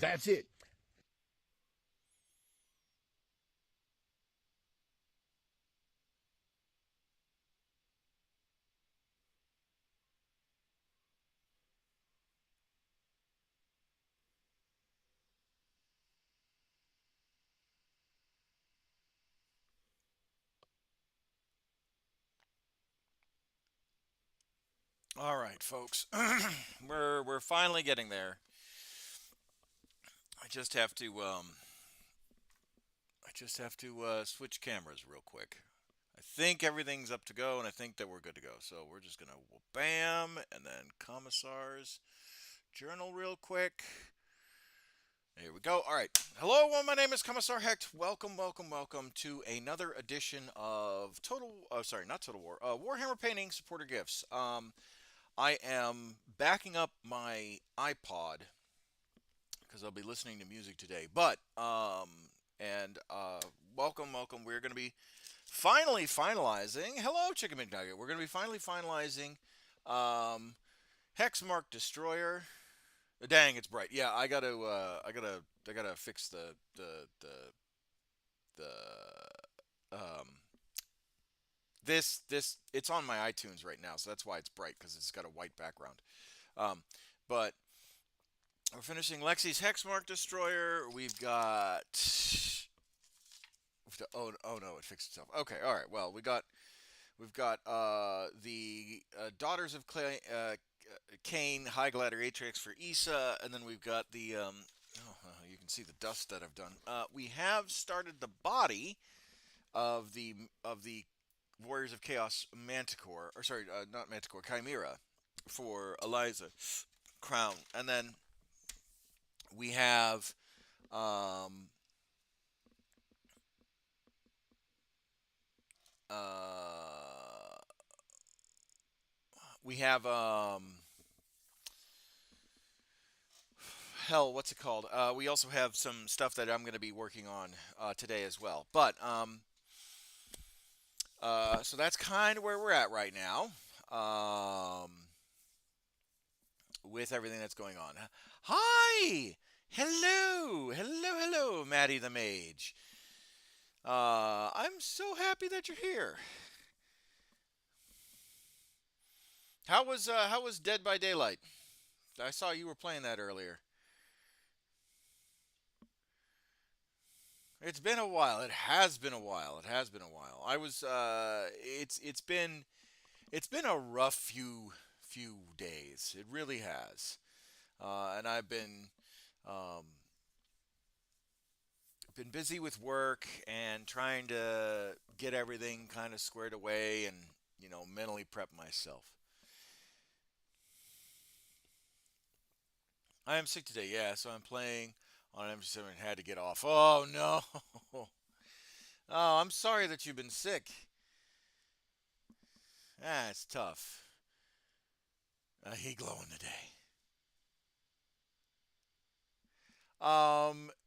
That's it. All right, folks. We're finally getting there. I just have to switch cameras real quick. I think everything's up to go, and I think that we're good to go. So we're just gonna bam, and then Commissar's journal real quick. Here we go. All right. Hello, everyone. My name is Commissar Hecht. Welcome, welcome, welcome to another edition of Total. Sorry, not Total War. Warhammer Painting Supporter Gifts. I am backing up my iPod because I'll be listening to music today. But and welcome, welcome. We're going to be finally finalizing. Hello, Chicken McNugget. We're going to be finally finalizing um, Hexmark Destroyer. Dang, it's bright. Yeah, I gotta fix the this. It's on my iTunes right now, so that's why it's bright because it's got a white background. Um, but we're finishing Lexi's Hexmark Destroyer. Oh no, it fixed itself. Okay, all right. Well, we've got the Daughters of Cain High Gladiatrix for Issa, and then we've got the you can see the dust that I've done. We have started the body of the Warriors of Chaos Manticore, or sorry, not Manticore, Chimera for Eliza Crown, and then we have um, uh, we have hell, what's it called? We also have some stuff that I'm going to be working on today as well. But so that's kind of where we're at right now with everything that's going on. Hi, hello, hello, hello, Maddie the Mage. I'm so happy that you're here. How was Dead by Daylight? I saw you were playing that earlier. It's been a while. It has been a while. It has been a while. I was it's been a rough few days. It really has. And I've been busy with work and trying to get everything kind of squared away and mentally prep myself. I am sick today. Yeah, so I'm playing on MC7 and had to get off. Oh no. Oh, I'm sorry that you've been sick. Ah, it's tough. He glowing today.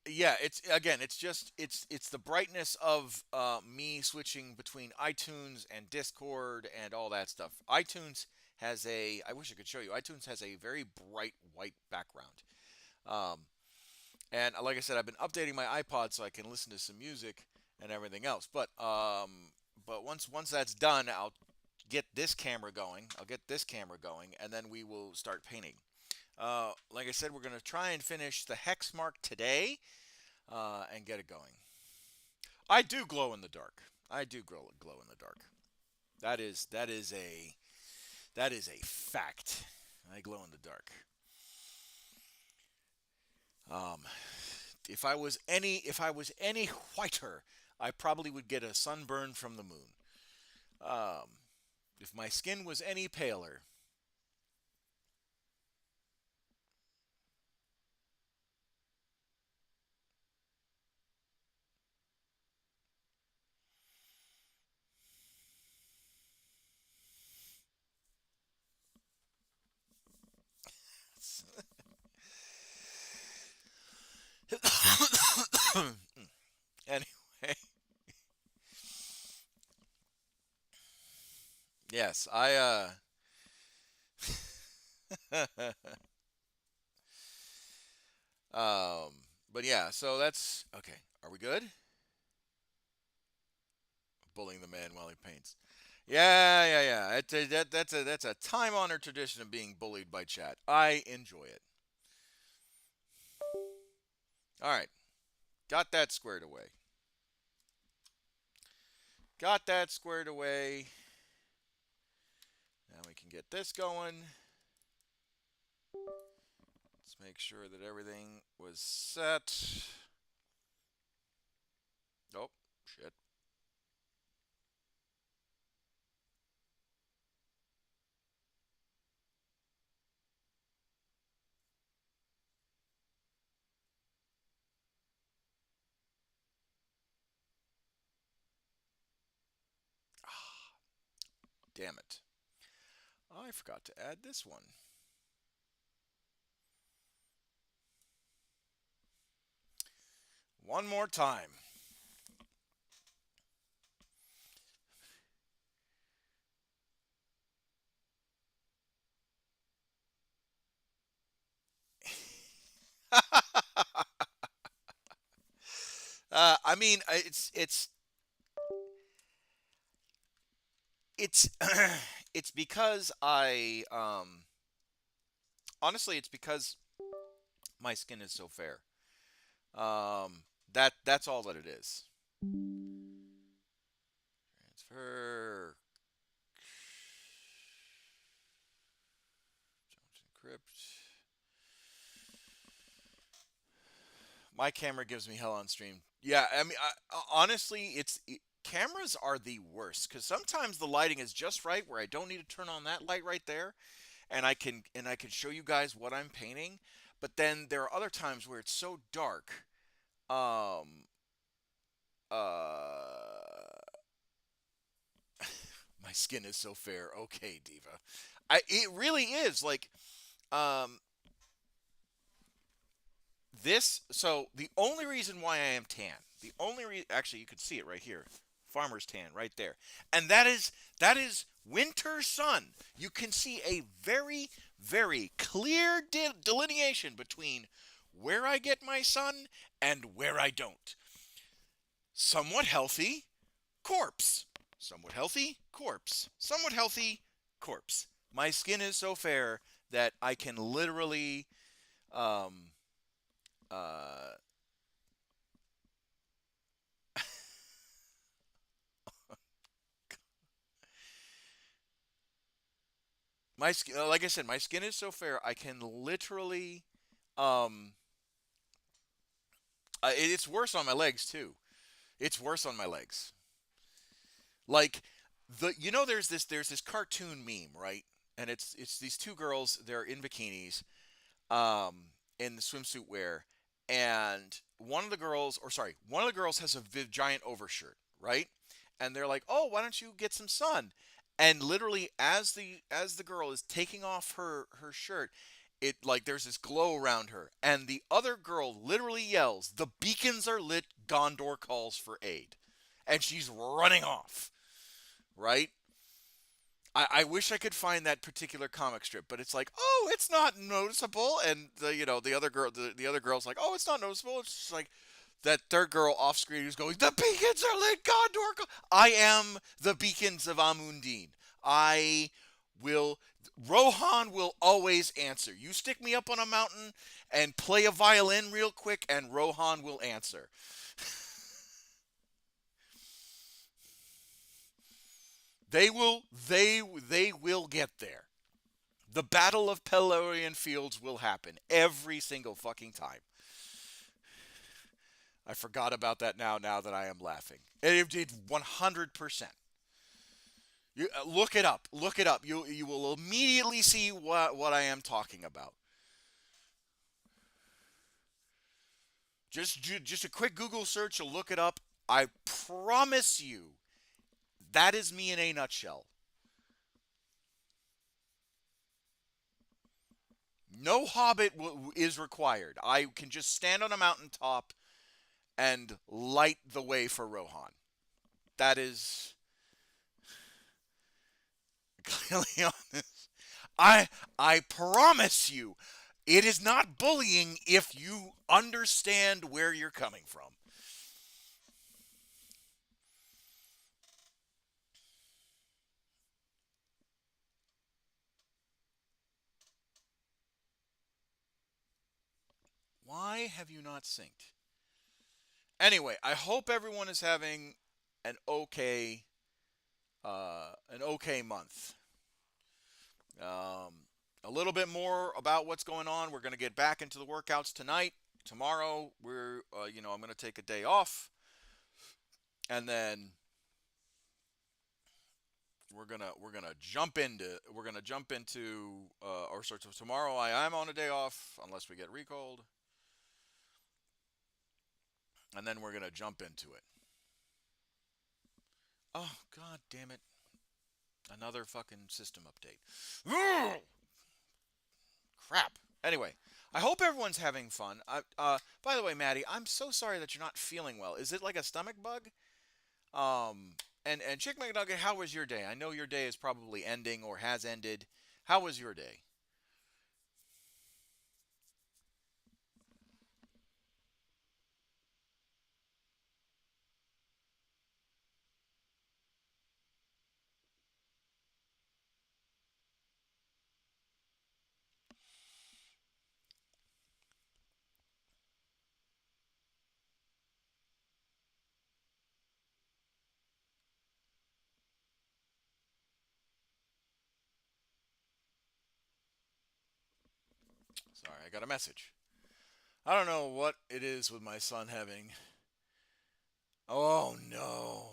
Yeah, it's again, it's just it's the brightness of me switching between iTunes and Discord and all that stuff. iTunes has a I wish I could show you. iTunes has a very bright white background. Um, and like I said, I've been updating my iPod so I can listen to some music and everything else. But once that's done, I'll get this camera going. I'll get this camera going, and then we will start painting. Like I said, we're going to try and finish the hex mark today and get it going. I do glow in the dark. I do glow in the dark. That is a fact. I glow in the dark. Um, if I was any whiter, I probably would get a sunburn from the moon. Um, if my skin was any paler, anyway, yes, But yeah, so that's okay. Are we good? Bullying the man while he paints. Yeah, yeah, yeah. That's a time-honored tradition of being bullied by chat. I enjoy it. All right, got that squared away. Got that squared away. Now we can get this going. Let's make sure that everything was set. Oh, shit. Damn it. I forgot to add this one. One more time. I mean, it's it's because honestly, it's because my skin is so fair. That's all that it is. Transfer. Don't encrypt. My camera gives me hell on stream. Yeah, I mean, honestly, cameras are the worst because sometimes the lighting is just right where I don't need to turn on that light right there, and I can show you guys what I'm painting. But then there are other times where it's so dark. Um, uh, my skin is so fair. Okay, Diva. It really is like um this. So the only reason why I am tan, the only actually you could see it right here, farmer's tan right there, and that is winter sun. You can see a very clear delineation between where I get my sun and where I don't. Somewhat healthy, corpse. Somewhat healthy, corpse. Somewhat healthy, corpse. My skin is so fair that I can literally um, uh, my skin, like I said, my skin is so fair. I can literally, um, it's worse on my legs too. It's worse on my legs. Like there's this cartoon meme, right? And it's these two girls. They're in bikinis, um, in the swimsuit wear, and one of the girls has a giant overshirt, right? And they're like, "Oh, why don't you get some sun?" And literally, as the girl is taking off her shirt, it like there's this glow around her, and the other girl literally yells, "The beacons are lit. Gondor calls for aid," and she's running off, right? I wish I could find that particular comic strip, but it's like, oh, it's not noticeable, and the other girl's like, oh, it's not noticeable. It's just like that third girl off screen who's going, the beacons are lit, Gondor. I am the beacons of Amundine. I will. Rohan will always answer. You stick me up on a mountain and play a violin real quick, and Rohan will answer. They will get there. The Battle of Pelorian Fields will happen every single fucking time. I forgot about that now that I am laughing. It did 100%. Look it up. Look it up. You will immediately see what I am talking about. Just a quick Google search, you'll look it up. I promise you, that is me in a nutshell. No hobbit is required. I can just stand on a mountaintop and light the way for Rohan. That is clearly honest. I promise you, It is not bullying if you understand where you're coming from. Why have you not synced? Anyway, I hope everyone is having an okay month. A little bit more about what's going on. We're going to get back into the workouts tonight. Tomorrow, I'm going to take a day off, and then we're gonna jump into or sorts of tomorrow. I am on a day off unless we get recalled, and then we're gonna jump into it. Oh god damn it! Another fucking system update. Crap. Anyway, I hope everyone's having fun. By the way, Maddie, I'm so sorry that you're not feeling well. Is it like a stomach bug? And Chick McNugget, how was your day? I know your day is probably ending or has ended. How was your day? Sorry, I got a message. I don't know what it is with my son having. Oh no.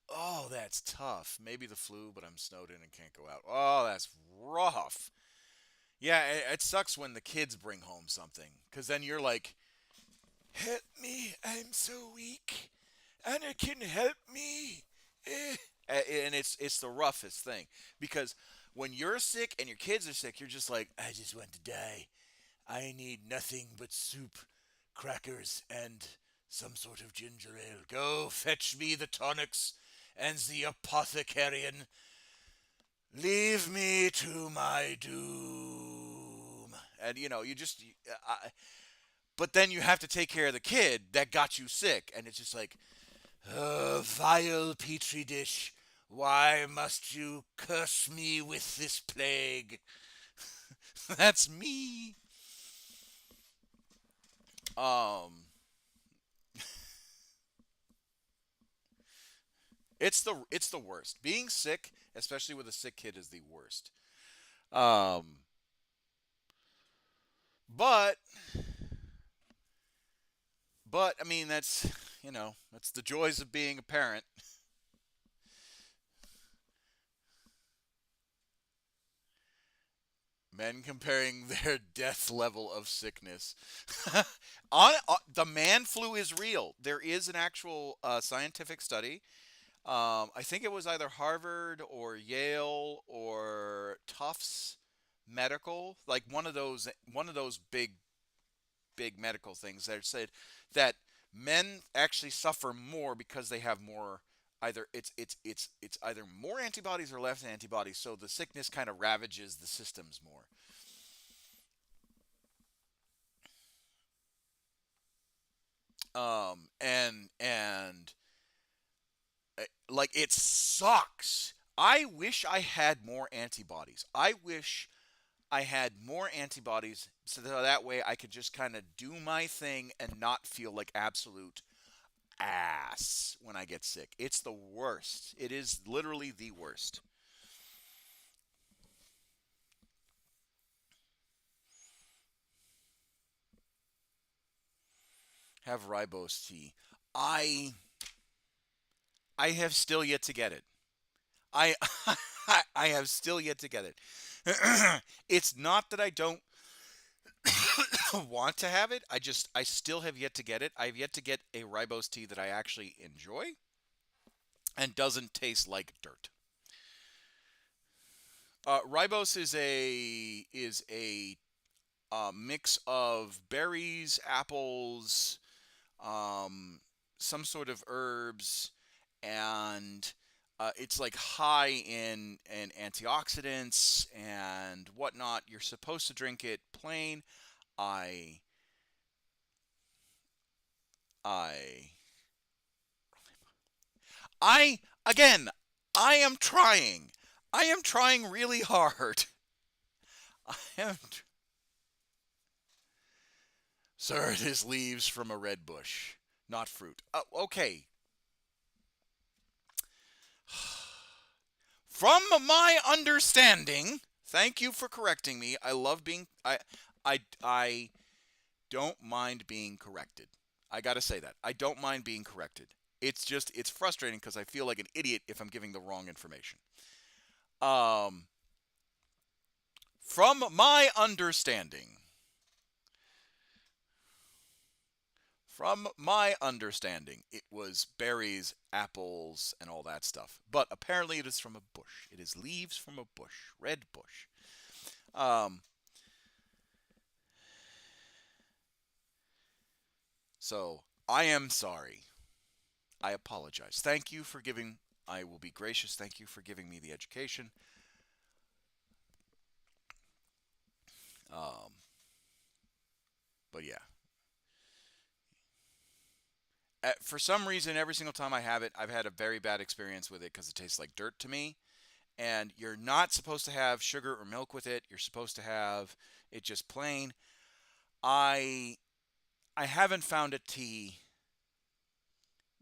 Oh, that's tough. Maybe the flu, but I'm snowed in and can't go out. Oh, that's rough. Yeah, it sucks when the kids bring home something, because then you're like, help me, I'm so weak. Anna can help me. And it's the roughest thing, because when you're sick and your kids are sick, you're just like, I just want to die. I need nothing but soup, crackers, and some sort of ginger ale. Go fetch me the tonics and the apothecarian. Leave me to my doom. And you just, but then you have to take care of the kid that got you sick, and it's just like, vile petri dish, why must you curse me with this plague? That's me. Um, it's the worst. Being sick, especially with a sick kid, is the worst. Um, but I mean that's the joys of being a parent. Men comparing their death level of sickness. The man flu is real. There is an actual scientific study. I think it was either Harvard or Yale or Tufts Medical, like one of those big medical things that said that men actually suffer more because they have more, either it's either more antibodies or less antibodies, so the sickness kind of ravages the systems more. And like, it sucks. I wish I had more antibodies. I wish I had more antibodies, so that way I could just kind of do my thing and not feel like absolute ass when I get sick. It's the worst. It is literally the worst. Have ribose tea. I I have still yet to get it. I I have still yet to get it. It's not that I don't want to have it. I still have yet to get it. I've yet to get a ribose tea that I actually enjoy and doesn't taste like dirt. Ribose is a mix of berries, apples, um, some sort of herbs, and it's like high in antioxidants and whatnot. You're supposed to drink it plain. I I again, I am trying. I am trying really hard. I am. Sir, it is leaves from a red bush, not fruit. Okay. From my understanding, thank you for correcting me. I love being. I don't mind being corrected. I gotta say that. I don't mind being corrected. It's frustrating because I feel like an idiot if I'm giving the wrong information. Um, from my understanding, it was berries, apples, and all that stuff. But apparently it is from a bush. It is leaves from a bush, red bush. Um, so I am sorry. I apologize. Thank you for giving. I will be gracious. Thank you for giving me the education. Um, but yeah, for some reason, every single time I have it, I've had a very bad experience with it because it tastes like dirt to me. And you're not supposed to have sugar or milk with it. You're supposed to have it just plain. I I haven't found a tea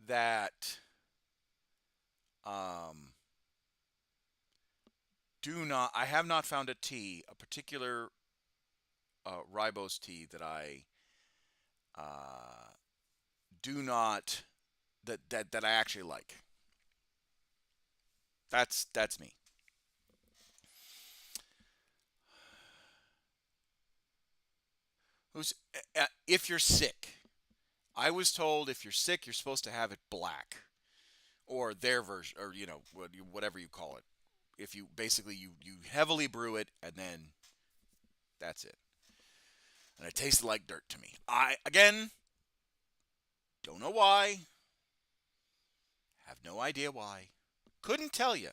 that um, do not. I have not found a particular ribose tea that I uh, do not that I actually like. That's me. Who's if you're sick? I was told if you're sick, you're supposed to have it black or their version, or whatever you call it. If you basically you heavily brew it and then that's it. And it tasted like dirt to me. I again don't know why. Have no idea why. Couldn't tell you.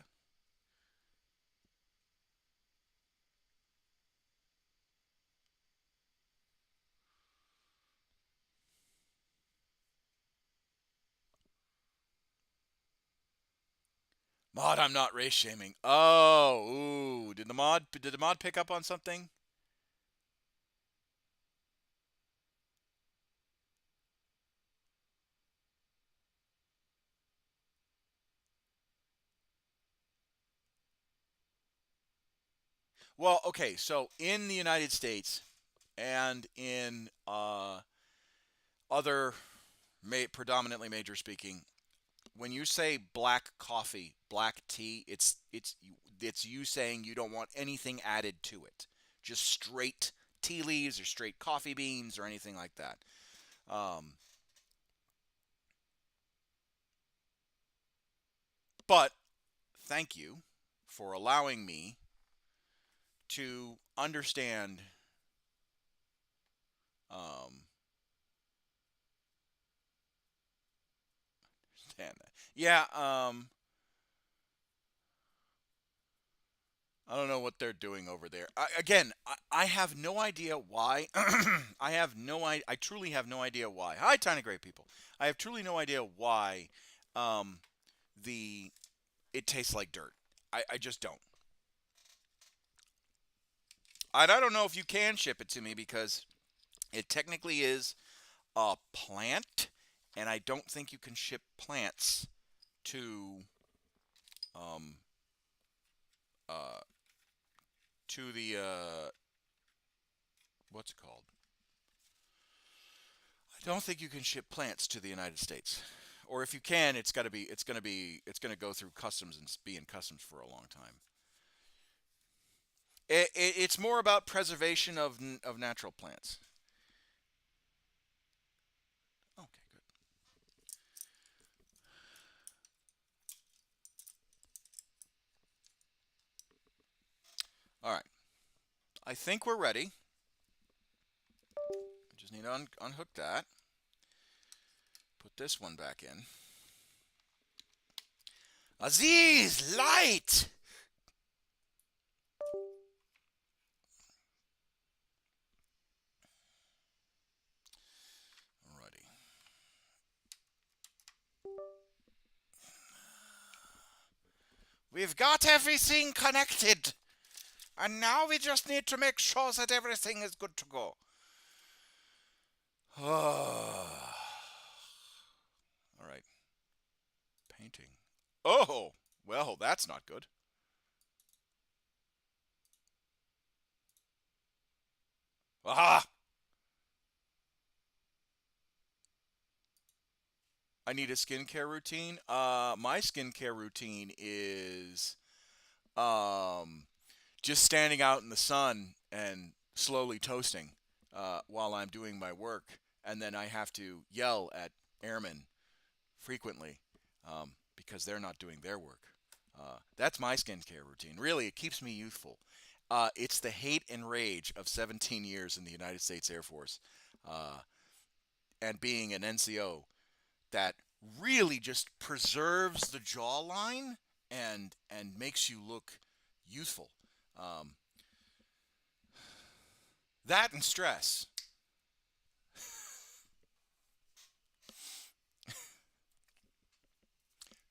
Mod, I'm not race shaming. Oh, ooh, did the mod pick up on something? Well, okay, so in the United States and in other predominantly major speaking, when you say black coffee, black tea, it's you saying you don't want anything added to it, just straight tea leaves or straight coffee beans or anything like that. Um, but thank you for allowing me to um, understand that. Yeah, I don't know what they're doing over there. I have no idea why. I have no I truly have no idea why. Hi, tiny great people. I have truly no idea why um, the it tastes like dirt. I just don't. And I don't know if you can ship it to me because it technically is a plant, and I don't think you can ship plants to um uh to the what's it called? I don't think you can ship plants to the United States. Or if you can, it's gonna go through customs and be in customs for a long time. It's more about preservation of natural plants. Okay, good. All right. I think we're ready. Just need to unhook that. Put this one back in. Aziz, light! We've got everything connected. And now we just need to make sure that everything is good to go. All right. Painting. Oh, well, that's not good. Ah! I need a skincare routine. My skincare routine is um, just standing out in the sun and slowly toasting while I'm doing my work, and then I have to yell at airmen frequently because they're not doing their work. That's my skincare routine. Really, it keeps me youthful. It's the hate and rage of 17 years in the United States Air Force uh, and being an NCO that really just preserves the jawline and makes you look youthful. Um, that and stress.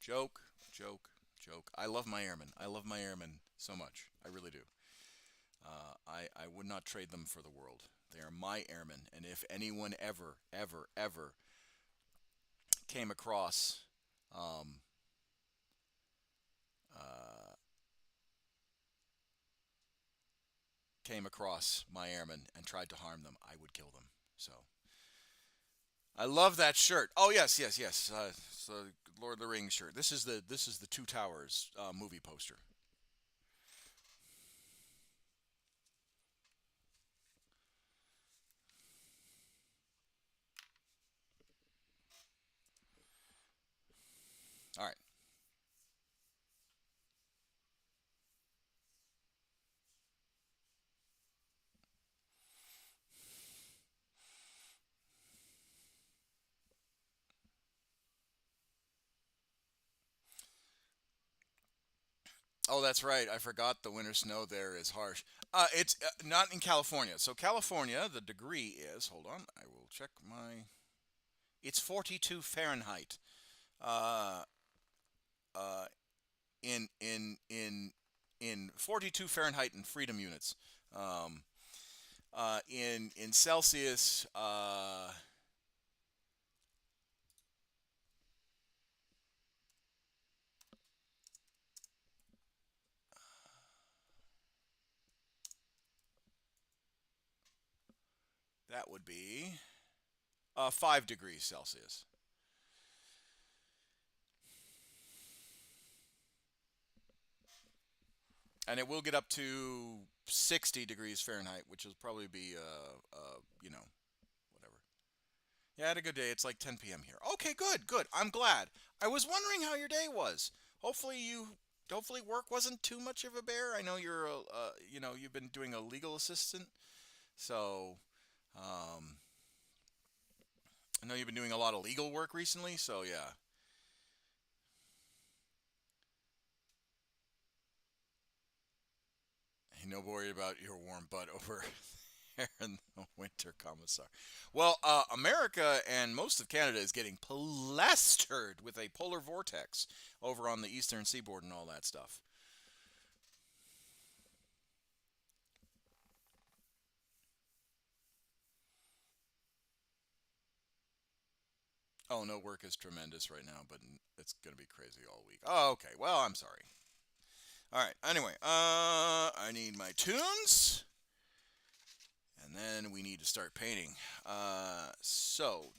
Joke, joke, joke. I love my airmen. I love my airmen so much. I really do. I would not trade them for the world. They are my airmen. And if anyone ever came across um, uh, my airmen and tried to harm them, I would kill them. So I love that shirt. Oh yes, yes, yes. It's the Lord of the Rings shirt. This is the Two Towers movie poster. All right. Oh, that's right. I forgot the winter snow there is harsh. It's not in California. So California, the degree is. Hold on, I will check my. It's 42 Fahrenheit. Uh, uh, in 42 Fahrenheit in freedom units. Um, in Celsius, that would be 5 degrees Celsius. And it will get up to 60 degrees Fahrenheit, which will probably be, whatever. Yeah, I had a good day. It's like 10 p.m. here. Okay, good, good. I'm glad. I was wondering how your day was. Hopefully hopefully work wasn't too much of a bear. I know you've been doing a legal assistant, so um, I know you've been doing a lot of legal work recently. So yeah, no worry about your warm butt over there in the winter, Commissar. Well, America and most of Canada is getting plastered with a polar vortex over on the eastern seaboard and all that stuff. Oh, no, work is tremendous right now, but it's going to be crazy all week. Oh, okay. Well, I'm sorry. All right. Anyway, I need my tunes, and then we need to start painting. So.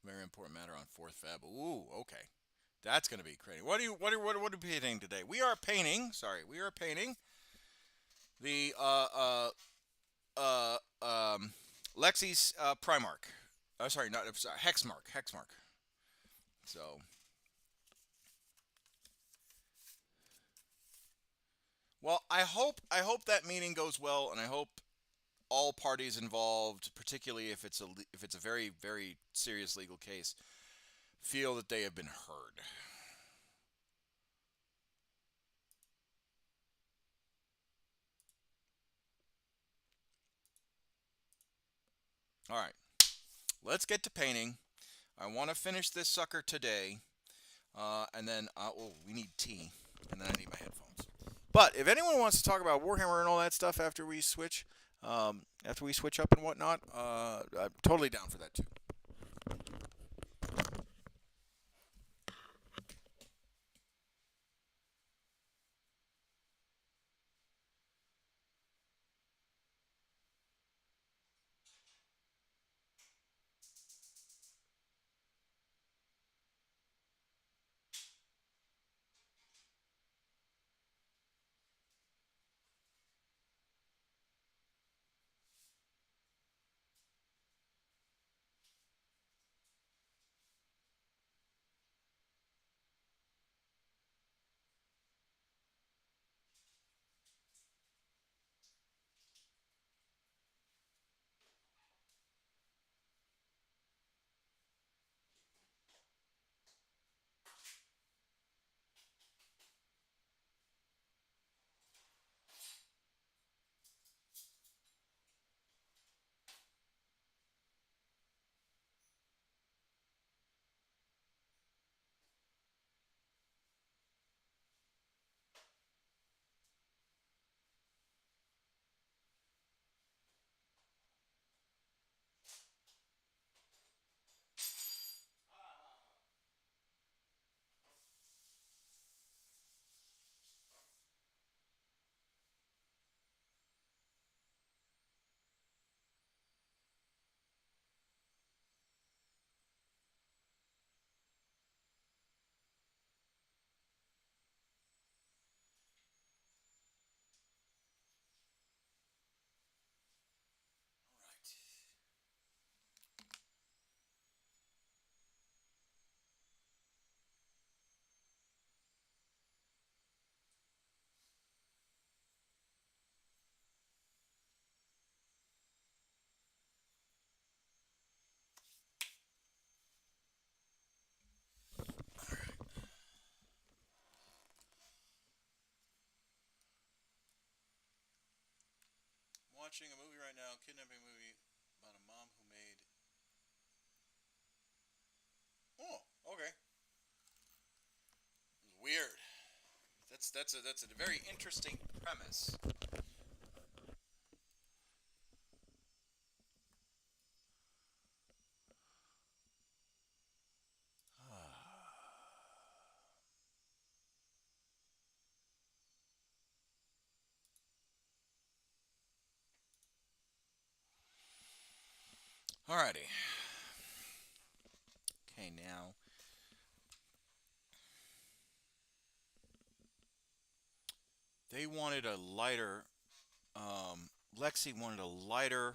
Very important matter on 4th Feb. Ooh, okay. That's going to be crazy. What are we painting today? We are painting, sorry, we are painting the Lexi's Primarch. Sorry, not sorry, Hexmark. Hexmark. So, well, I hope that meeting goes well, and I hope all parties involved, particularly if it's a very very serious legal case, feel that they have been heard. All right, let's get to painting. I want to finish this sucker today, and then oh, we need tea, and then I need my headphones. But if anyone wants to talk about Warhammer and all that stuff after we switch up and whatnot, I'm totally down for that too. I'm watching a movie right now, kidnapping movie about a mom who made. Oh, okay. Weird. That's a very interesting premise. Alrighty. Okay, now they wanted a lighter. Lexi wanted a lighter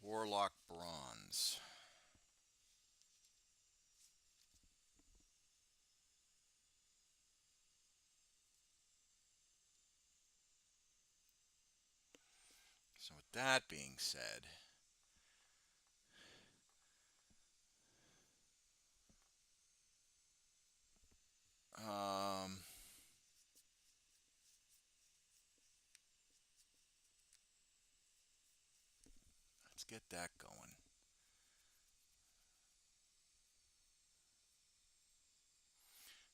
Warlock bronze. So with that being said, um, let's get that going.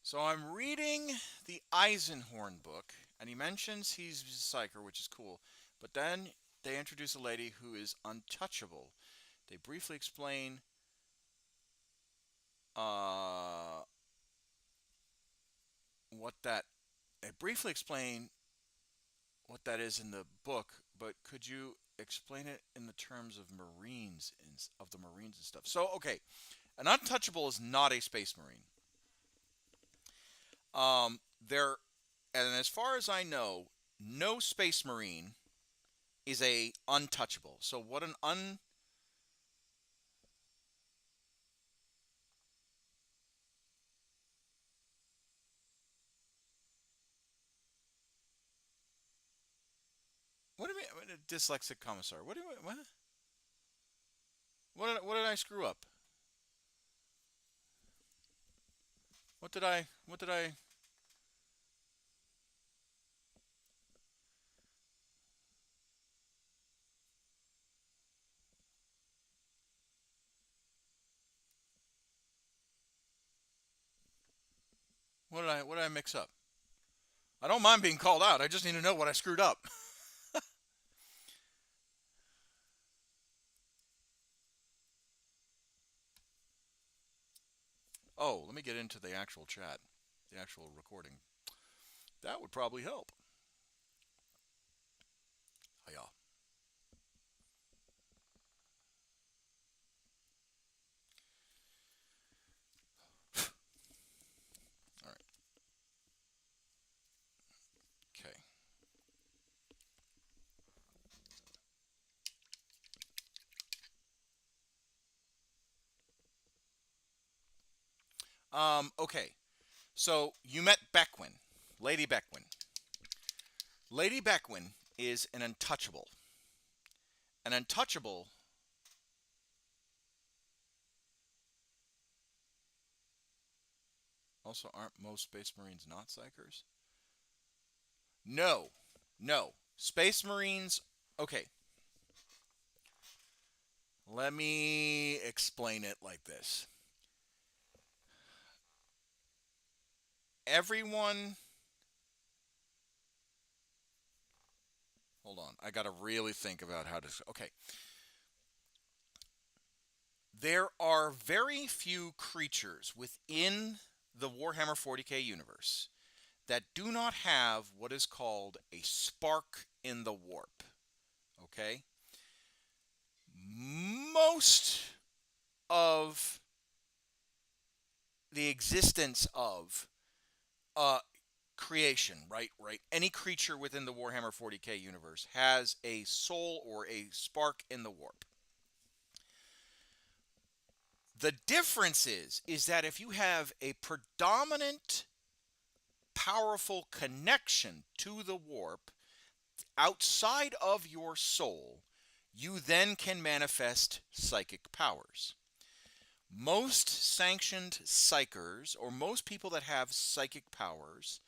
So I'm reading the Eisenhorn book, and he mentions he's a psyker, which is cool. But then they introduce a lady who is untouchable. They briefly explain uh, what that. They briefly explain what that is in the book, but could you explain it in the terms of Marines of the Marines and stuff? So, okay, an untouchable is not a Space Marine. There, and as far as I know, no Space Marine is a untouchable. So, what an what do you mean? What, a dyslexic commissar? What do you what? What did I screw up? What did I what did I mix up? I don't mind being called out. I just need to know what I screwed up. Oh, let me get into the actual chat, the actual recording. That would probably help. Hiya. All right. Okay. Okay. So you met Beckwin, Lady Beckwin. Lady Beckwin is an untouchable. An untouchable. Also, aren't most Space Marines not psychers? No, no. Space Marines. Okay. Let me explain it like this. Everyone. Hold on. I got to really think about how to. Okay. There are very few creatures within the Warhammer 40k universe that do not have what is called a spark in the warp. Okay? Most of the existence of creation, right? Right. Any creature within the Warhammer 40k universe has a soul or a spark in the warp. The difference is that if you have a predominant powerful connection to the warp outside of your soul, you then can manifest psychic powers. Most sanctioned psychers, or most people that have psychic powers,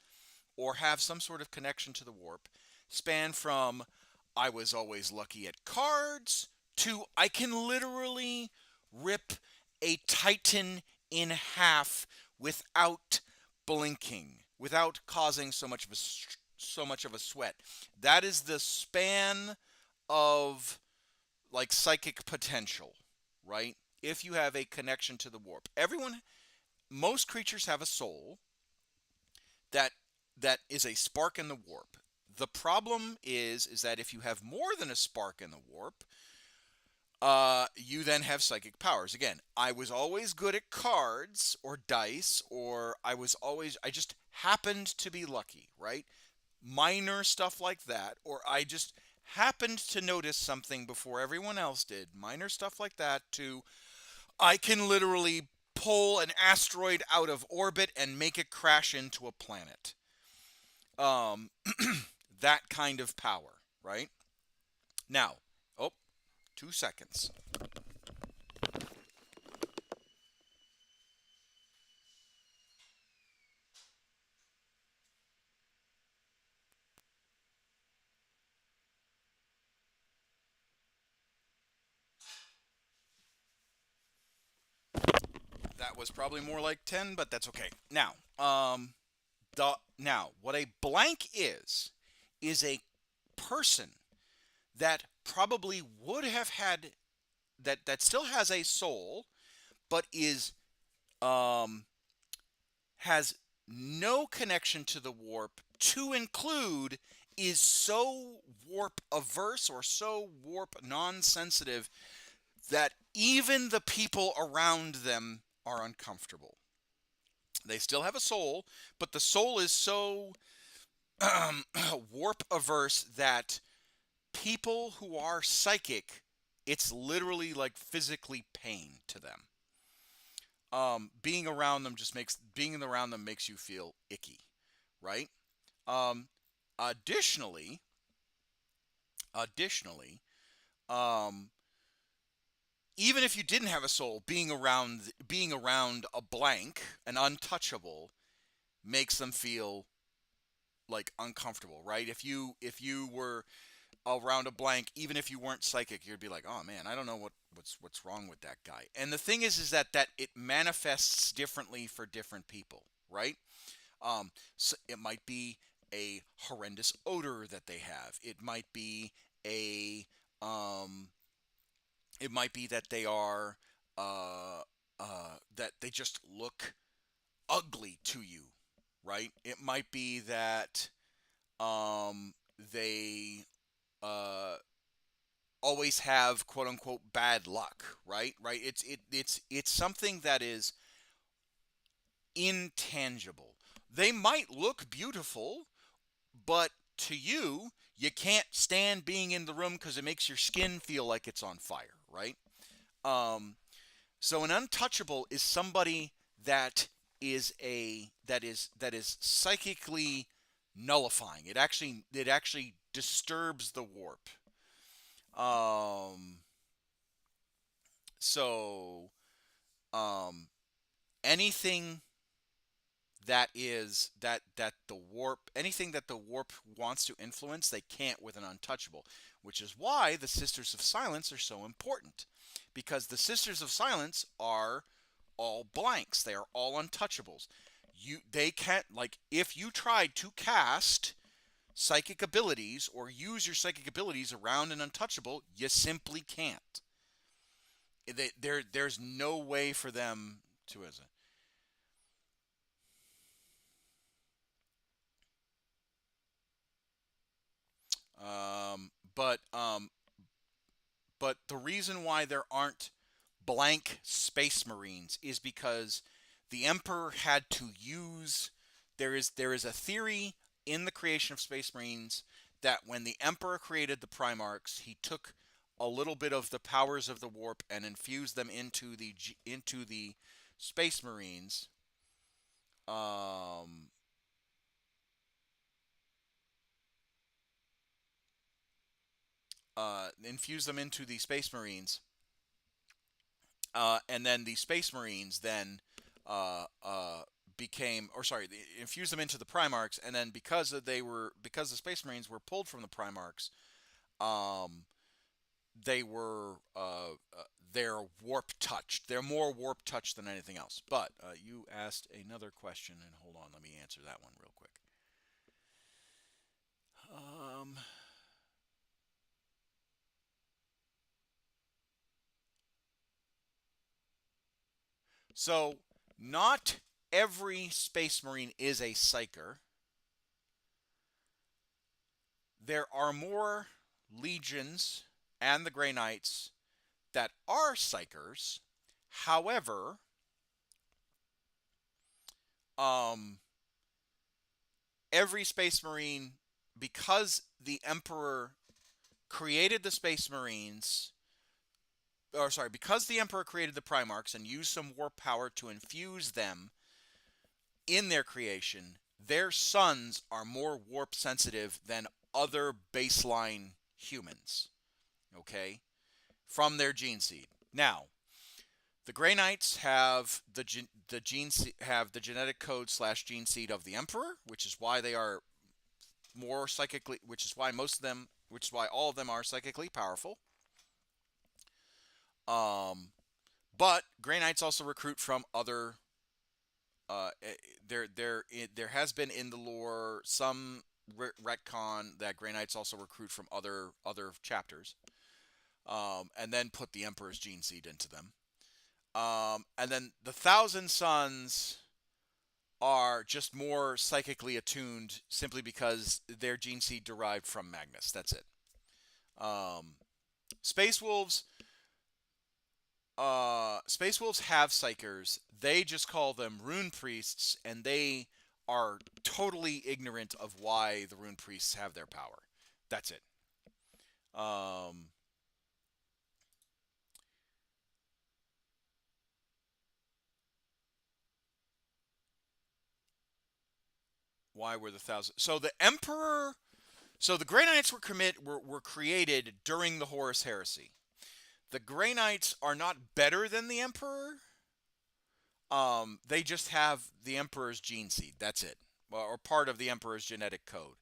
or have some sort of connection to the warp, span from I was always lucky at cards to I can literally rip a titan in half without blinking, without causing so much of a sweat. That is the span of like psychic potential, right? If you have a connection to the warp. Most creatures have a soul that is a spark in the warp. The problem is that if you have more than a spark in the warp, you then have psychic powers. Again, I was always good at cards or dice, or I just happened to be lucky, right? Minor stuff like that, or I just happened to notice something before everyone else did. Minor stuff like that to I can literally pull an asteroid out of orbit and make it crash into a planet. Um, that kind of power, right? Now, oh, 2 seconds. That was probably more like 10, but that's okay. Now, what a blank is a person that probably would have had that still has a soul, but is um has no connection to the warp to include is so warp averse or so warp non-sensitive that even the people around them are uncomfortable. They still have a soul, but the soul is so warp averse that people who are psychic, it's literally like physically pain to them. Being around them makes you feel icky, right? Um, additionally, additionally, um, even if you didn't have a soul, being around a blank, an untouchable, makes them feel like uncomfortable, right? If you were around a blank, even if you weren't psychic, you'd be like, oh man, I don't know what's wrong with that guy. And the thing is that it manifests differently for different people, right? So it might be a horrendous odor that they have. A um, it might be that they are that they just look ugly to you, right? It might be that they uh, always have quote unquote bad luck, right? Right? It's something that is intangible. They might look beautiful, but to you, you can't stand being in the room because it makes your skin feel like it's on fire, right? Um, so an untouchable is somebody that is psychically nullifying. It actually disturbs the warp. Um, so um, anything that the warp wants to influence, they can't with an untouchable, which is why the Sisters of Silence are so important, because the Sisters of Silence are all blanks. They are all untouchables. They can't, like, if you tried to cast psychic abilities or use your psychic abilities around an untouchable, you simply can't. There's no way for them to, as a but the reason why there aren't blank space marines is because the emperor had to use, there is a theory in the creation of space marines that when the emperor created the primarchs, he took a little bit of the powers of the warp and infused them into the space marines. um infused them into the space marines, and then the Space Marines then uh, uh, became, or sorry, they infused them into the Primarchs, and then because the Space Marines were pulled from the Primarchs, um, they were they're warp touched. They're more warp touched than anything else. But you asked another question, and hold on, let me answer that one real quick. Um, so not every Space Marine is a psyker. There are more legions and the Grey Knights that are psychers. However, um, every Space Marine, because the Emperor created the Space Marines, or sorry, because the Emperor created the Primarchs and used some warp power to infuse them in their creation, their sons are more warp sensitive than other baseline humans. Okay, from their gene seed. Now, the Grey Knights have have the genetic code slash gene seed of the Emperor, which is why they are more psychically, which is why all of them are psychically powerful. Um, but Grey Knights also recruit from other. There has been in the lore some retcon that Grey Knights also recruit from other chapters, and then put the Emperor's gene seed into them. And then the Thousand Sons are just more psychically attuned simply because their gene seed derived from Magnus. That's it. Um, Space Wolves, Space Wolves have psychers. They just call them rune priests, and they are totally ignorant of why the rune priests have their power. That's it. Um, why were the thousand? So the Emperor. So the Grey Knights were created during the Horus Heresy. The Grey Knights are not better than the Emperor. They just have the Emperor's gene seed. That's it, or part of the Emperor's genetic code.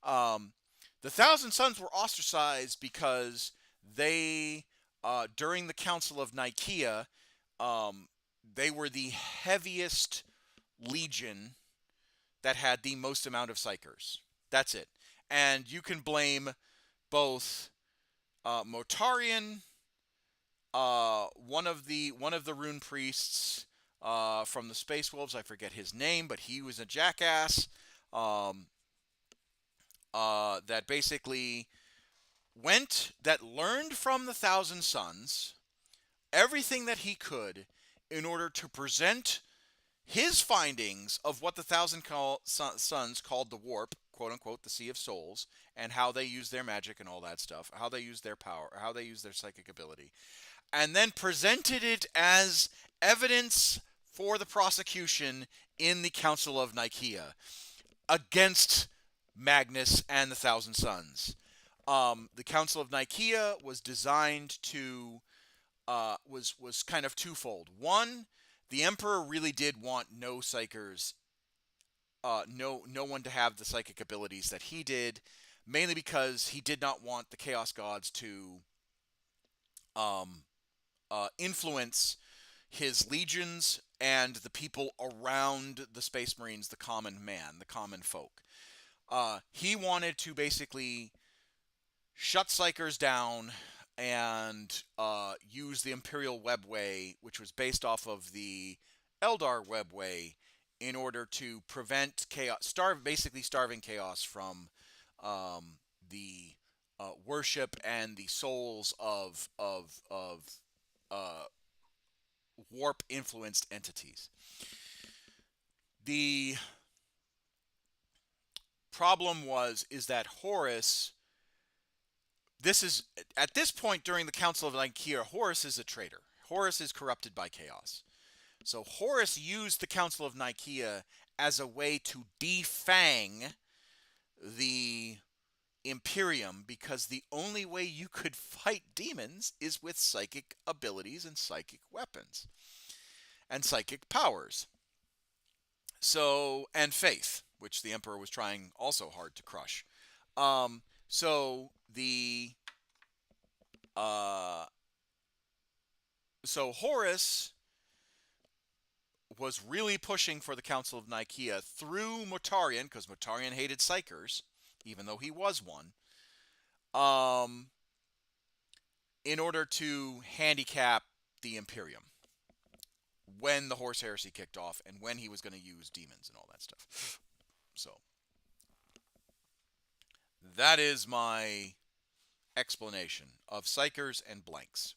Um, the Thousand Sons were ostracized because they, during the Council of Nicaea, um, they were the heaviest legion that had the most amount of psychers. That's it. And you can blame both Motarian, one of the rune priests from the Space Wolves. I forget his name, but he was a jackass. Um, that basically that learned from the Thousand Sons everything that he could in order to present his findings of what the Sons called the warp, quote unquote, the Sea of Souls, and how they use their magic and all that stuff, how they use their power, how they use their psychic ability, and then presented it as evidence for the prosecution in the Council of Nicaea against Magnus and the Thousand Sons. The Council of Nicaea was designed to was kind of twofold. One, the Emperor really did want no psychers, no one to have the psychic abilities that he did, mainly because he did not want the Chaos Gods to um, influence his legions and the people around the Space Marines, the common man, the common folk. He wanted to basically shut psychers down and use the Imperial Webway, which was based off of the Eldar Webway, in order to prevent chaos, basically starving chaos from the worship and the souls of uh, warp influenced entities. The problem is that Horus. This is at this point during the Council of Nicaea, Horus is a traitor. Horus is corrupted by chaos. So Horus used the Council of Nicaea as a way to defang the Imperium, because the only way you could fight demons is with psychic abilities and psychic weapons and psychic powers. So, and faith, which the Emperor was trying also hard to crush. So the uh, so Horus was really pushing for the Council of Nicaea through Motarian, because Motarian hated psychers, even though he was one, um, in order to handicap the Imperium when the Horus Heresy kicked off and when he was going to use demons and all that stuff. So that is my explanation of psychers and blanks.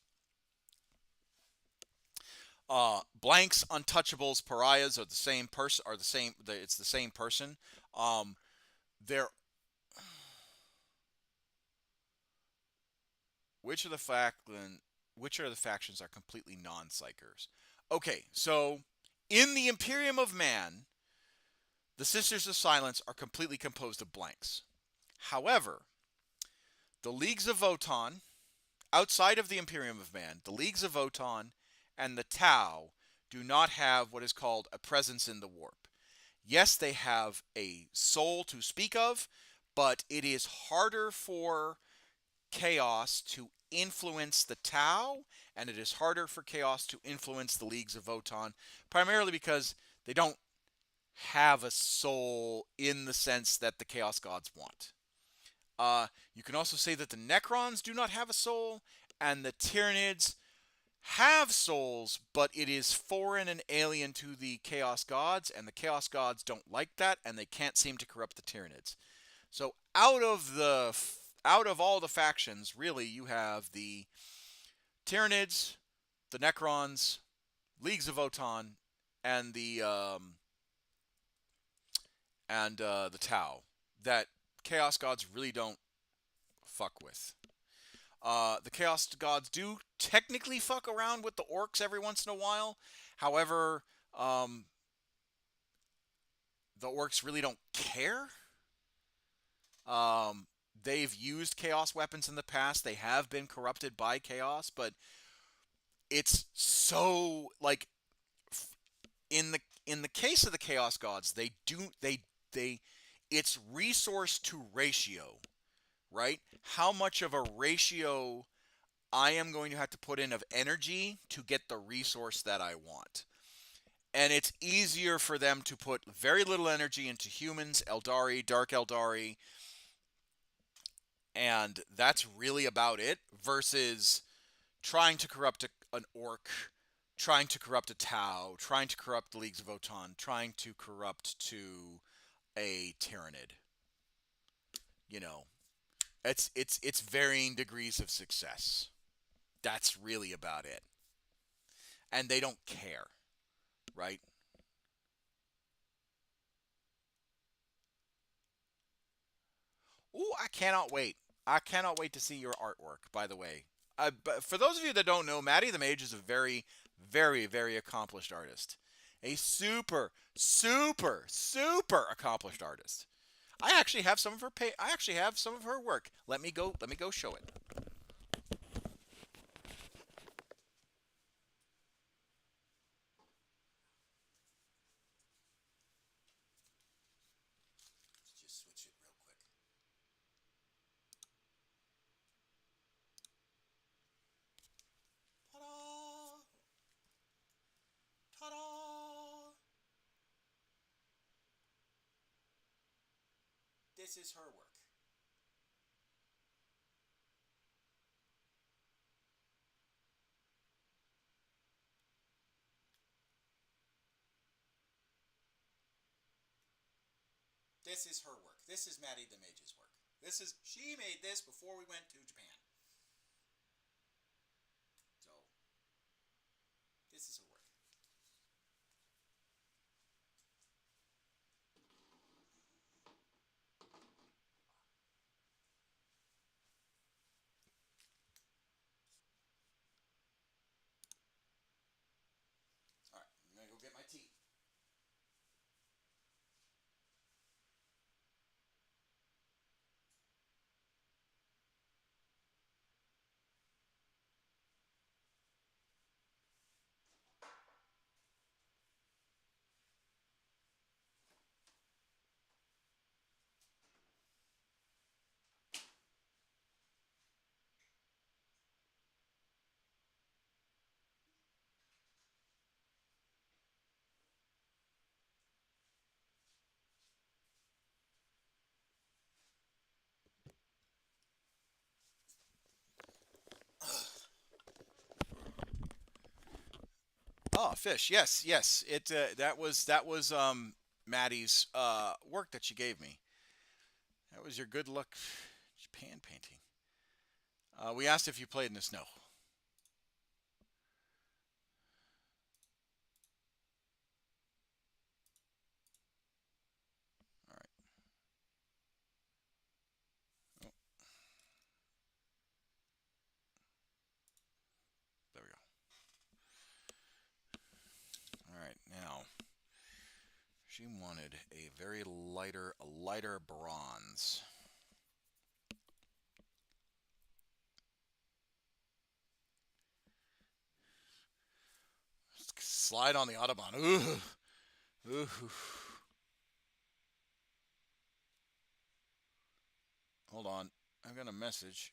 Blanks, untouchables, pariahs are the same person. Are the same. It's the same person. They're which of the factions are completely non-psychers? Okay, so in the Imperium of Man, the Sisters of Silence are completely composed of blanks. However, the Leagues of Votan, outside of the Imperium of Man, the Leagues of Votan and the Tau do not have what is called a presence in the warp. Yes, they have a soul to speak of, but it is harder for chaos to influence the Tau, and it is harder for chaos to influence the Leagues of Votan, primarily because they don't have a soul in the sense that the Chaos Gods want. You can also say that the Necrons do not have a soul, and the Tyranids have souls, but it is foreign and alien to the Chaos Gods, and the Chaos Gods don't like that, and they can't seem to corrupt the Tyranids. So out of all the factions, really, you have the Tyranids, the Necrons, Leagues of Votann, and the Tau that Chaos Gods really don't fuck with. The Chaos Gods do technically fuck around with the Orcs every once in a while. However, the Orcs really don't care. Um, they've used Chaos weapons in the past. They have been corrupted by Chaos, but it's so like in the case of the Chaos Gods, they it's resource to ratio, right? How much of a ratio I am going to have to put in of energy to get the resource that I want. And it's easier for them to put very little energy into humans, Eldari, Dark Eldari, and that's really about it, versus trying to corrupt an orc, trying to corrupt a Tau, trying to corrupt the Leagues of Votann, trying to corrupt to a Tyranid. You know, it's varying degrees of success. That's really about it. And they don't care, right? Ooh, I cannot wait. I cannot wait to see your artwork, by the way. But for those of you that don't know, Maddie the Mage is a very, very, very accomplished artist. A super, super, super accomplished artist. I actually have some of her I actually have some of her work. Let me go show it. Let's just switch it real quick. Ta-da! Ta-da! This is her work. This is her work. This is Maddie the Mage's work. She made this before we went to Japan. So, this is her work. All right, I'm going to go get my tea. Oh, fish. Yes, yes. It that was Maddie's work that she gave me. That was your good luck Japan painting. We asked if you played in the snow. All right. Oh, there we go. All right. Now, she wanted a lighter bronze. Slide on the Autobahn. Ooh. Ooh. Hold on. I've got a message.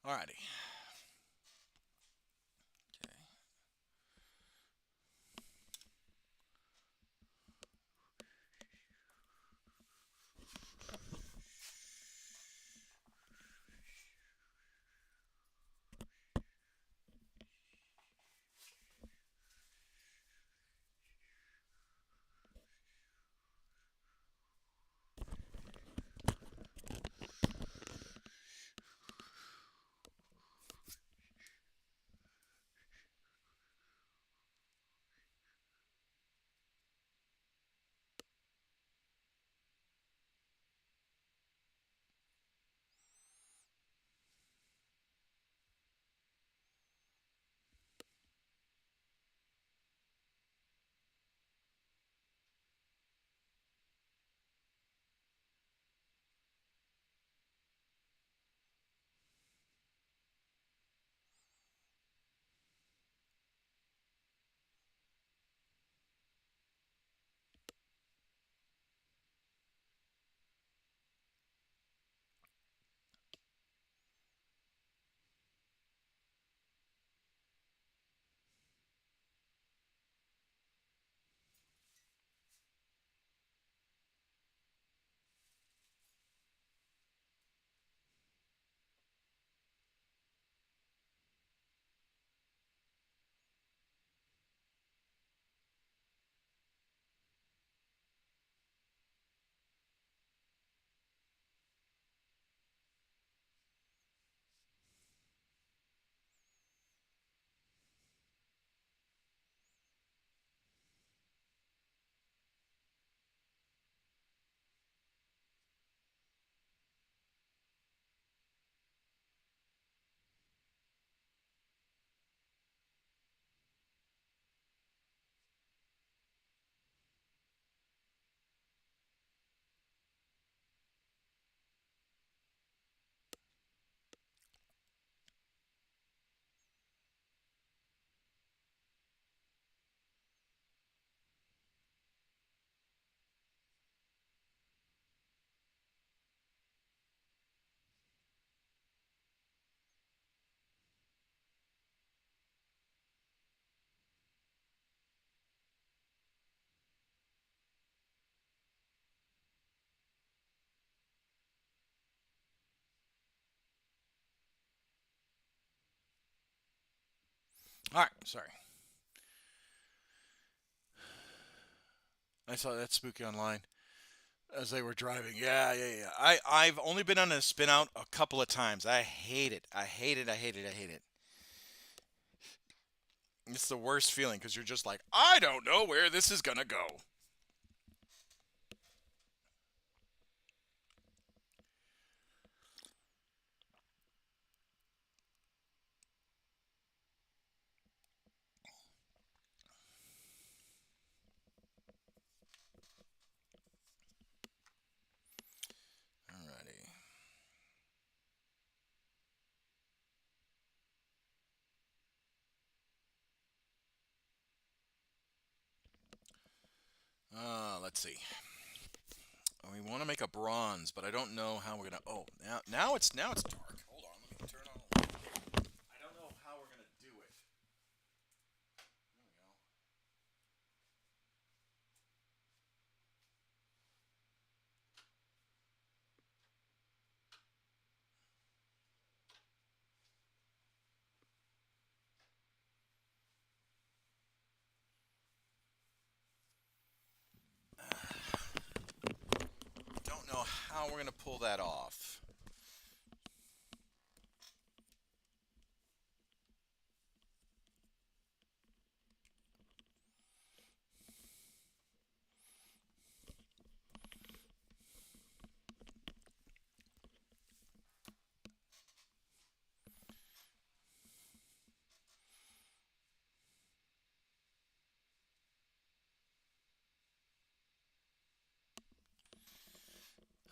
Alrighty. Okay. All right. Sorry. I saw that spooky online as they were driving. Yeah, yeah, yeah. I've only been on a spin out a couple of times. I hate it. I hate it. I hate it. I hate it. It's the worst feeling because you're just like, I don't know where this is gonna go. Alrighty. Let's see. We want to make a bronze, but I don't know how we're gonna. Oh, now it's dark. Hold on, let me turn on a light. I don't know how we're gonna do it. There we go. Don't know how we're gonna pull that off.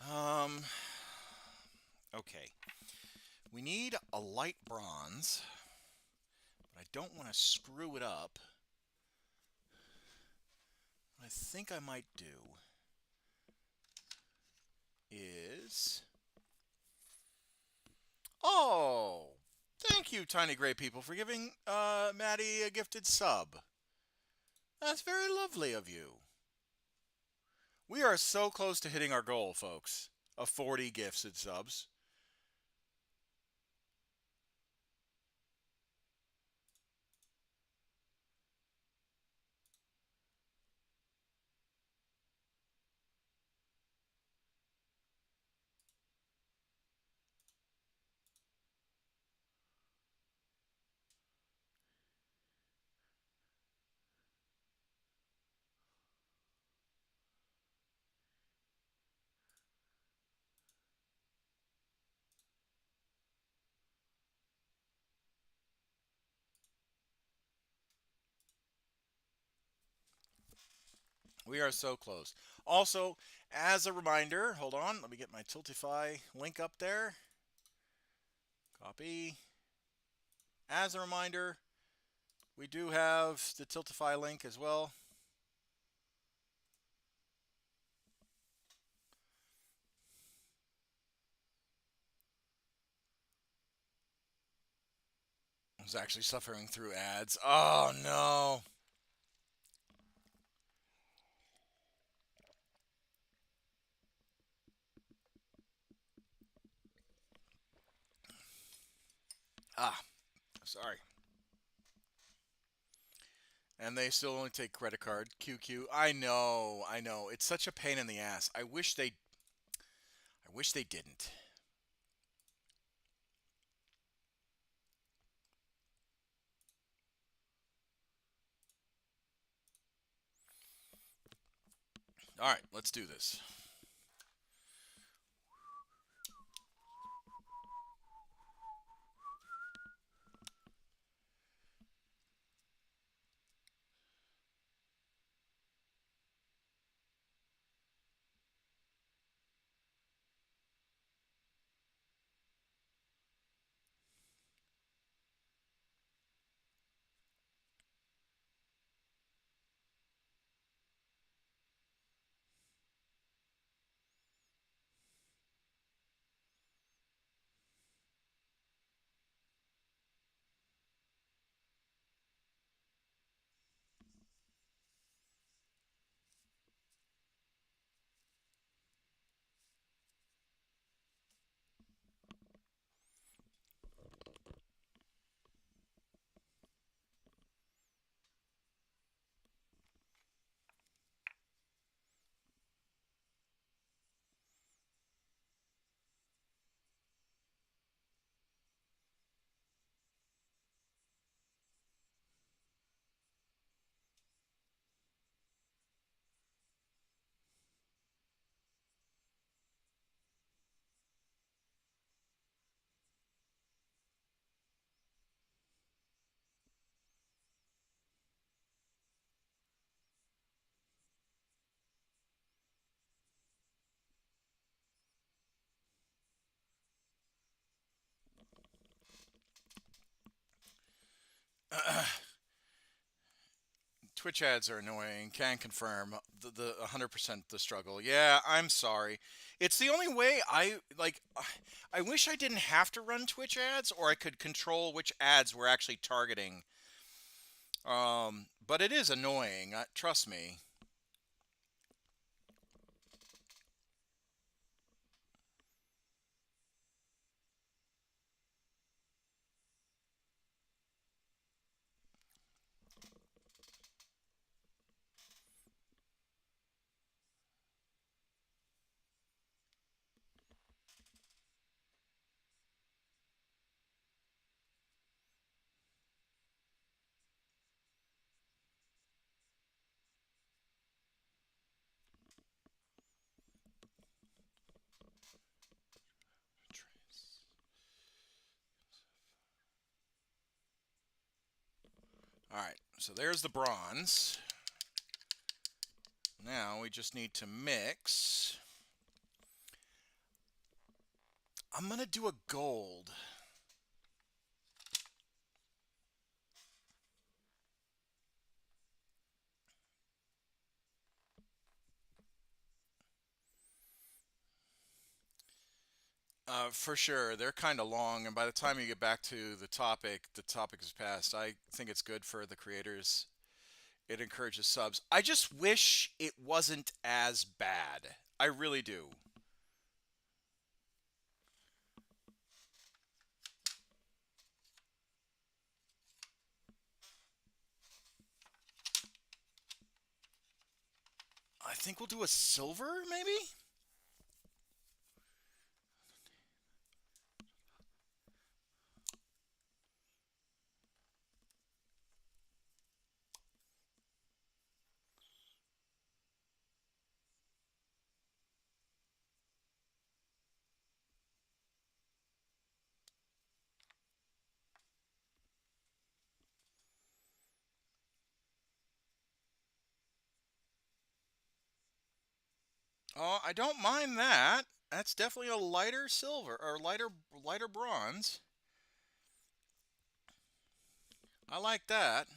Um. Okay. We need a light bronze, but I don't want to screw it up. What I think I might do is. Oh! Thank you, Tiny Gray People, for giving Maddie a gifted sub. That's very lovely of you. We are so close to hitting our goal, folks, of 40 gifted subs. We are so close. Also, as a reminder, hold on, let me get my Tiltify link up there. Copy. As a reminder, we do have the Tiltify link as well. I was actually suffering through ads. Oh no. Ah, sorry. And they still only take credit card. QQ. I know. I know. It's such a pain in the ass. I wish they didn't. All right, let's do this. Twitch ads are annoying. Can confirm the 100% the struggle. Yeah, I'm sorry. It's the only way I like. I wish I didn't have to run Twitch ads, or I could control which ads we're actually targeting. But it is annoying. Trust me. All right, so there's the bronze. Now we just need to mix. I'm gonna do a gold. For sure, they're kind of long, and by the time you get back to the topic is past. I think it's good for the creators. It encourages subs. I just wish it wasn't as bad. I really do. I think we'll do a silver, maybe? Oh, I don't mind that. That's definitely a lighter silver or lighter bronze. I like that.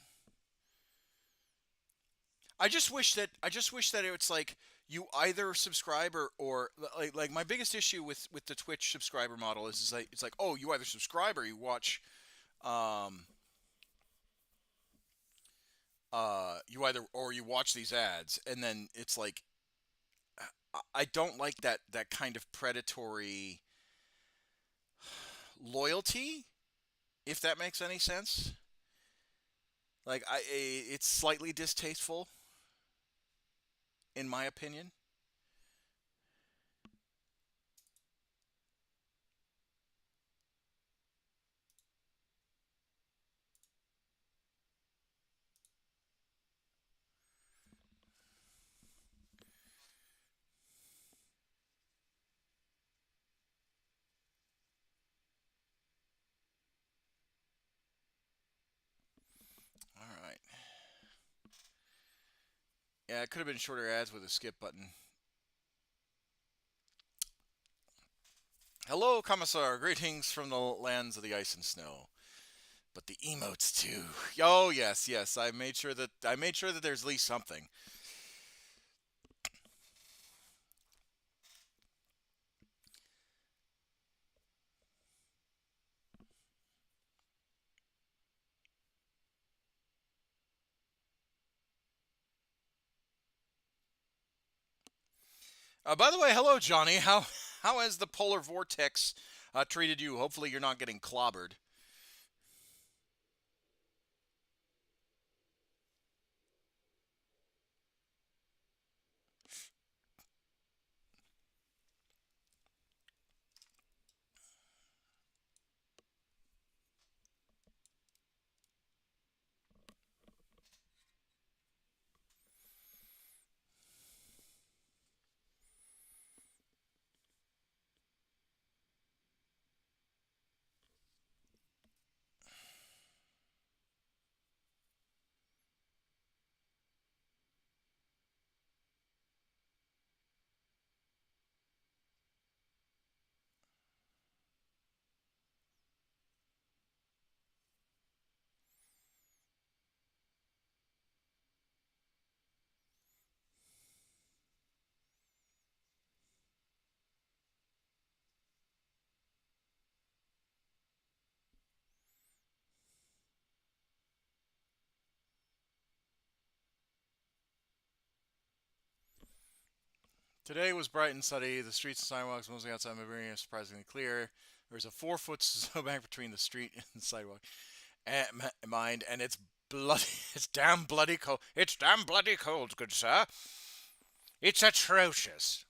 I just wish that it's like you either subscribe or like my biggest issue with the Twitch subscriber model is like it's like, oh, you either subscribe or you watch um you either or you watch these ads, and then it's like I don't like that kind of predatory loyalty, if that makes any sense. Like it's slightly distasteful in my opinion. All right. Yeah, it could have been shorter ads with a skip button. Hello, Commissar. Greetings from the lands of the ice and snow. But the emotes too. Oh yes, yes. I made sure that there's at least something. By the way, hello, Johnny. How has the polar vortex treated you? Hopefully, you're not getting clobbered. Today was bright and sunny. The streets and sidewalks, mostly outside my area, are surprisingly clear. There's a 4 foot snowbank between the street and the sidewalk. And it's bloody. It's damn bloody cold. It's damn bloody cold, good sir. It's atrocious.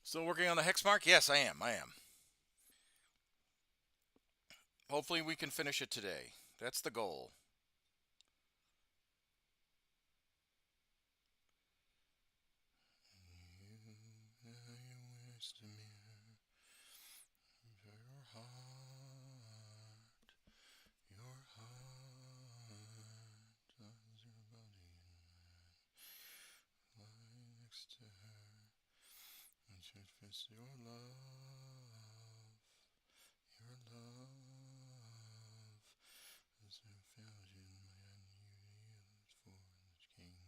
Still working on the hex mark? Yes, I am. I am. Hopefully, we can finish it today. That's the goal. Your heart, your body, lie next to her, and should fist your love, your love, as I found you in my unyielded for the king,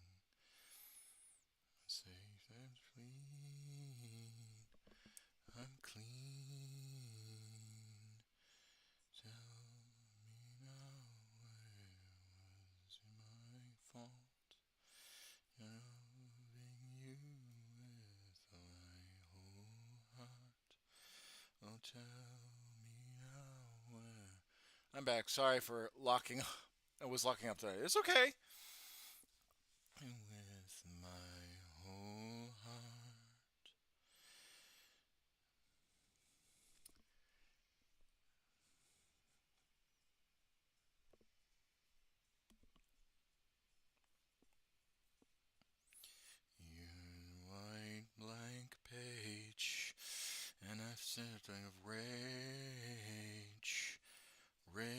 safe and clean, I'm clean, tell me now where was my fault? Loving you with my whole heart. Oh, tell me now where. I'm back. Sorry for locking. I was locking up today. It's okay. With my whole heart. You white blank page, and I've said of rage, rage.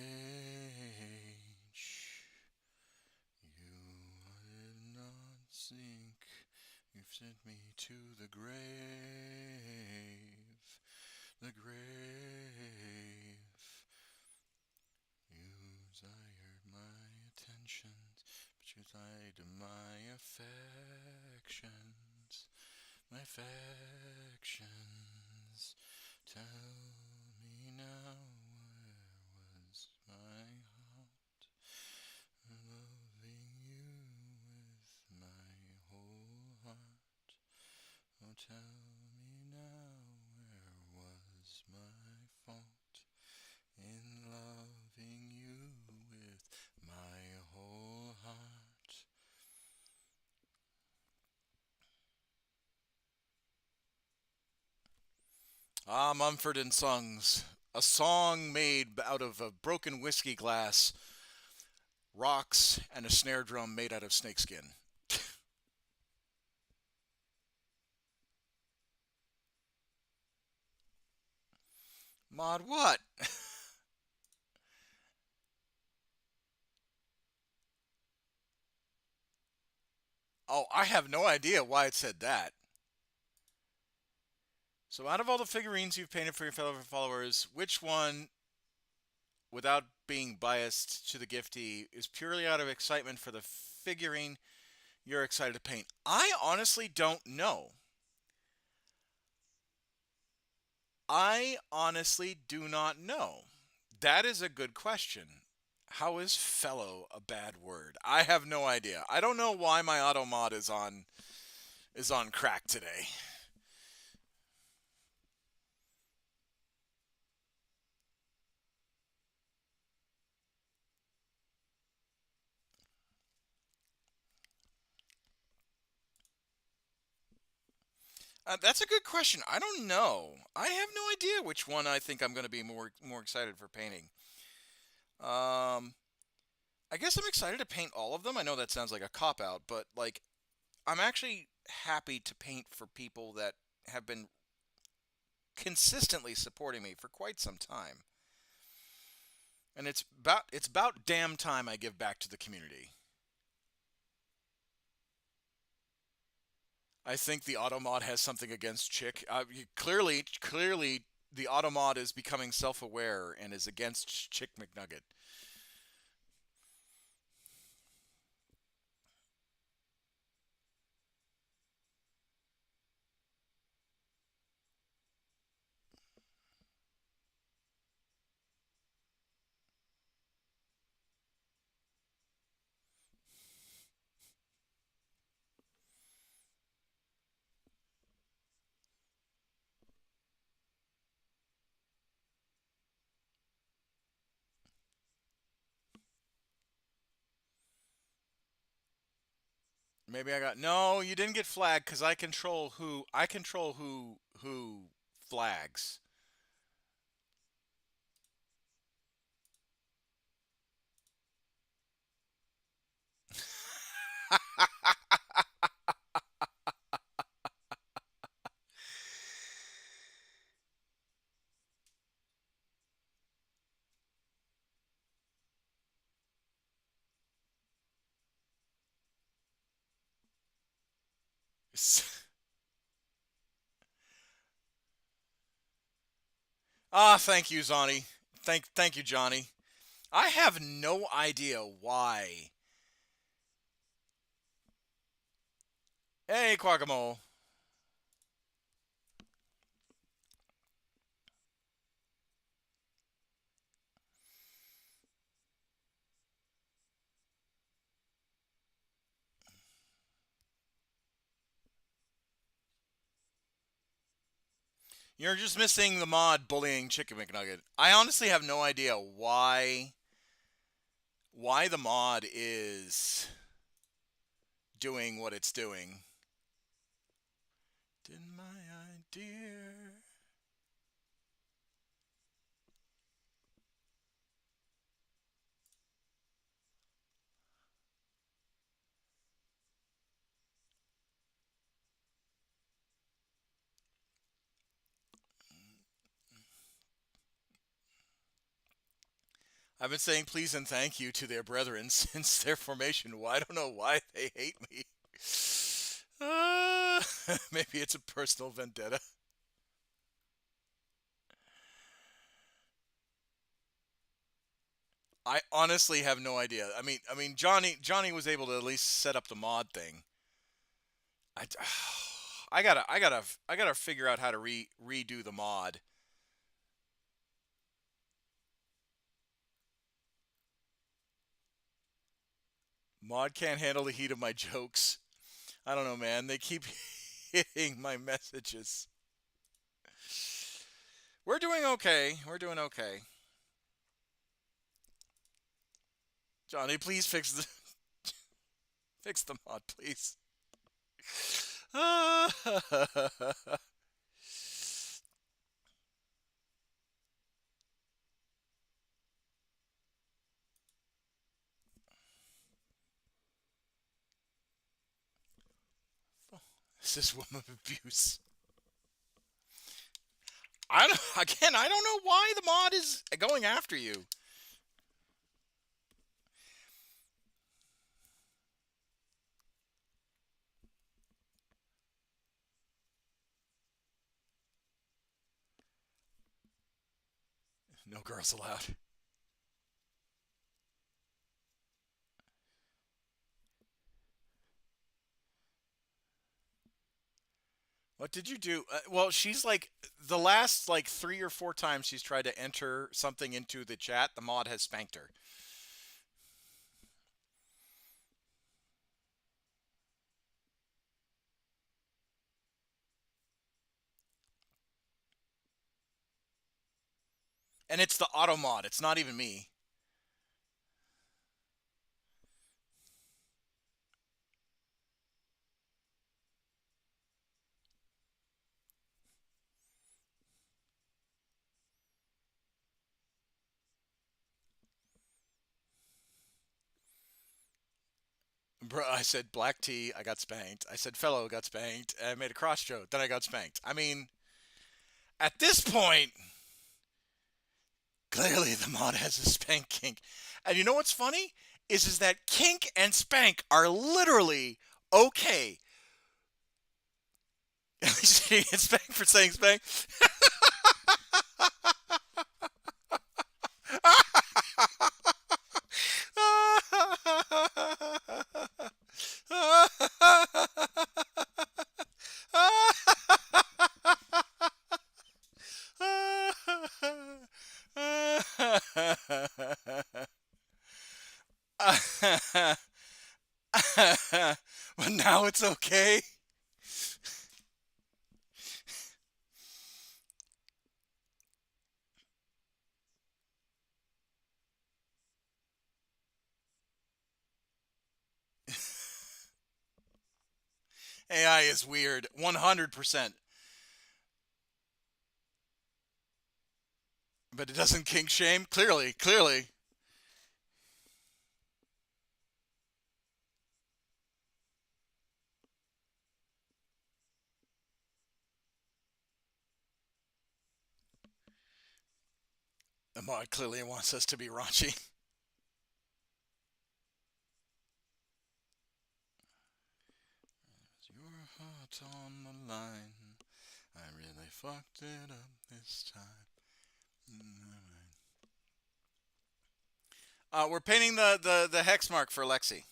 You did not sink, you've sent me to the grave, the grave. You desired my attentions, but you lied to my affections, my affections. Tell me now where was my heart, loving you with my whole heart. Oh, tell me now where was my fault in loving you with my whole heart. Ah, Mumford and Sons, a song made out of a broken whiskey glass, rocks, and a snare drum made out of snakeskin. Mod what? Oh, I have no idea why it said that. So, out of all the figurines you've painted for your fellow followers, which one, without being biased to the giftee, is purely out of excitement for the figurine you're excited to paint? I honestly don't know. I honestly do not know. That is a good question. How is fellow a bad word? I have no idea. I don't know why my auto mod is on crack today. That's a good question. I don't know. I have no idea which one I think I'm going to be more excited for painting. Um, I guess I'm excited to paint all of them. I know that sounds like a cop out, but like I'm actually happy to paint for people that have been consistently supporting me for quite some time. And it's about damn time I give back to the community. I think the Automod has something against Chick. Clearly, the Automod is becoming self-aware and is against Chick McNugget. Maybe I got no. You didn't get flagged because I control who who flags. Ah, thank you, Zonny. Thank you, Johnny. I have no idea why. Hey, Quackamo. You're just missing the mod bullying Chicken McNugget. I honestly have no idea why the mod is doing what it's doing. Did my idea? I've been saying please and thank you to their brethren since their formation. Well, I don't know why they hate me. Uh, maybe it's a personal vendetta. I honestly have no idea. I mean, Johnny was able to at least set up the mod thing. I, I gotta figure out how to redo the mod. Mod can't handle the heat of my jokes. I don't know, man. They keep hitting my messages. We're doing okay. We're doing okay. Johnny, please fix the mod, please. This is woman abuse. I don't know why the mod is going after you. No girls allowed. What did you do? Well, she's like the last like 3 or 4 times she's tried to enter something into the chat. The mod has spanked her, and it's the auto mod. It's not even me. Bro, I said black tea, I got spanked. I said fellow, got spanked. I made a cross joke, then I got spanked. I mean, at this point, clearly the mod has a spank kink. And you know what's funny? Is that kink and spank are literally okay. At least you get spanked for saying spank. But now it's okay. AI is weird. 100%. But it doesn't kink shame. Clearly, clearly. The mod clearly wants us to be raunchy. Your heart on the line. I really fucked it up this time. We're painting the hex mark for Lexi.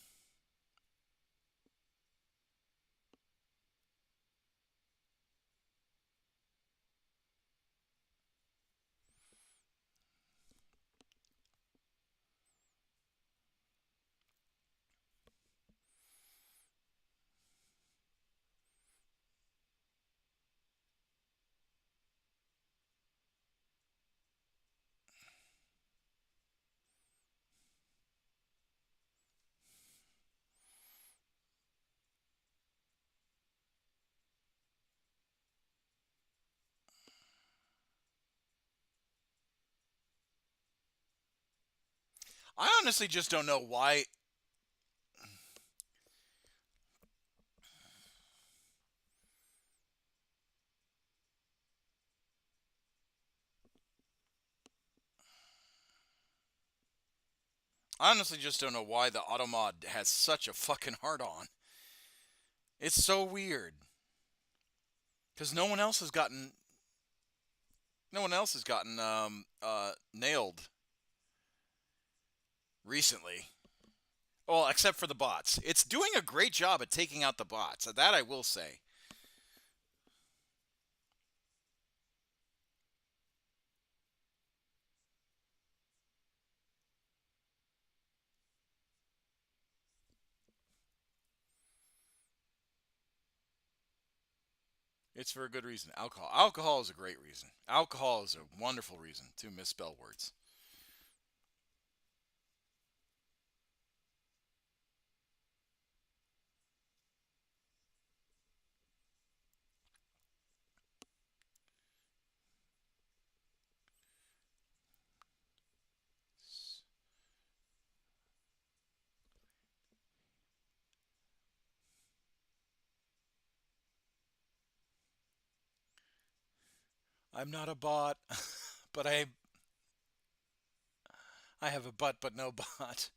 I honestly just don't know why. I honestly just don't know why the auto mod has such a fucking hard on. It's so weird because no one else has gotten nailed recently. Well, except for the bots. It's doing a great job at taking out the bots. That I will say. It's for a good reason. Alcohol. Alcohol is a great reason. Alcohol is a wonderful reason to misspell words. I'm not a bot, but I have a butt but no bot.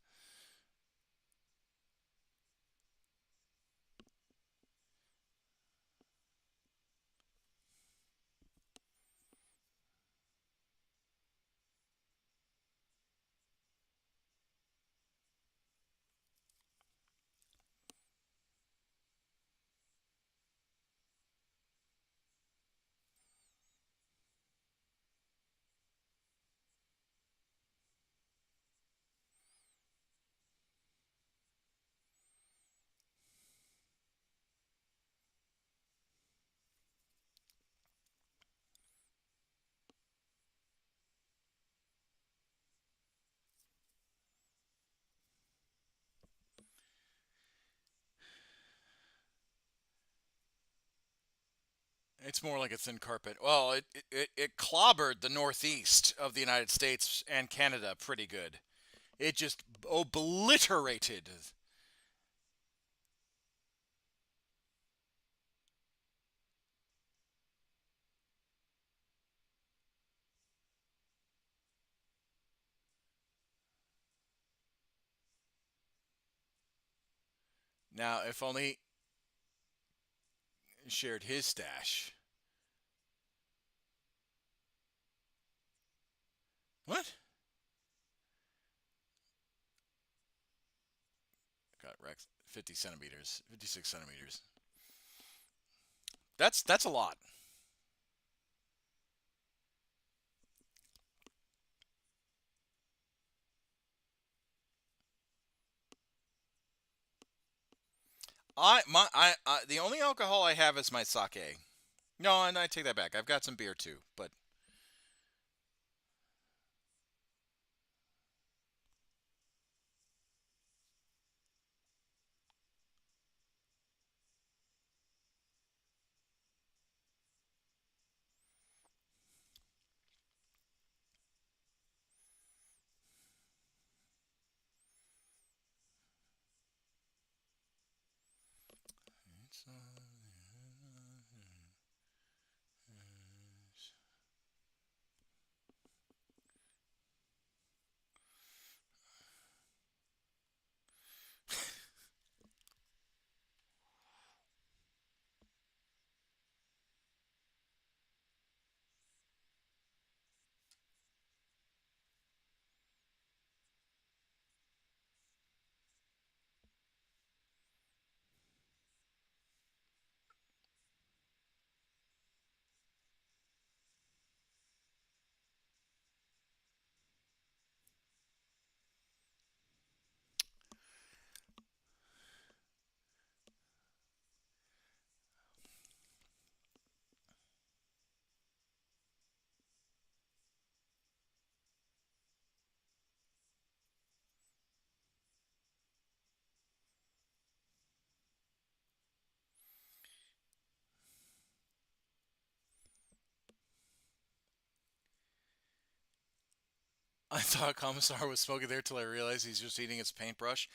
It's more like a thin carpet. Well, it clobbered the northeast of the United States and Canada pretty good. It just obliterated. Now, if only shared his stash. What? Got Rex 50 centimeters, 56 centimeters. That's a lot. The only alcohol I have is my sake. No, and I take that back. I've got some beer too, but I thought Commissar was smoking there till I realized he's just eating his paintbrush.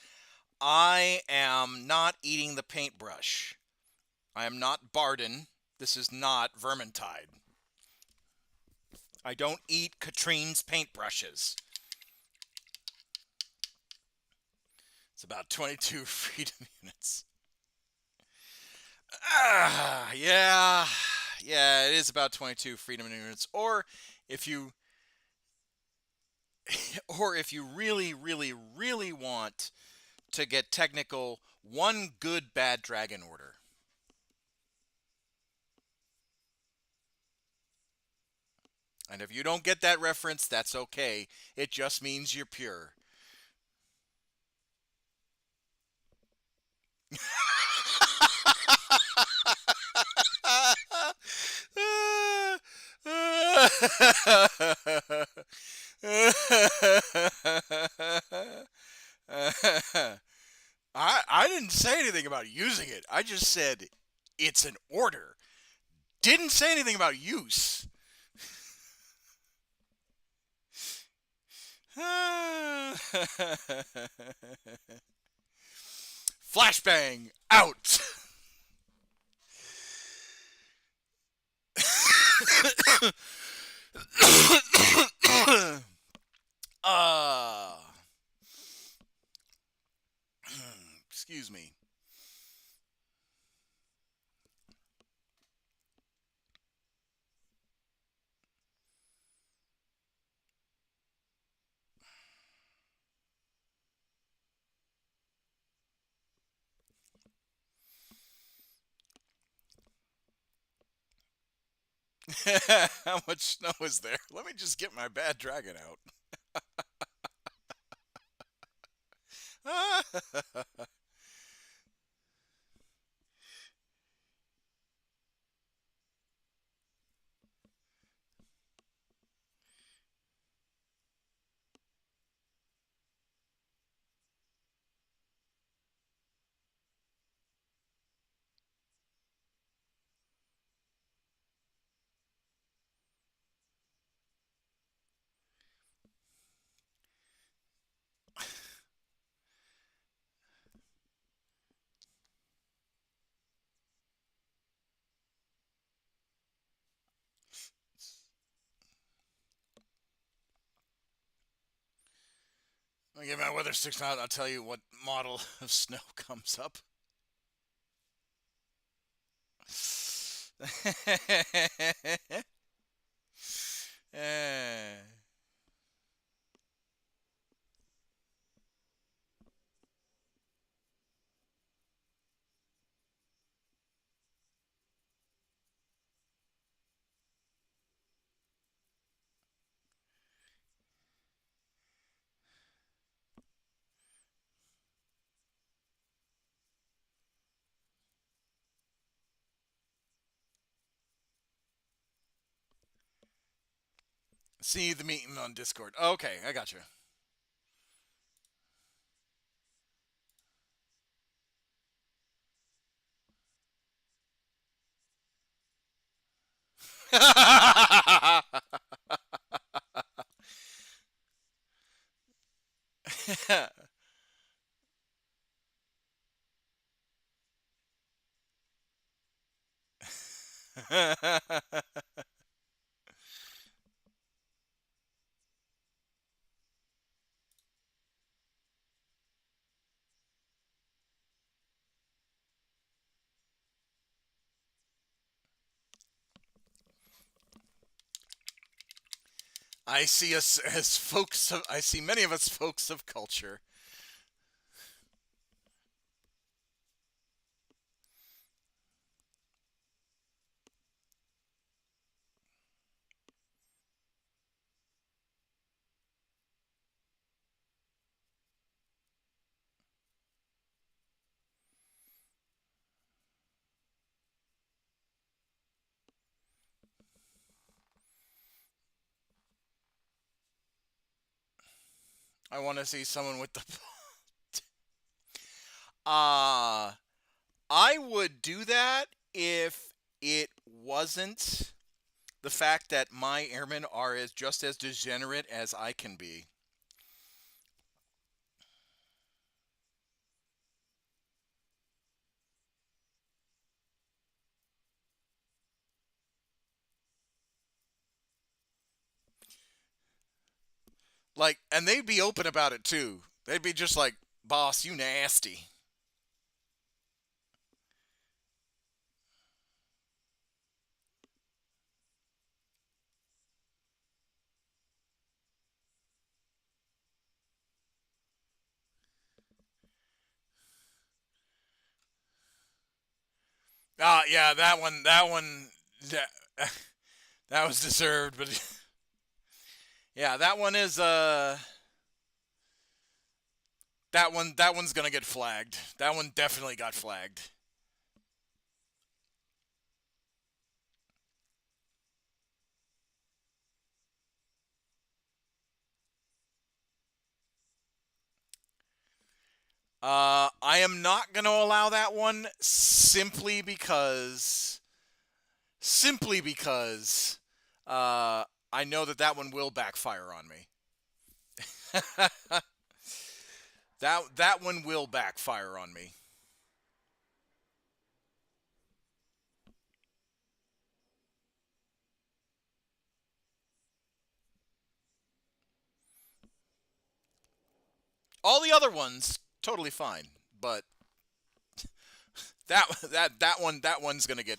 I am not eating the paintbrush. I am not Barden. This is not Vermintide. I don't eat Katrine's paintbrushes. It's about 22 freedom units. Yeah. Yeah, it is about 22 freedom units. If you or if you really, really, really want to get technical, one good bad dragon order. And if you don't get that reference, that's okay. It just means you're pure. I didn't say anything about using it. I just said it's an order. Didn't say anything about use. Flashbang out. uh, excuse me. How much snow is there? Let me just get my bad dragon out. I'll get my weather sticks out. I'll tell you what model of snow comes up. Eh. See the meeting on Discord. Okay, I got you. I see us as folks. I see many of us folks of culture. I want to see someone with the. Uh, I would do that if it wasn't the fact that my airmen are as just as degenerate as I can be. Like, and they'd be open about it too. They'd be just like, "Boss, you nasty." Yeah, that, that was deserved, but yeah, that one is that one's gonna get flagged. That one definitely got flagged. I am not gonna allow that one simply because I know that that one will backfire on me. That one will backfire on me. All the other ones totally fine, but that one's gonna get.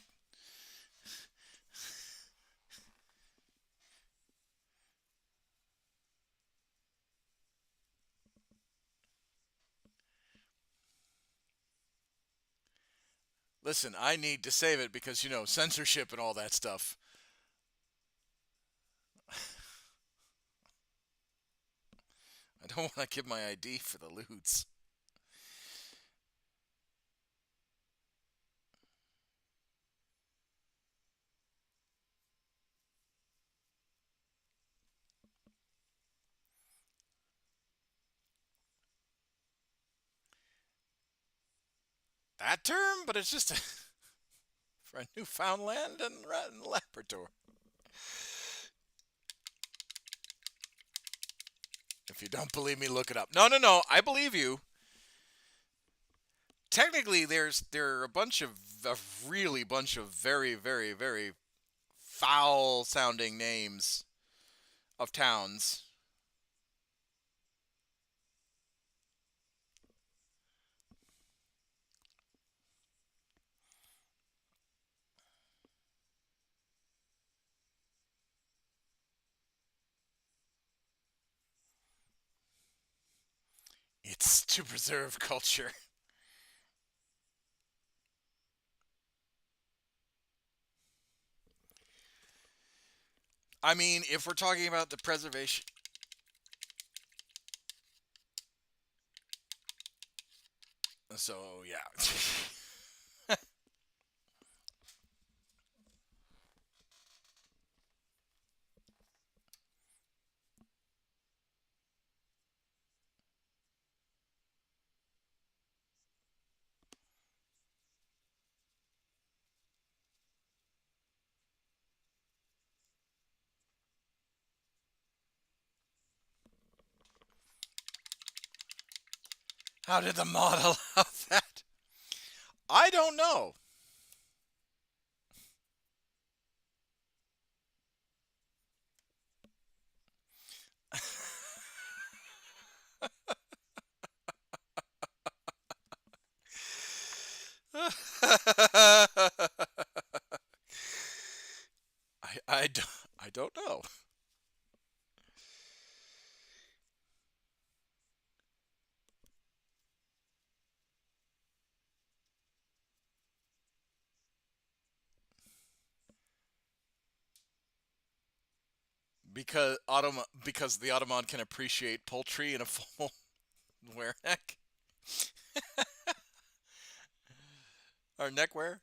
Listen, I need to save it because censorship and all that stuff. I don't want to give my ID for the loots. That term, but it's just for a Newfoundland and Labrador. If you don't believe me, look it up. No, no, no. I believe you. Technically, there are a bunch of really bunch of very, very, very foul sounding names of towns. It's to preserve culture. I mean, if we're talking about the preservation. So, yeah. How did the model of that? I don't know. I don't know. because the Ottoman can appreciate poultry in a full wear neck or neck wear.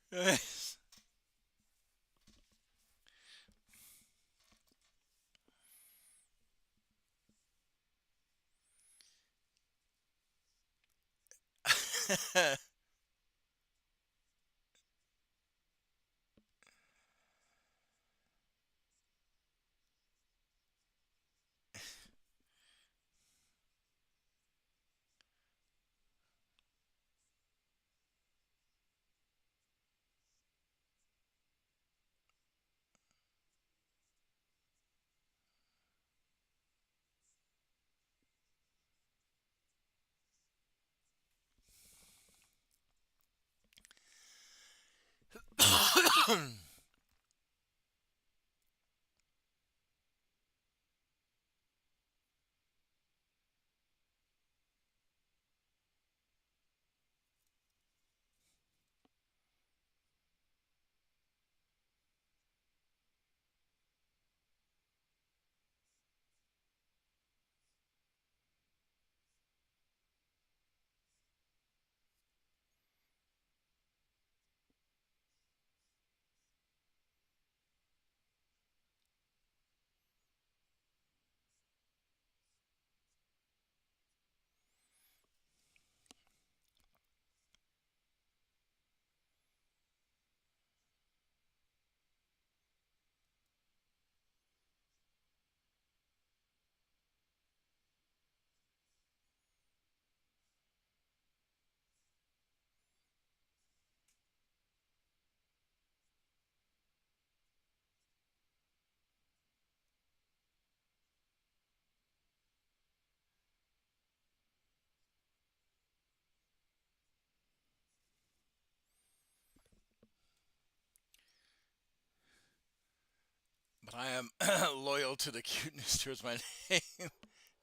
But I am loyal to the cuteness towards my name.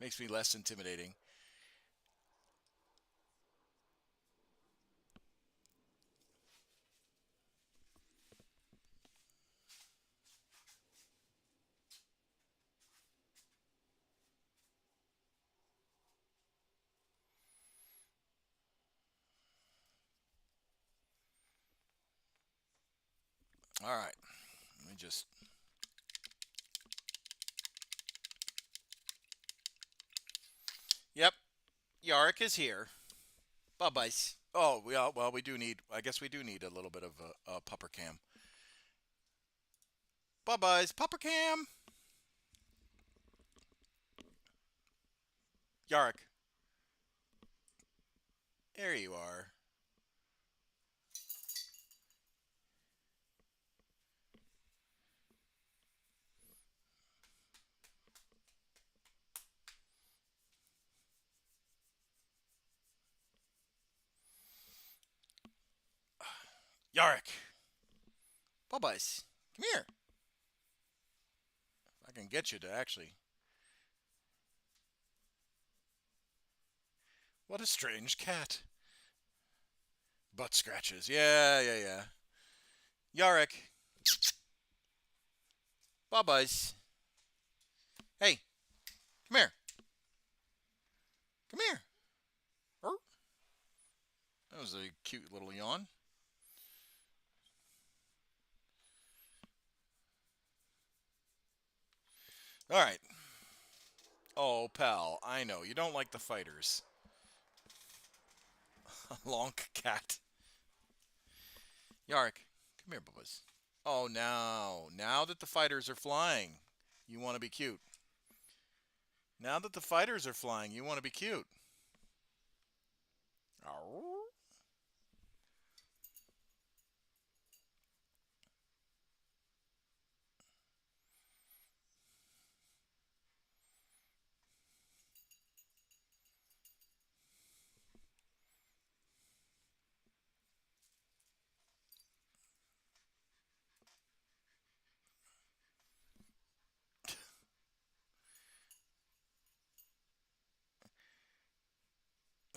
Makes me less intimidating. All right, let me just. Yep, Yarick is here. Bye bye. Oh, well, we do need. I guess we do need a little bit of a pupper cam. Bye byes, pupper cam. Yarick, there you are. Yarick, bye byes. Come here. I can get you to actually. What a strange cat. Butt scratches. Yeah, yeah, yeah. Yarick, bye byes. Hey, come here. Come here. Er? That was a cute little yawn. All right. Oh, pal, I know you don't like the fighters. Lonk cat. Yarick, come here, bubbles. Oh, now that the fighters are flying, you want to be cute. Now that the fighters are flying, you want to be cute. Ow.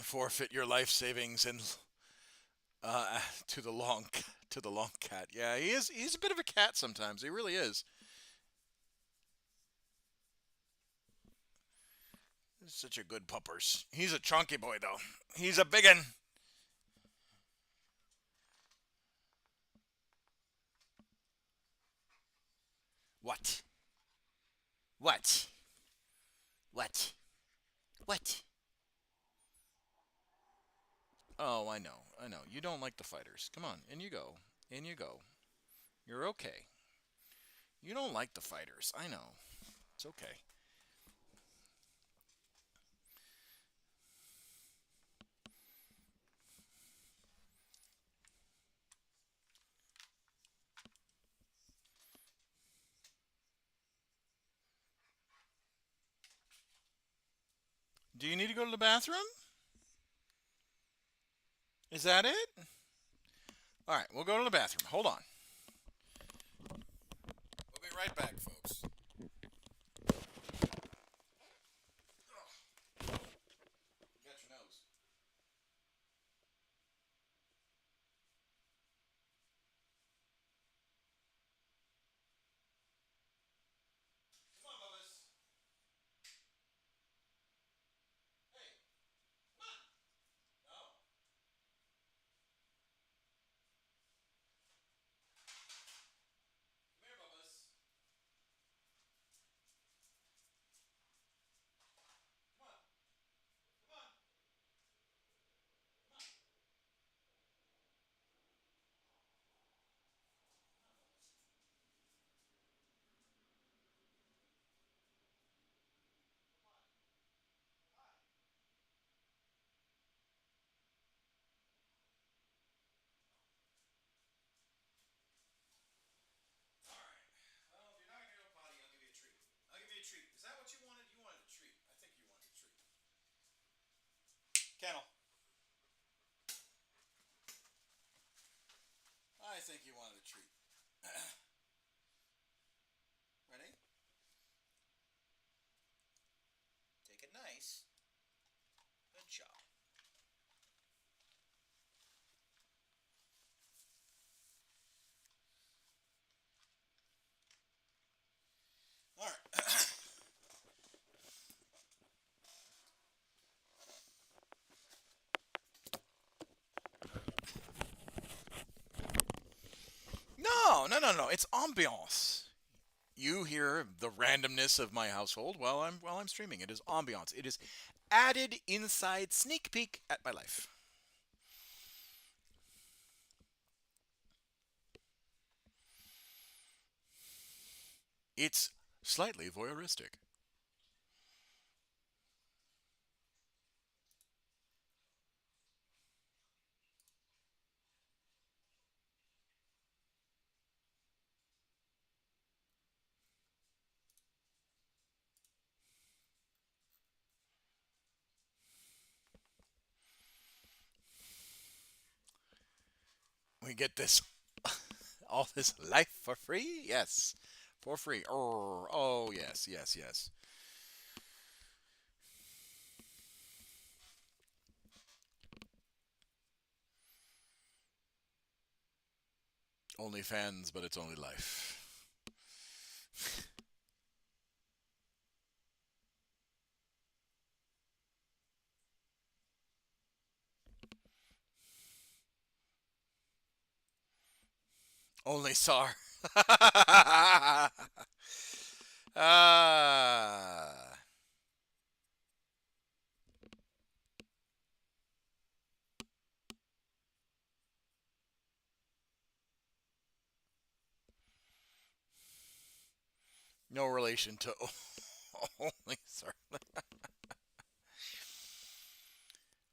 Forfeit your life savings and to the long cat. Yeah, he is. He's a bit of a cat sometimes. He really is. Such a good puppers. He's a chunky boy, though. He's a biggin. What? What? What? What? Oh, I know. I know. You don't like the fighters. Come on, in you go. In you go. You're okay. You don't like the fighters. I know. It's okay. Do you need to go to the bathroom? Is that it? All right, we'll go to the bathroom. Hold on. We'll be right back, folks. You got your nose. Come on, Bubba's. Hey, come on. No? Come here, Bubba's. Come on. Come on. Come on. All right. Well, if you're not going to go potty, I'll give you a treat. I'll give you a treat. Is that what you wanted? You wanted a treat. I think you wanted a treat. Kennel. I think you wanted a treat. Ready? Take it nice. Good job. All right. No, no, no, no. It's ambiance. You hear the randomness of my household while I'm streaming. It is ambiance. It is added inside sneak peek at my life. It's slightly voyeuristic. We get this all this life for free? Yes. For free. Oh, yes, yes, yes. Only fans, but it's only life. Only Sar. Ah. No relation to only Sar.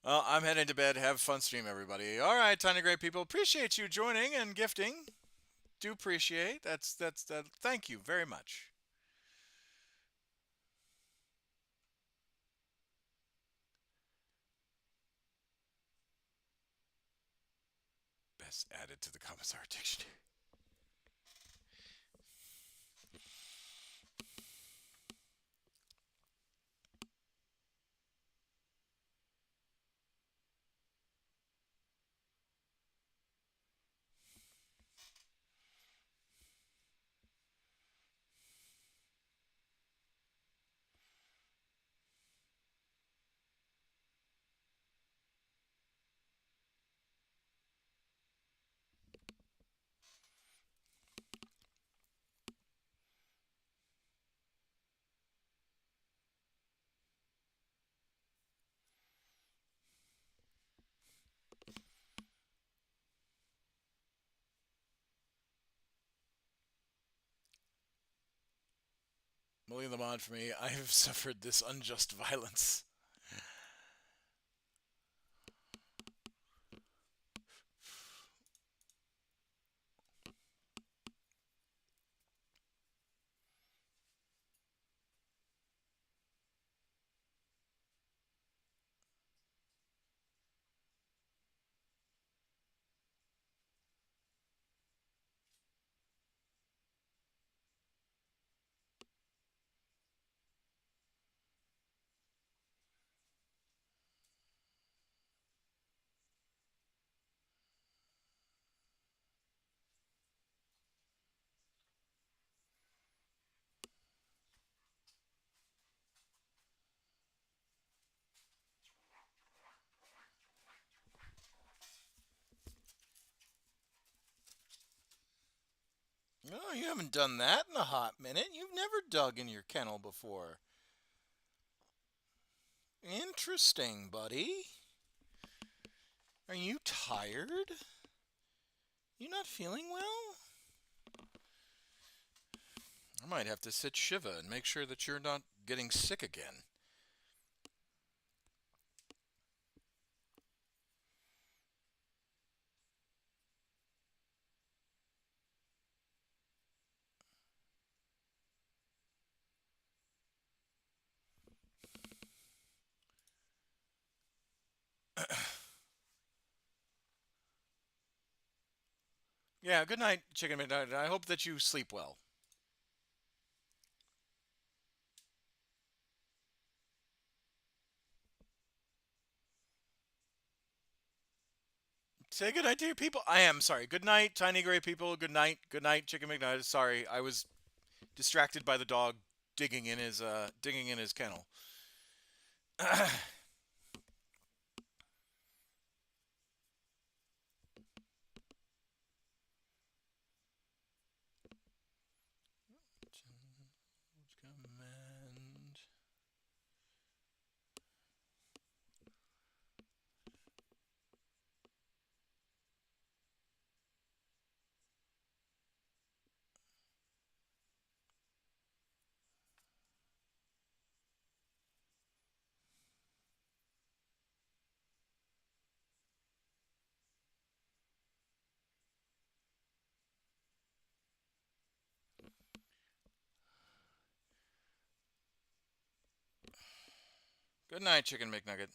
Well, I'm heading to bed. Have a fun stream, everybody. All right, tiny great people. Appreciate you joining and gifting. Do appreciate. That's that. Thank you very much. Best added to the Commissar dictionary. leave them on for me. I have suffered this unjust violence. Oh, you haven't done that in a hot minute. You've never dug in your kennel before. Interesting, buddy. Are you tired? You not feeling well? I might have to sit Shiva and make sure that you're not getting sick again. Yeah, good night, Chicken McNugget. I hope that you sleep well. Say good night to your people. I am sorry. Good night, tiny gray people. Good night. Good night, Chicken McNugget. Sorry, I was distracted by the dog digging in his kennel. Command. Good night, Chicken McNugget.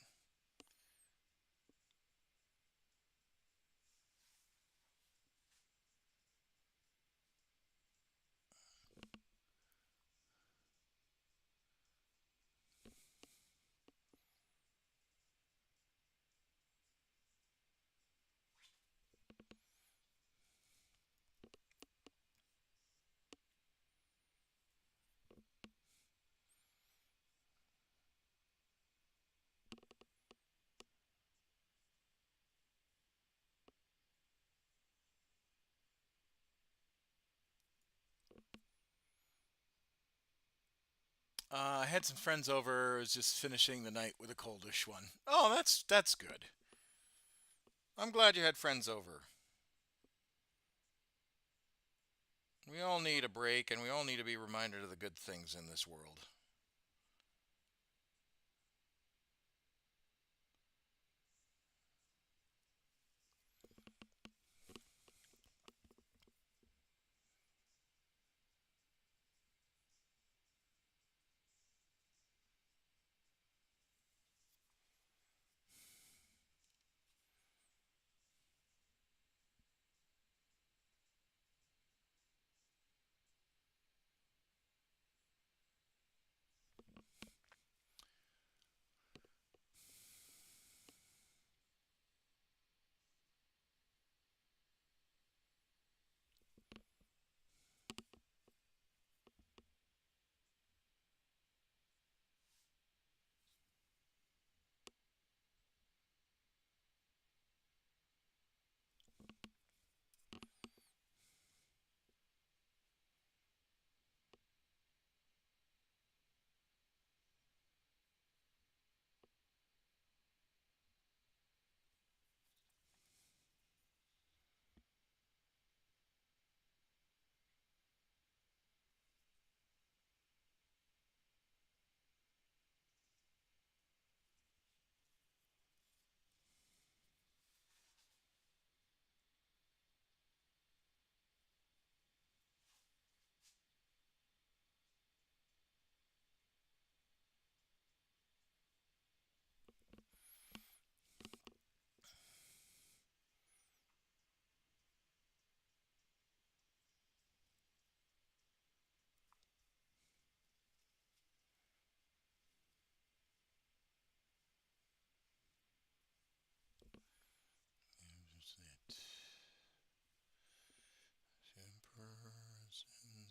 I had some friends over. I was just finishing the night with a coldish one. Oh, that's good. I'm glad you had friends over. We all need a break, and we all need to be reminded of the good things in this world.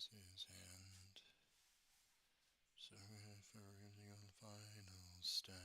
his hand. So if we're really on the final stand.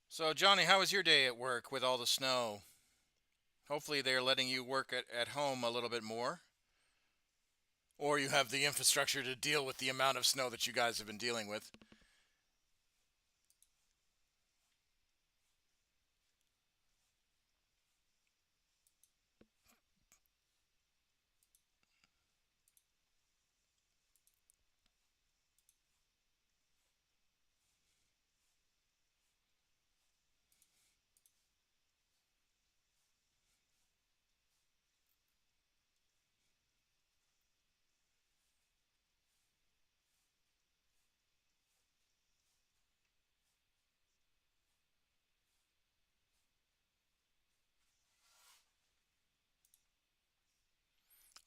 So, Johnny, how was your day at work with all the snow? Hopefully, they're letting you work at home a little bit more. Or you have the infrastructure to deal with the amount of snow that you guys have been dealing with.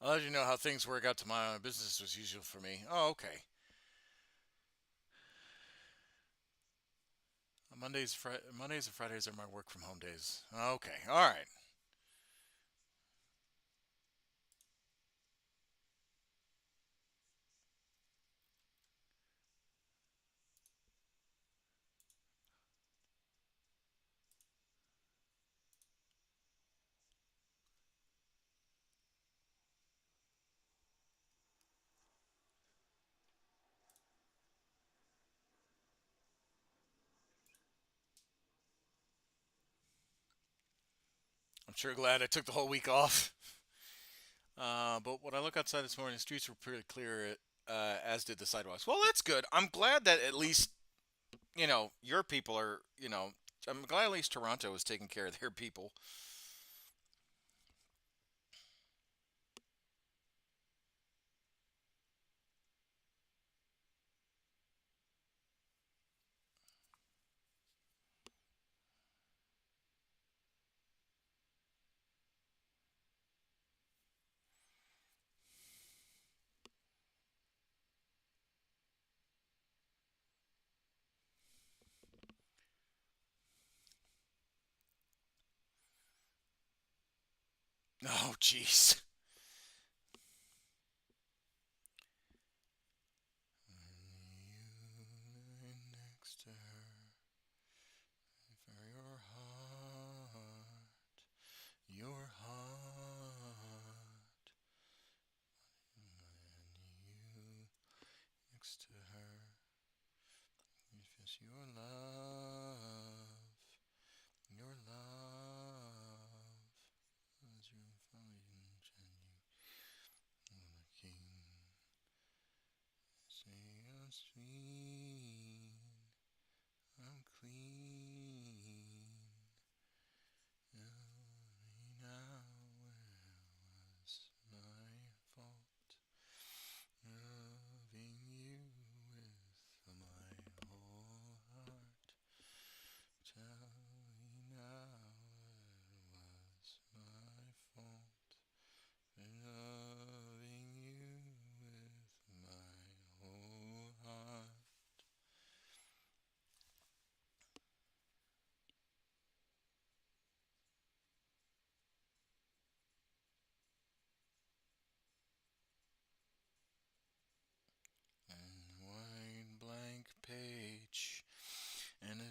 I'll let you know how things work out tomorrow. Business as usual for me. Oh, okay. Mondays and Fridays are my work from home days. Okay, all right. I'm sure glad I took the whole week off. But when I look outside this morning, the streets were pretty clear, as did the sidewalks. Well, that's good. I'm glad that at least, your people are, I'm glad at least Toronto is taking care of their people. Oh, jeez. You next to her for your heart, and you next to her, confess your love, as your fallen and you, the king, say I'm sweet, I'm clean. Now where was my fault? Loving you with my whole heart.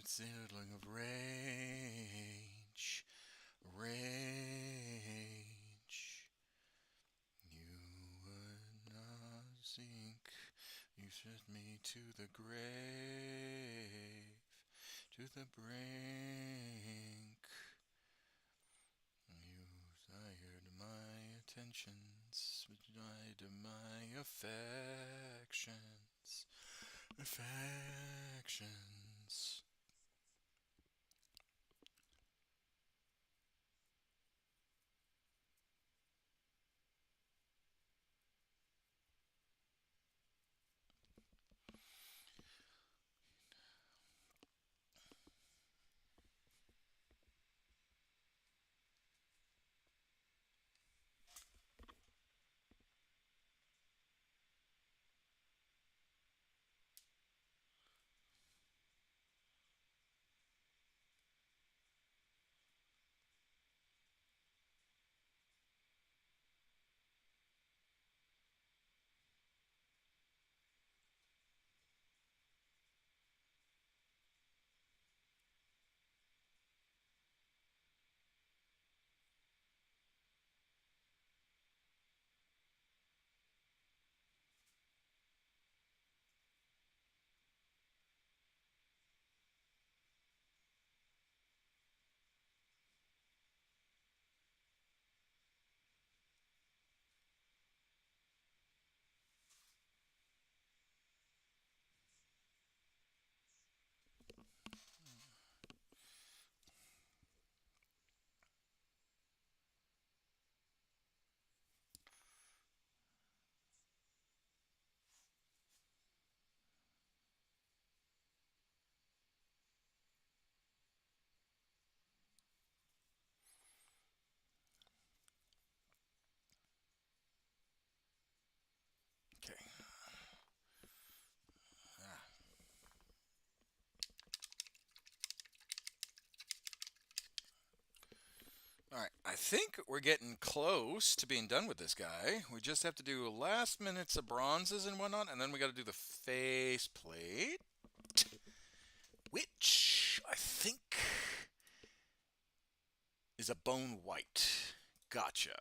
Ceiling of rage. Rage. You would not sink. You sent me to the grave. To the brink. You desired my attentions, but denied my affections. Affections. Okay. Ah. All right. I think we're getting close to being done with this guy. We just have to do last minutes of bronzes and whatnot, and then we got to do the face plate, which I think is a bone white. Gotcha.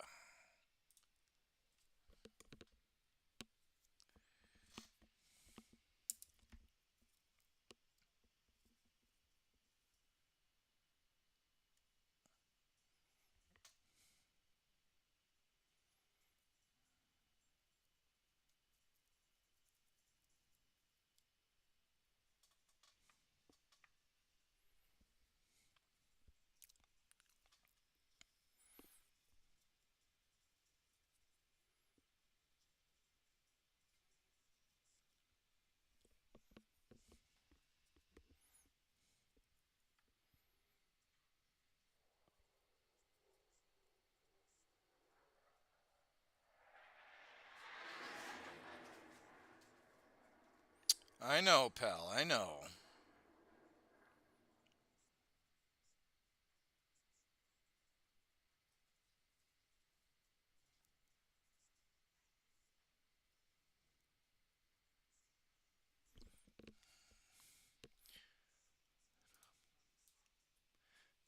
I know, pal. I know.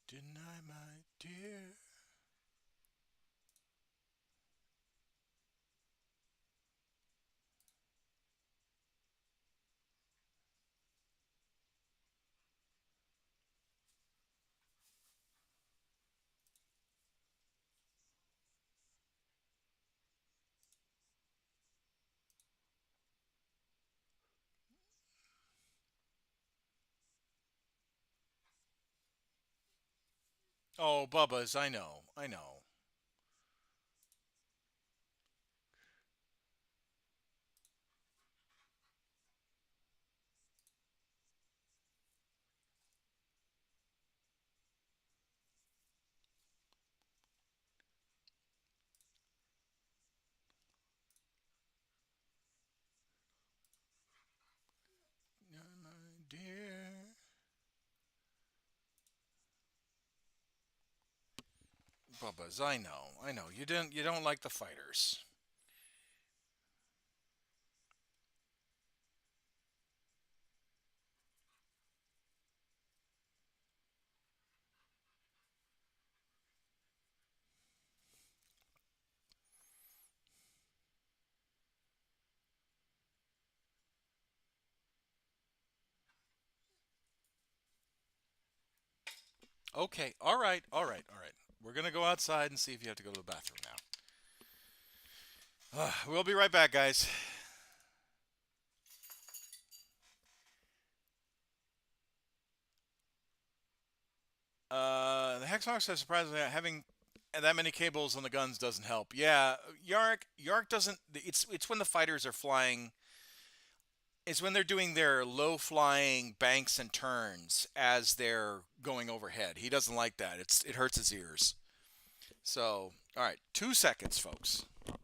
Deny my dear. Oh, Bubba's. I know. I know. Deny my dear. Bubba's. I know. I know. You didn't. You don't like the fighters. Okay. All right. All right. All right. We're gonna go outside and see if you have to go to the bathroom now. We'll be right back, guys. The Hexmark says surprisingly having that many cables on the guns doesn't help. Yeah, Yark doesn't. It's when the fighters are flying. It's when they're doing their low flying banks and turns as they're going overhead. He doesn't like that. It hurts his ears. So, all right, 2 seconds, folks. Come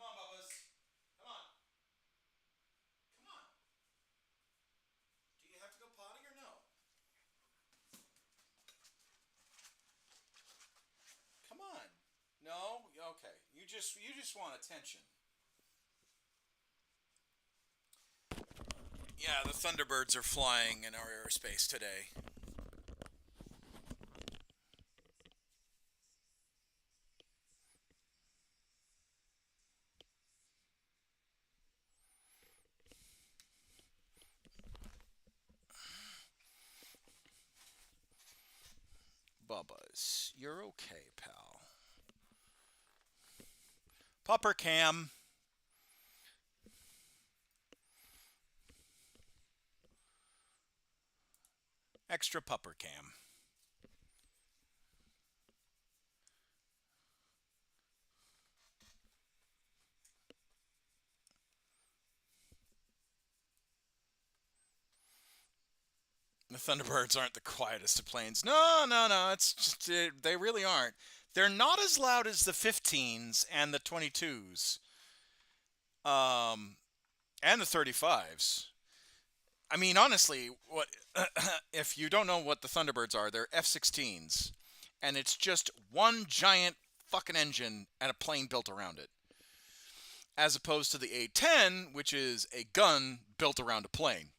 on, Bubba's. Come on. Come on. Do you have to go potty or no? Come on. No? Okay. You just want attention. Yeah, the Thunderbirds are flying in our airspace today. Bubba's, you're okay, pal. Pupper cam. Extra pupper cam. The Thunderbirds aren't the quietest of planes. No, no, no. It's just, they really aren't. They're not as loud as the 15s and the 22s, um, and the 35s. I mean, honestly, what if you don't know what the Thunderbirds are? They're F-16s, and it's just one giant fucking engine and a plane built around it, as opposed to the A-10, which is a gun built around a plane.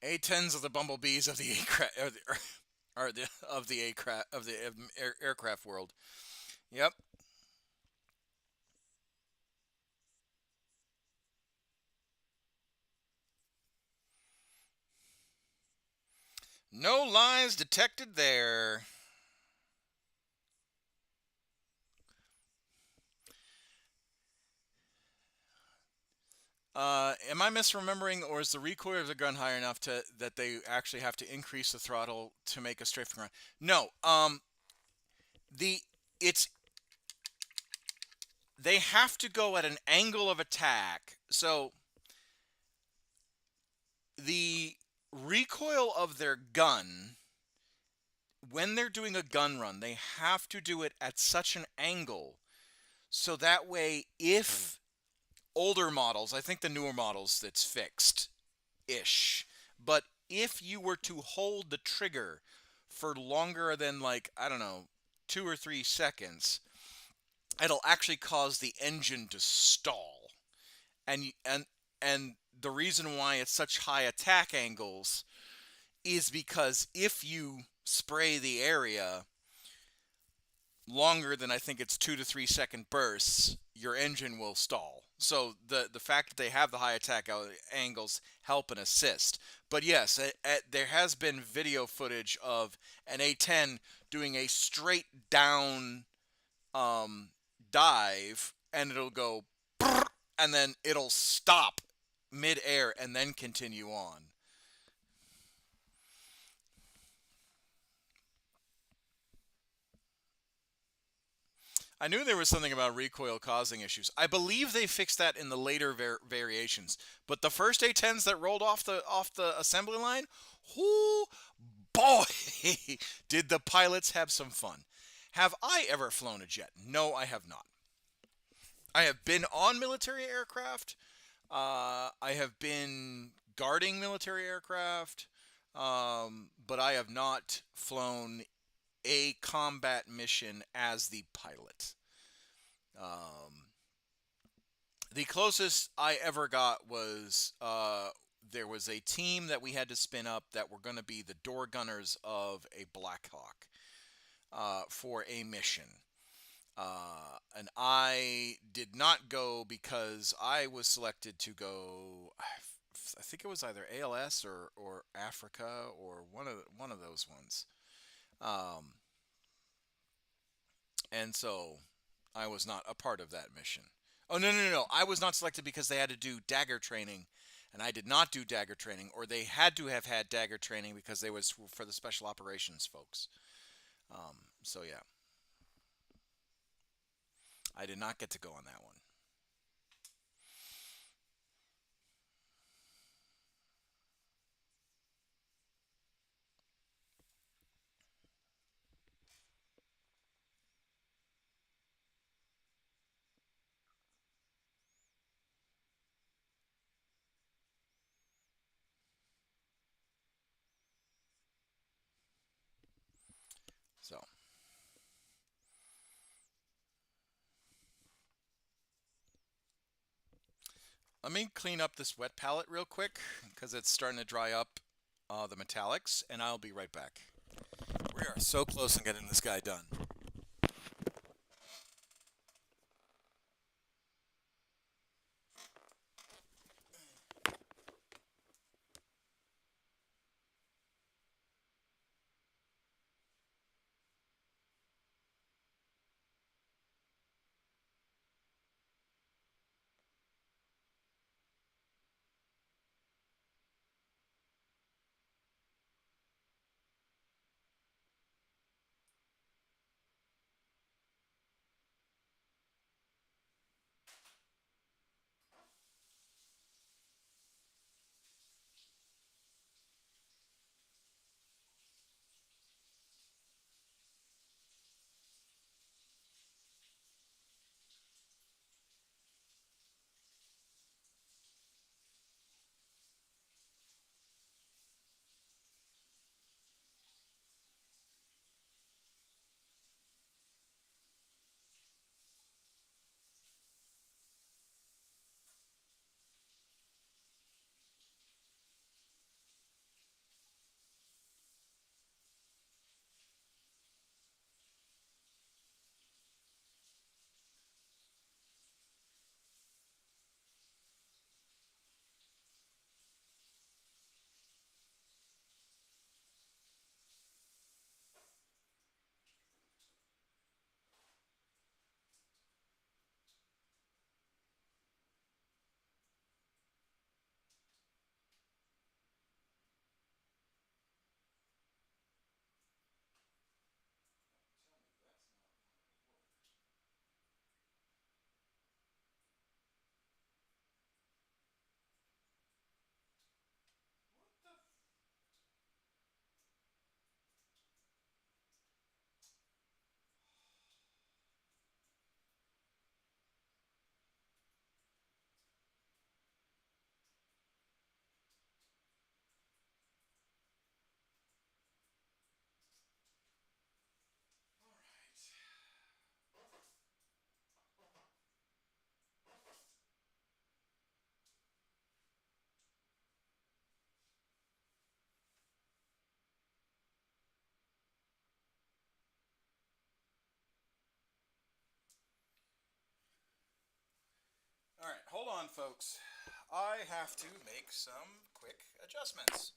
A-10s are the bumblebees of the aircraft, or the of the aircraft of the aircraft world. Yep. No lies detected there. Am I misremembering, or is the recoil of the gun high enough to that they actually have to increase the throttle to make a strafing run? No. The it's they have to go at an angle of attack. So the recoil of their gun, when they're doing a gun run, they have to do it at such an angle so that way if older models, I think the newer models that's fixed ish, but if you were to hold the trigger for longer than, like, I don't know, 2 or 3 seconds, it'll actually cause the engine to stall. And the reason why it's such high attack angles is because if you spray the area longer than I think it's 2 to 3 second bursts, your engine will stall. So the fact that they have the high attack angles help and assist. But yes, there has been video footage of an A10 doing a straight down um, dive, and it'll go, and then it'll stop mid-air and then continue on. I knew there was something about recoil causing issues. I believe they fixed that in the later variations, but the first A10s that rolled off the assembly line, whoo boy, did the pilots have some fun. Have I ever flown a jet? No, I have not. I have been on military aircraft. I have been guarding military aircraft, but I have not flown a combat mission as the pilot. Um, the closest I ever got was there was a team that we had to spin up that were going to be the door gunners of a Black Hawk for a mission. And I did not go because I was selected to go. I think it was either ALS or Africa or one of those ones. Um, and so I was not a part of that mission. Oh no, no, no, no! I was not selected because they had to do dagger training, and I did not do dagger training, or they had to have had dagger training because they was for the special operations folks. So yeah, I did not get to go on that one. So let me clean up this wet palette real quick because it's starting to dry up the metallics, and I'll be right back. We are so close on getting this guy done. on, folks. I have to make some quick adjustments.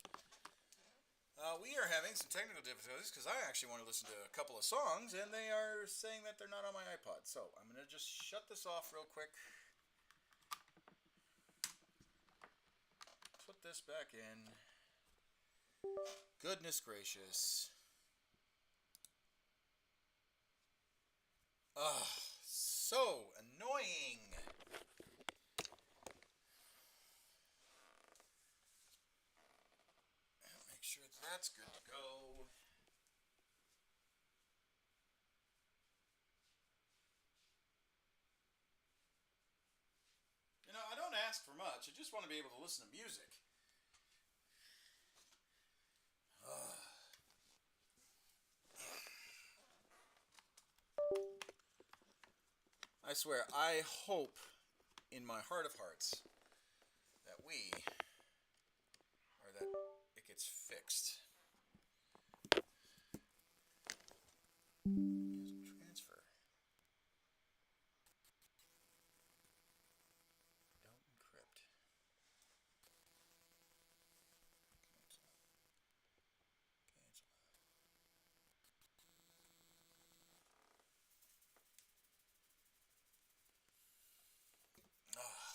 We are having some technical difficulties because I actually want to listen to a couple of songs, and they are saying that they're not on my iPod. So I'm going to just shut this off real quick. Put this back in. Goodness gracious. Ugh, so annoying. Make sure that's good to go. You know, I don't ask for much. I just want to be able to listen to music. I swear, I hope in my heart of hearts that that it gets fixed. Transfer. Don't encrypt. Cancel. Cancel. Ah.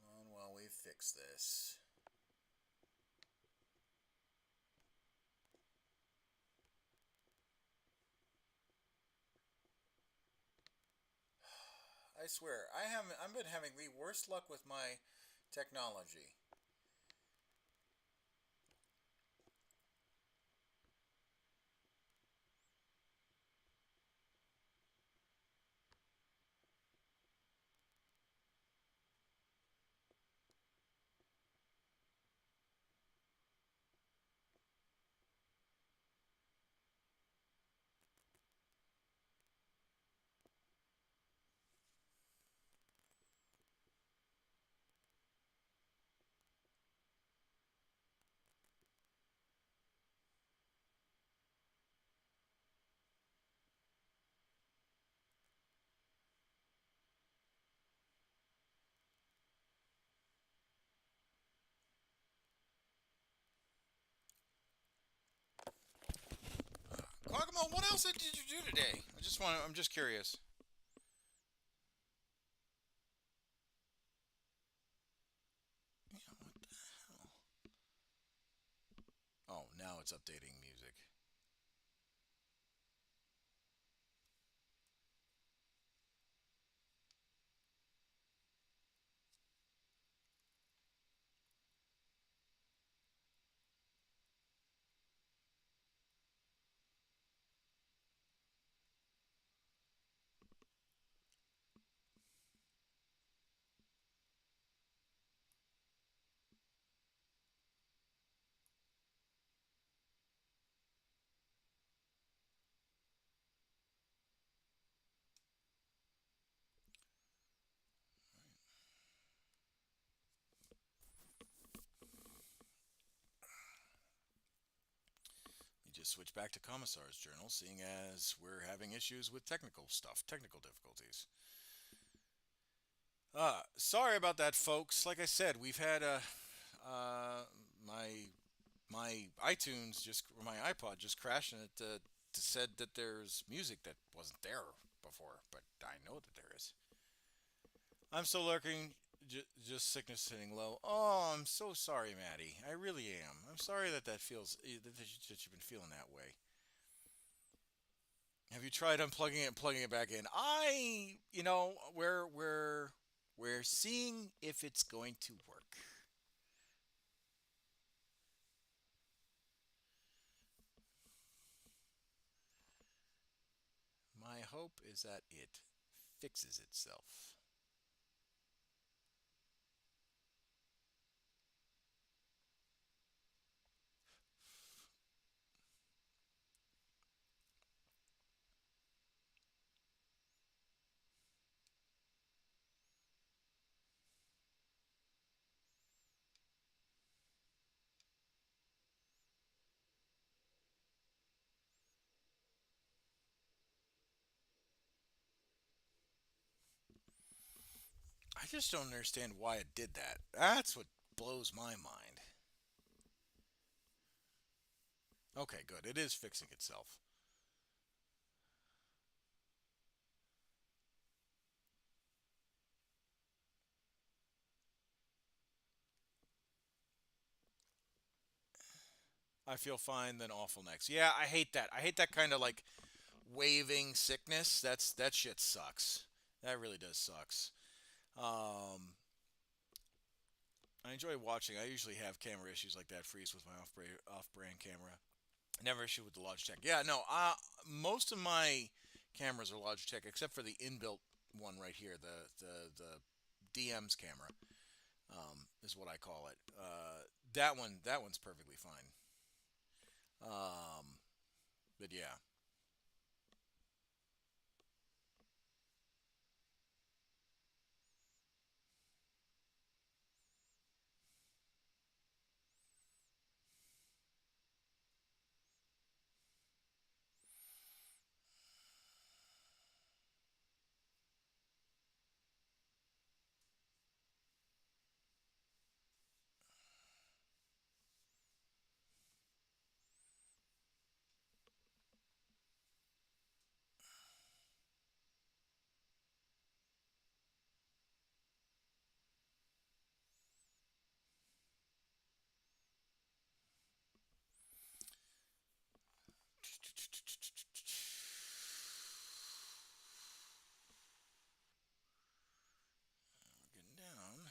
Hold on while we fix this. I swear, I've been having the worst luck with my technology. Quagmire, what else did you do today? I'm just curious. Yeah, what the hell? Oh, now it's updating music. We just switch back to Commissar's journal, seeing as we're having issues with technical difficulties. Sorry about that, folks. Like I said, we've had uh, my my iTunes my iPod just crashed, and it said that there's music that wasn't there before, but I know that there is. I'm still lurking, just sickness sitting low. Oh, I'm so sorry, Maddie. I really am. I'm sorry that feels that you've been feeling that way. Have you tried unplugging it and plugging it back in? We're seeing if it's going to work. My hope is that it fixes itself. I just don't understand why it did that. That's what blows my mind. Okay, good. It is fixing itself. I feel fine, then awful next. Yeah, I hate that. I hate that kind of like waving sickness. That shit sucks. That really does sucks. Um, I enjoy watching. I usually have camera issues like that freeze with my off-brand camera. Never issue with the Logitech. Yeah, no. Most of my cameras are Logitech, except for the inbuilt one right here, the DM's camera, is what I call it. That one's perfectly fine. Um, but yeah, we're getting down.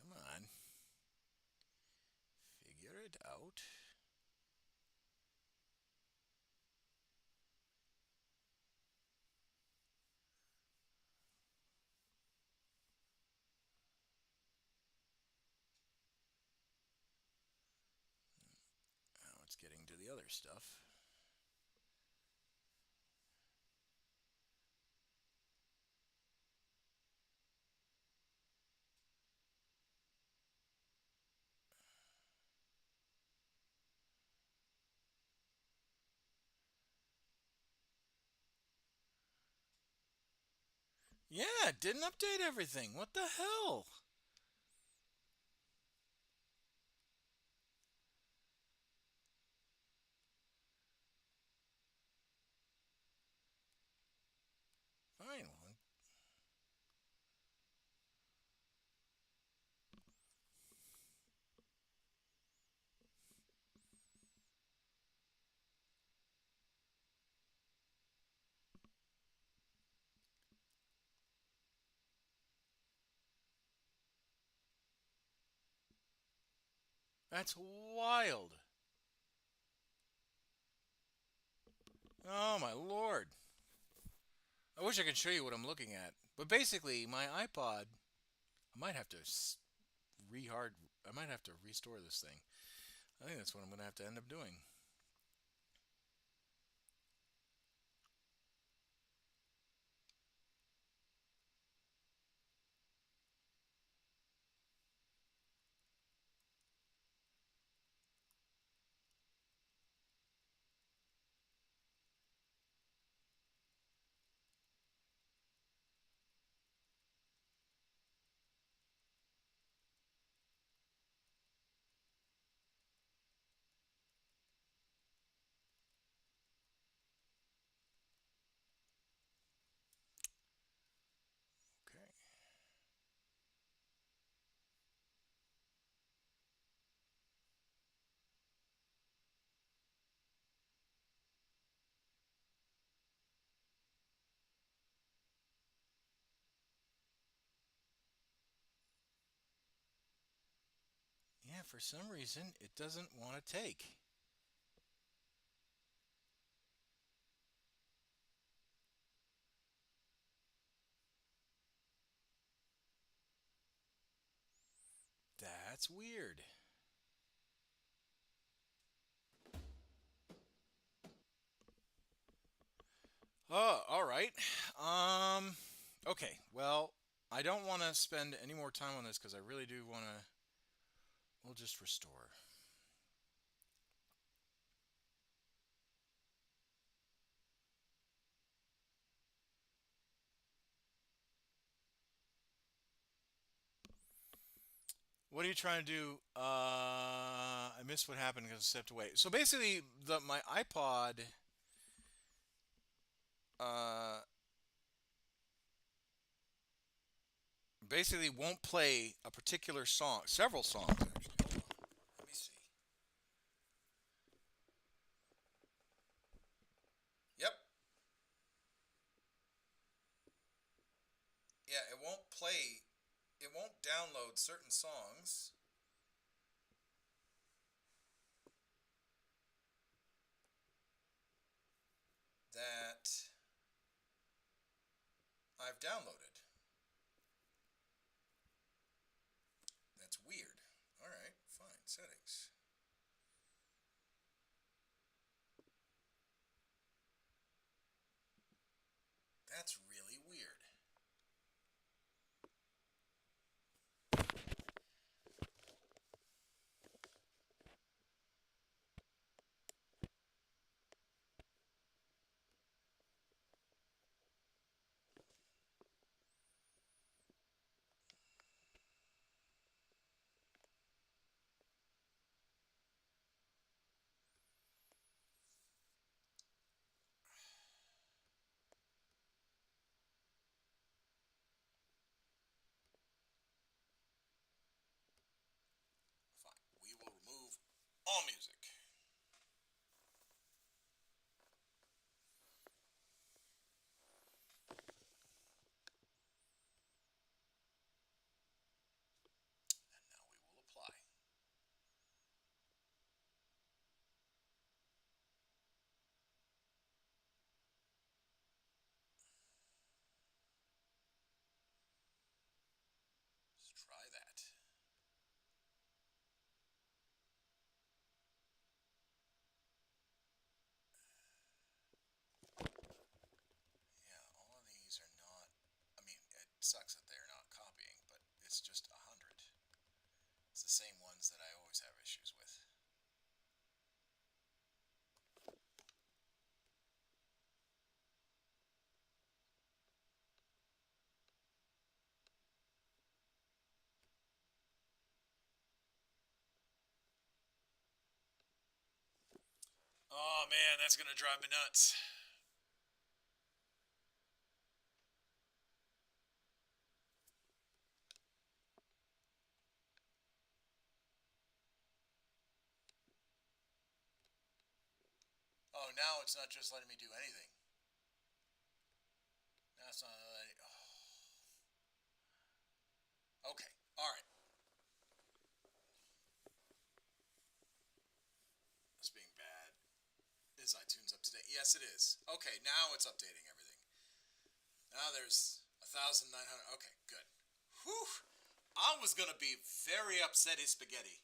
Come on, figure it out. Now it's getting to the other stuff. Yeah, it didn't update everything. What the hell? Fine. That's wild. Oh my lord. I wish I could show you what I'm looking at. But basically, my iPod, I might have to rehard. I might have to restore this thing. I think that's what I'm going to have to end up doing. Okay. Yeah, for some reason, it doesn't want to take. That's weird. Oh, all right. Okay. Well, I don't want to spend any more time on this because I really do want to We'll just restore. What are you trying to do? I missed what happened because I stepped away. So basically, my iPod uh, basically won't play a particular song, several songs actually. Hold on. Let me see. Yep. Yeah, it won't play. It won't download certain songs that I've downloaded. That's weird. All right, fine. Settings. That's really weird. Fine. We will remove all music. And now we will apply. Let's try that. Yeah, all of these are not. I mean, it sucks that they're not copying, but it's just 100. It's the same ones that I always have issues with. Oh man, that's gonna drive me nuts. Oh, now it's not just letting me do anything. Now it's not letting. Oh. Okay, all right. It's being bad. Is iTunes up to date? Yes, it is. Okay, now it's updating everything. Now there's 1,900. Okay, good. Whew. I was gonna be very upset as spaghetti.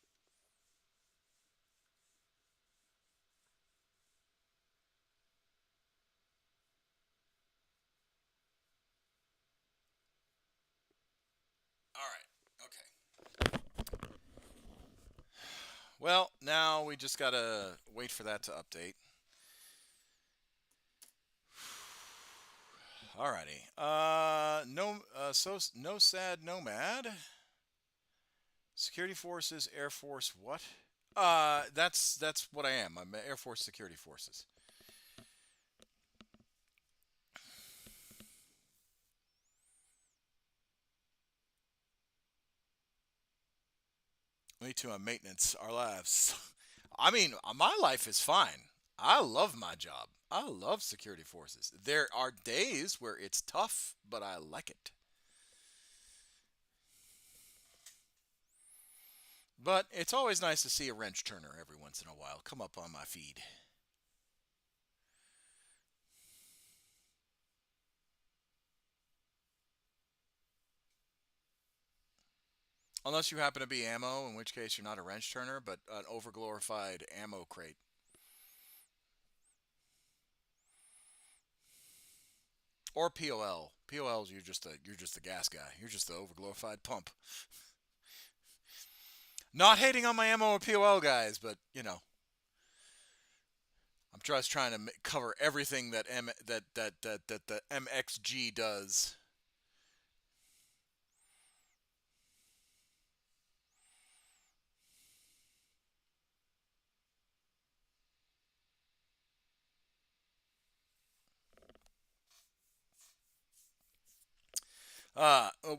All right. Okay. Well, now we just gotta wait for that to update. Alrighty. No. No sad nomad. Security forces, Air Force. What? That's what I am. I'm Air Force Security Forces. Me too. On maintenance. Our lives. I mean, my life is fine. I love my job. I love security forces. There are days where it's tough, but I like it. But it's always nice to see a wrench turner every once in a while come up on my feed. Unless you happen to be ammo, in which case you're not a wrench turner, but an overglorified ammo crate. Or POL. POLs you're just the gas guy. You're just the overglorified pump. Not hating on my MO or POL guys, but I'm just trying to cover everything that the MXG does.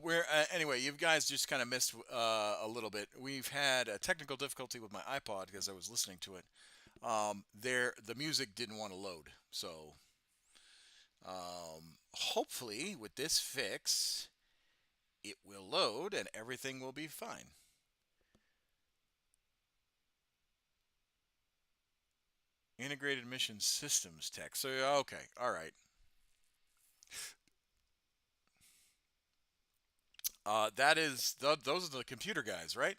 We're anyway. You guys just kind of missed a little bit. We've had a technical difficulty with my iPod because I was listening to it. The music didn't want to load, so hopefully with this fix, it will load and everything will be fine. Integrated Mission Systems Tech. So okay, all right. Those are the computer guys, right?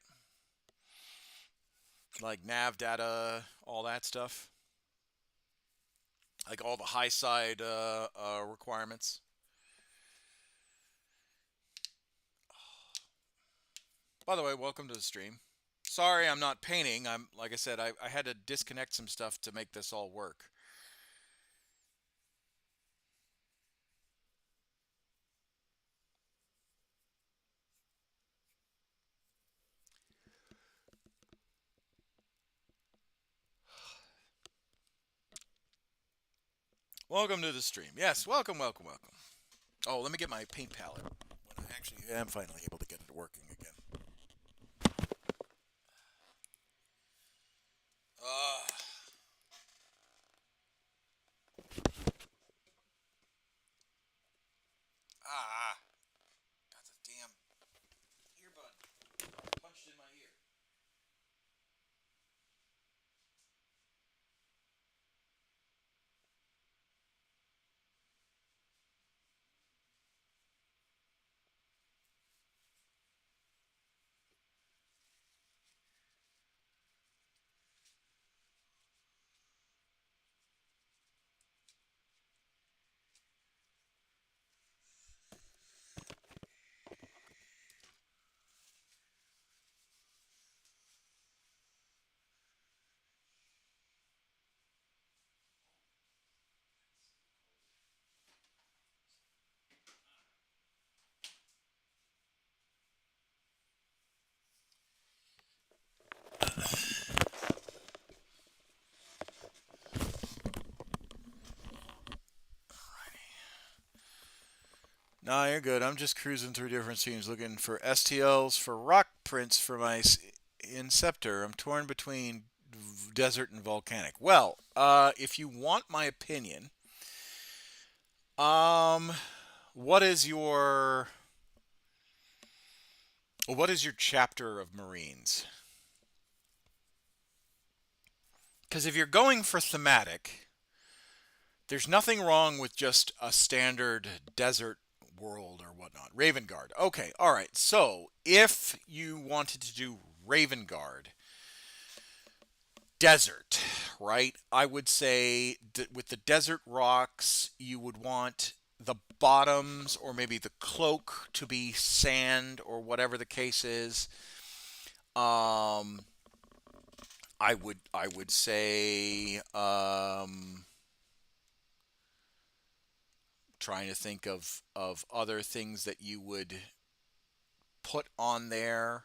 Like nav data, all that stuff. Like all the high side requirements. By the way, welcome to the stream. Sorry, I'm not painting. I'm like I said, I had to disconnect some stuff to make this all work. Welcome to the stream. Yes, welcome, welcome, welcome. Oh, let me get my paint palette when I actually am finally able to get it working again. Uh, ah, got the damn earbud punched in my ear. No, you're good. I'm just cruising through different scenes looking for STLs for rock prints for my Inceptor. I'm torn between desert and volcanic. Well, if you want my opinion, um, what is your chapter of Marines? Because if you're going for thematic, there's nothing wrong with just a standard desert world or whatnot. Raven Guard. Okay, all right. So if you wanted to do Raven Guard, desert, right? I would say with the desert rocks, you would want the bottoms or maybe the cloak to be sand or whatever the case is. Um, I would say trying to think of other things that you would put on there.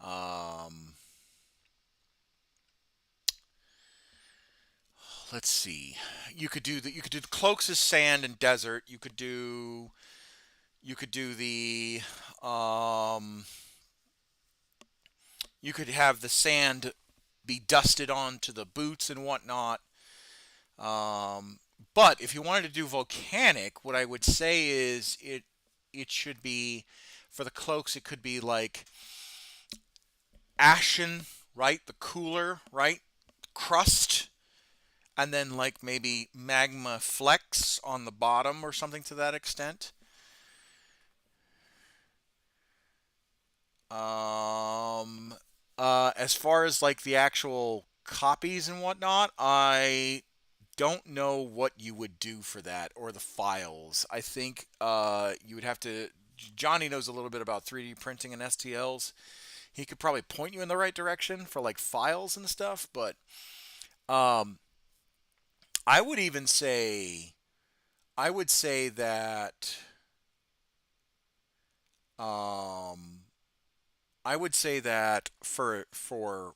Um, let's see. You could do the cloaks as sand and desert. You could do the um, you could have the sand be dusted onto the boots and whatnot. Um, but if you wanted to do volcanic, what I would say is it should be for the cloaks. It could be like ashen, right? The cooler, right? Crust, and then like maybe magma flecks on the bottom or something to that extent. Um, as far as like the actual copies and whatnot, I don't know what you would do for that or the files. I think you would have to. Johnny knows a little bit about 3D printing and STLs. he could probably point you in the right direction for like files and stuff. But um, I would even say, I would say that, um, I would say that for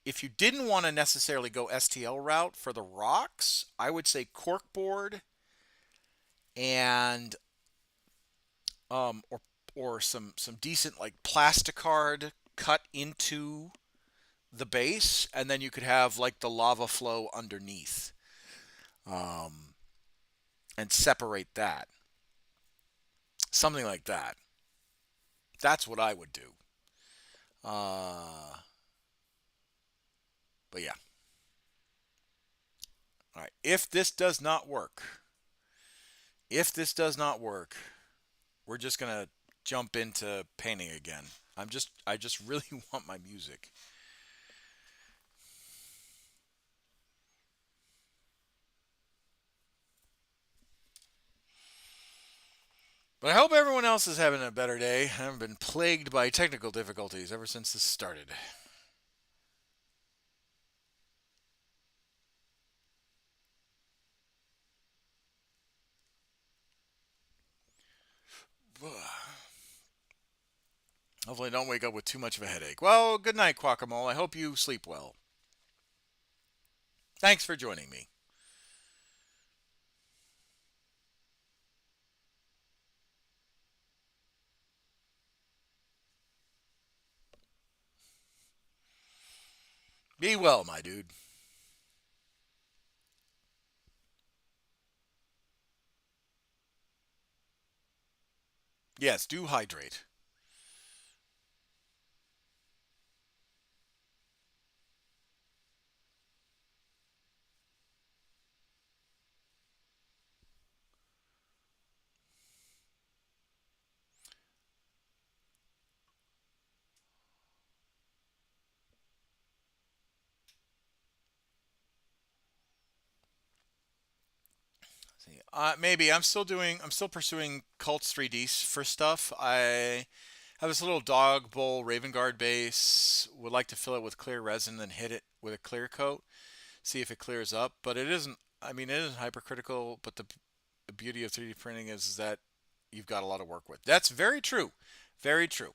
if you didn't want to necessarily go STL route for the rocks, I would say corkboard and um, or or some decent like plasticard cut into the base, and then you could have like the lava flow underneath, um, and separate that. Something like that. That's what I would do. Uh, but yeah. All right. If this does not work, we're just gonna jump into painting again. I just really want my music. But I hope everyone else is having a better day. I haven't been plagued by technical difficulties ever since this started. Hopefully, I don't wake up with too much of a headache. Well, good night, Quacamole. I hope you sleep well. Thanks for joining me. Be well, my dude. Yes, do hydrate. See, maybe I'm still pursuing Cults 3D for stuff. I have this little dog bowl Raven Guard base. Would like to fill it with clear resin, then hit it with a clear coat. See if it clears up. But it isn't. I mean, it isn't hypercritical. But the beauty of 3D printing is that you've got a lot of work with. That's very true. Very true.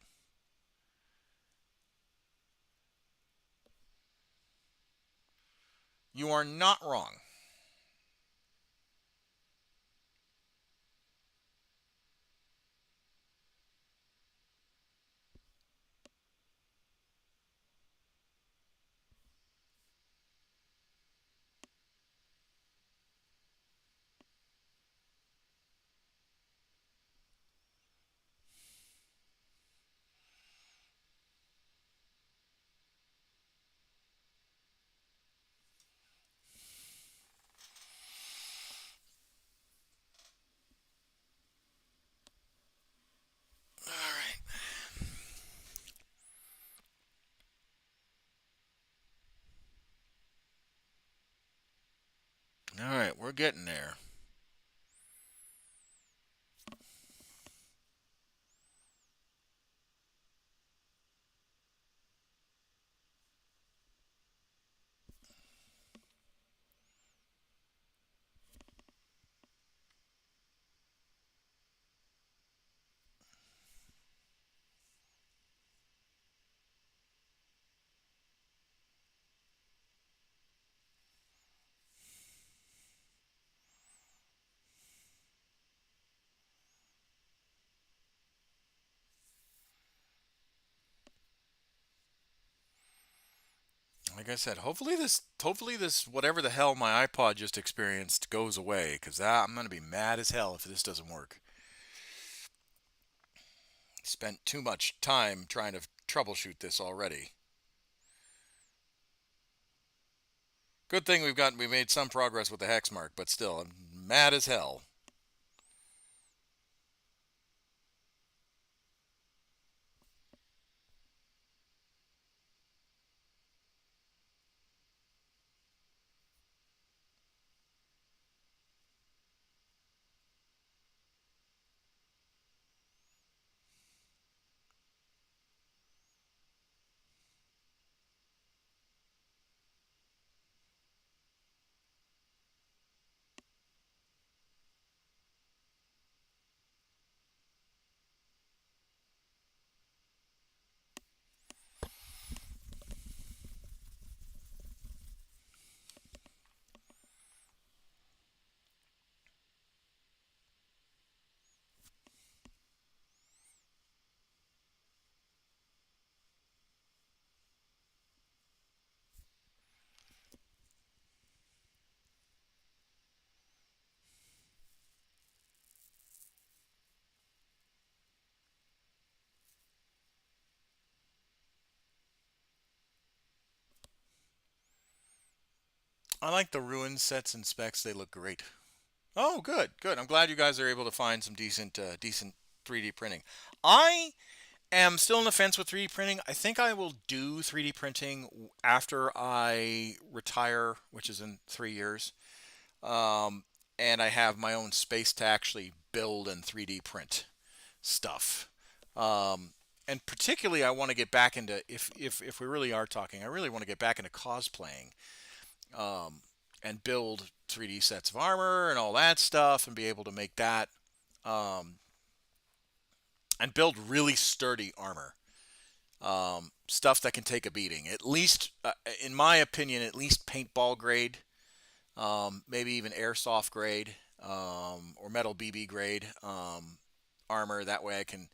You are not wrong. All right. All right. We're getting there. Like I said, hopefully this whatever the hell my iPod just experienced goes away because I'm gonna be mad as hell if this doesn't work. Spent too much time trying to troubleshoot this already. Good thing we made some progress with the hex mark, but still, I'm mad as hell. I like the ruin sets and specs. They look great. Oh, good, good. I'm glad you guys are able to find some decent 3D printing. I am still on the fence with 3D printing. I think I will do 3D printing after I retire, which is in 3 years. Um, and I have my own space to actually build and 3D print stuff. Um, and particularly, I want to get back into if we really are talking, I really want to get back into cosplaying um, and build 3D sets of armor and all that stuff, and be able to make that um, and build really sturdy armor. Stuff that can take a beating. At least, in my opinion, at least paintball grade, maybe even airsoft grade, or metal BB grade armor. That way I can.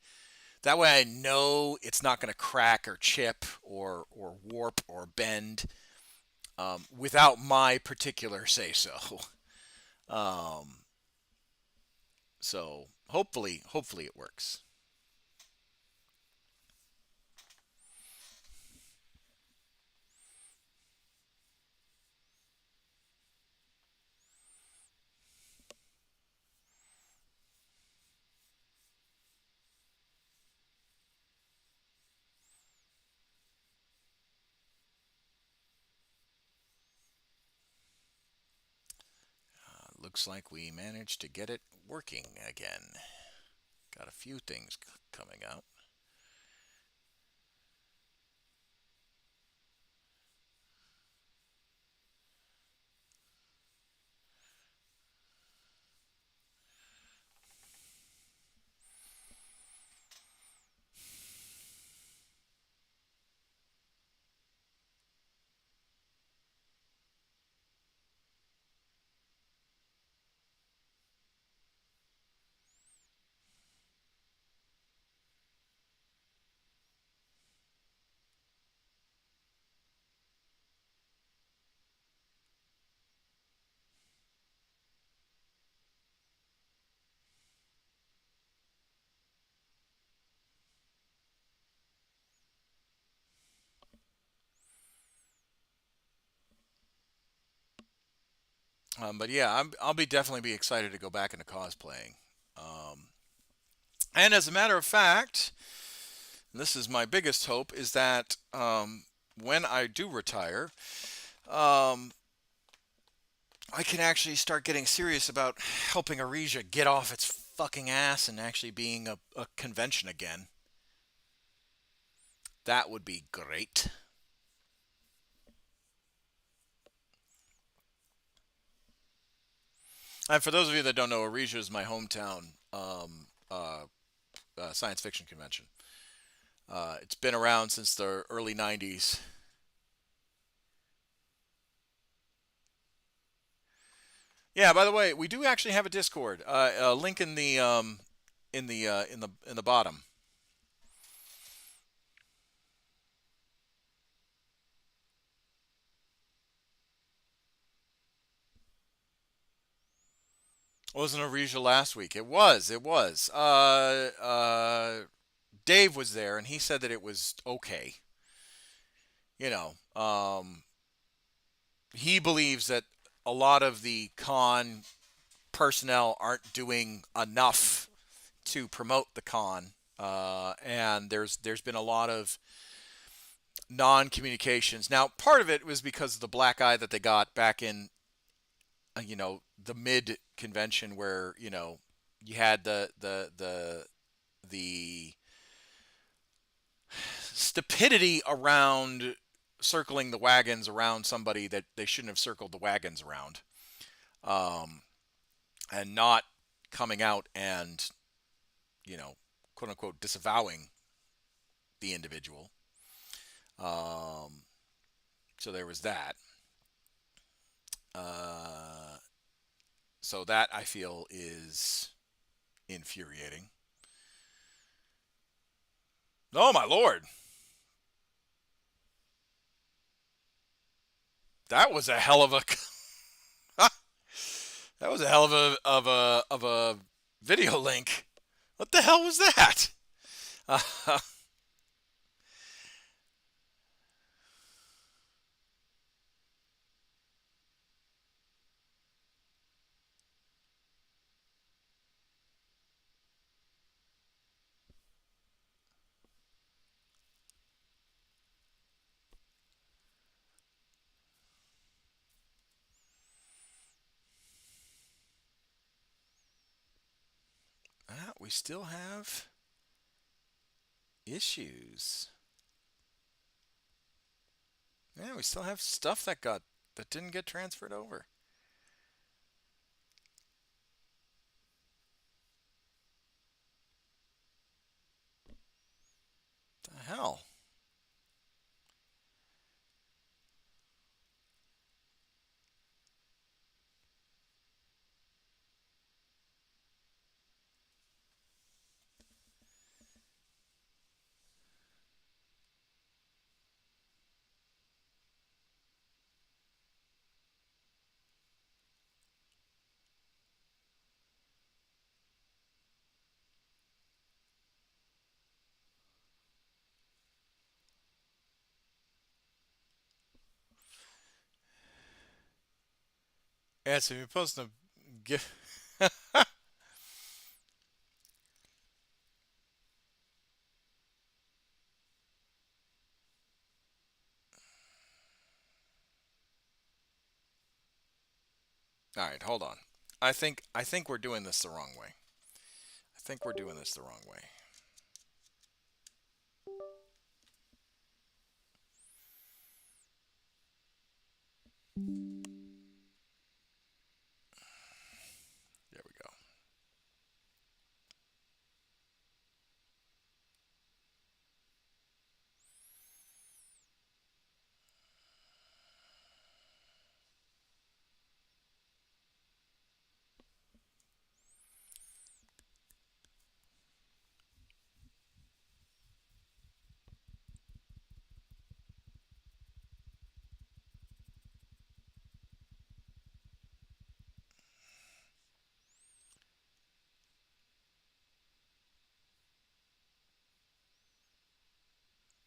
That way I know it's not going to crack or chip or warp or bend without my particular say so. Um, so hopefully it works. Looks like we managed to get it working again. Got a few things coming out. But yeah, I'll be definitely be excited to go back into cosplaying. Um, and as a matter of fact, this is my biggest hope is that when I do retire, um, I can actually start getting serious about helping Arisia get off its fucking ass and actually being a convention again. That would be great. And for those of you that don't know, Arisia is my hometown science fiction convention. It's been around since the early 90s. Yeah, by the way, we do actually have a Discord. A link in the in the bottom. Wasn't Arisia last week? It was. It was. Dave was there, and he said that it was okay. You know, he believes that a lot of the con personnel aren't doing enough to promote the con, and there's been a lot of non-communications. Now, part of it was because of the black eye that they got back in, the mid convention, where you had the stupidity around circling the wagons around somebody that they shouldn't have circled the wagons around, um, and not coming out and quote unquote disavowing the individual. Um, so there was that. Uh, so that I feel is infuriating. Oh my lord, that was a hell of a that was a hell of a video link. What the hell was that? Uh, still have issues. Yeah, we still have stuff that didn't get transferred over. The hell? Yeah, so you're supposed to get. All right, hold on. I think we're doing this the wrong way. I think we're doing this the wrong way. There we go.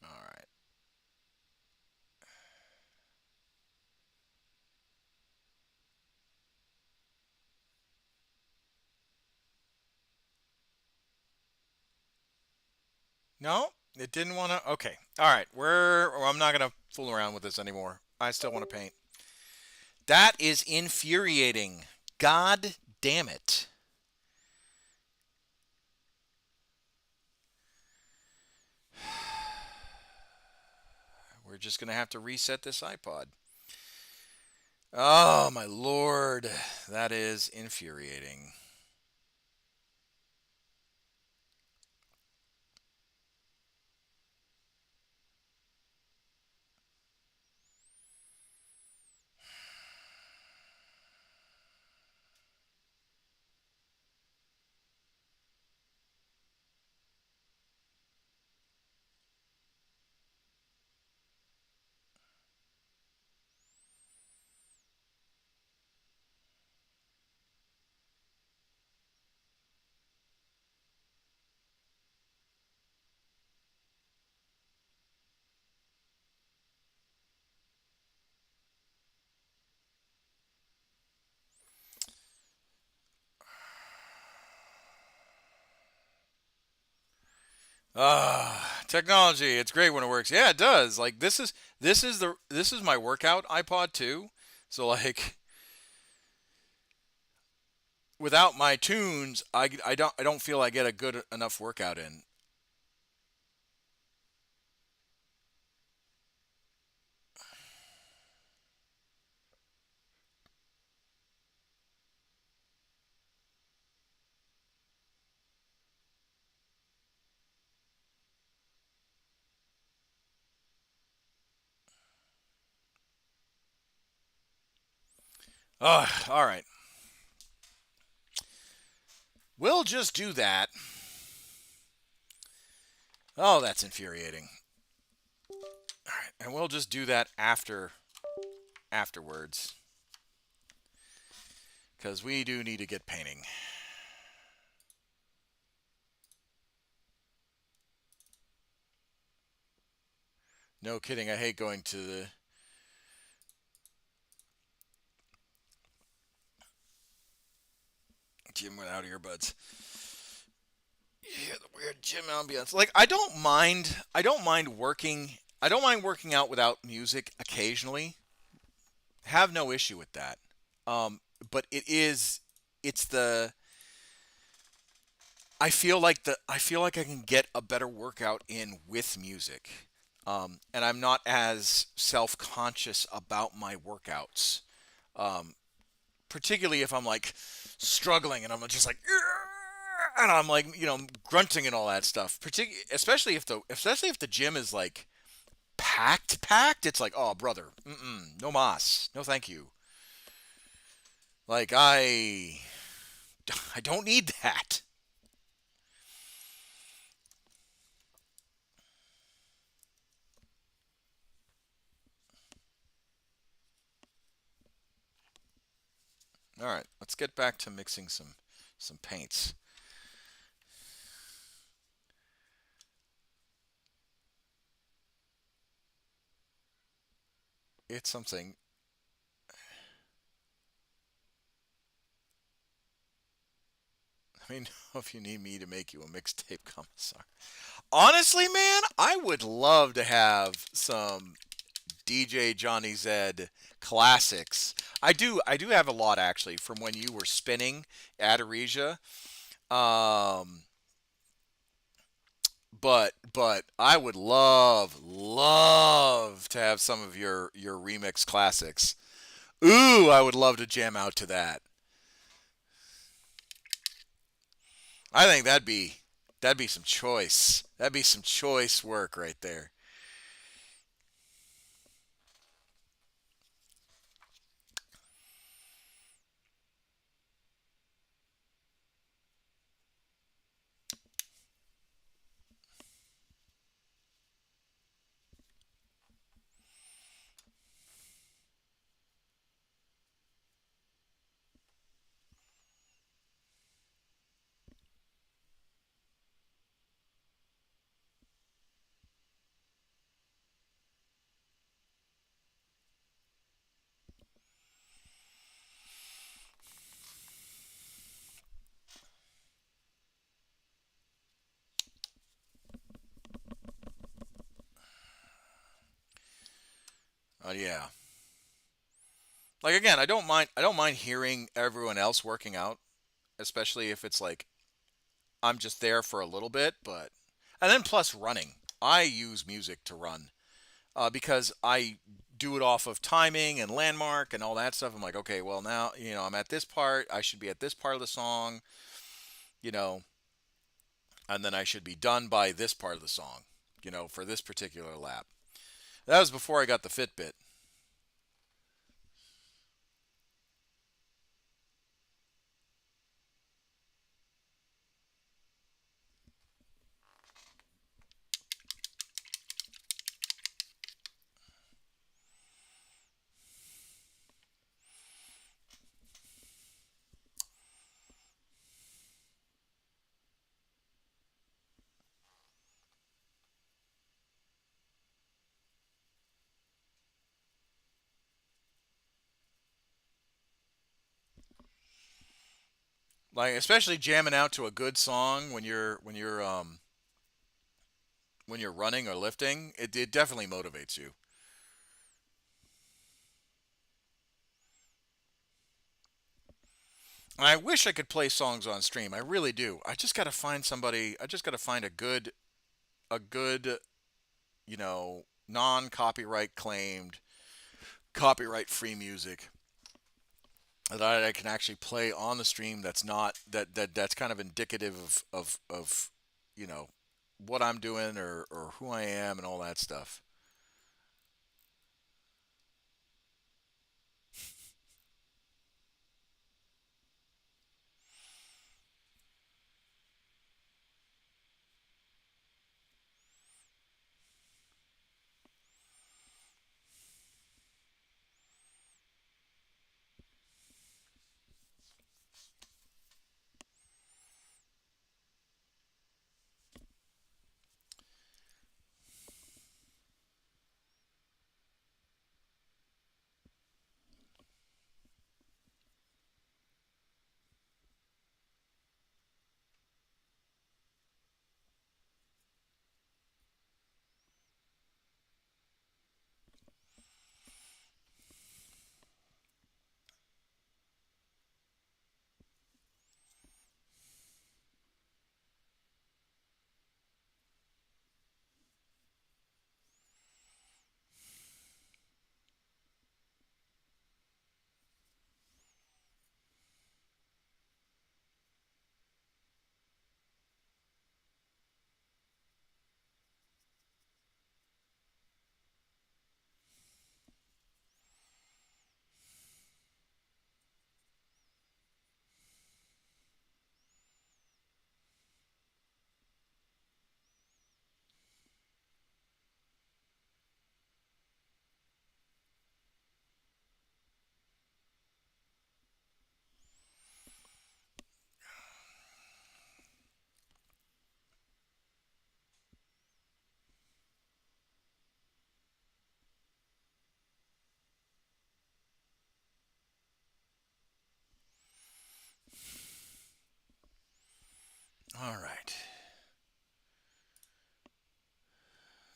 All right. No, it didn't want to. Okay. All right. I'm not gonna fool around with this anymore. I still want to paint. That is infuriating. God damn it. We're just gonna have to reset this iPod. Oh my lord, that is infuriating. Technology. It's great when it works. Yeah, it does. Like this is my workout iPod too. So like without my tunes, I don't feel I get a good enough workout in. All right. We'll just do that. Oh, that's infuriating. All right, and we'll just do that afterwards because we do need to get painting. No kidding. I hate going to the gym without earbuds. Yeah, the weird gym ambience. Like I don't mind. I don't mind working. I don't mind working out without music occasionally. Have no issue with that. Um, but it's the I feel like I can get a better workout in with music, and I'm not as self conscious about my workouts. Um, Particularly if I'm like struggling and I'm just like and I'm like grunting and all that stuff. Especially if the gym is like packed. It's like, oh brother, no mas, no thank you. Like I don't need that. All right, let's get back to mixing some paints. It's something. Let me know if you need me to make you a mixtape, Commissar. Honestly, man, I would love to have some DJ Johnny Zed classics. I do have a lot actually from when you were spinning at Aresia. Um, but I would love to have some of your remix classics. Ooh, I would love to jam out to that. I think that'd be some choice. That'd be some choice work right there. Yeah. Like again, I don't mind hearing everyone else working out, especially if it's like I'm just there for a little bit, but and then plus running. I use music to run because I do it off of timing and landmark and all that stuff. I'm like, okay, well now I'm at this part. I should be at this part of the song, you know, and then I should be done by this part of the song, for this particular lap. That was before I got the Fitbit. Like especially jamming out to a good song when you're running or lifting, it definitely motivates you. And I wish I could play songs on stream. I really do. I just got to find somebody. I just got to find a good, non-copyright claimed, copyright-free music that I can actually play on the stream. That's not that's kind of indicative of you know what I'm doing or who I am and all that stuff.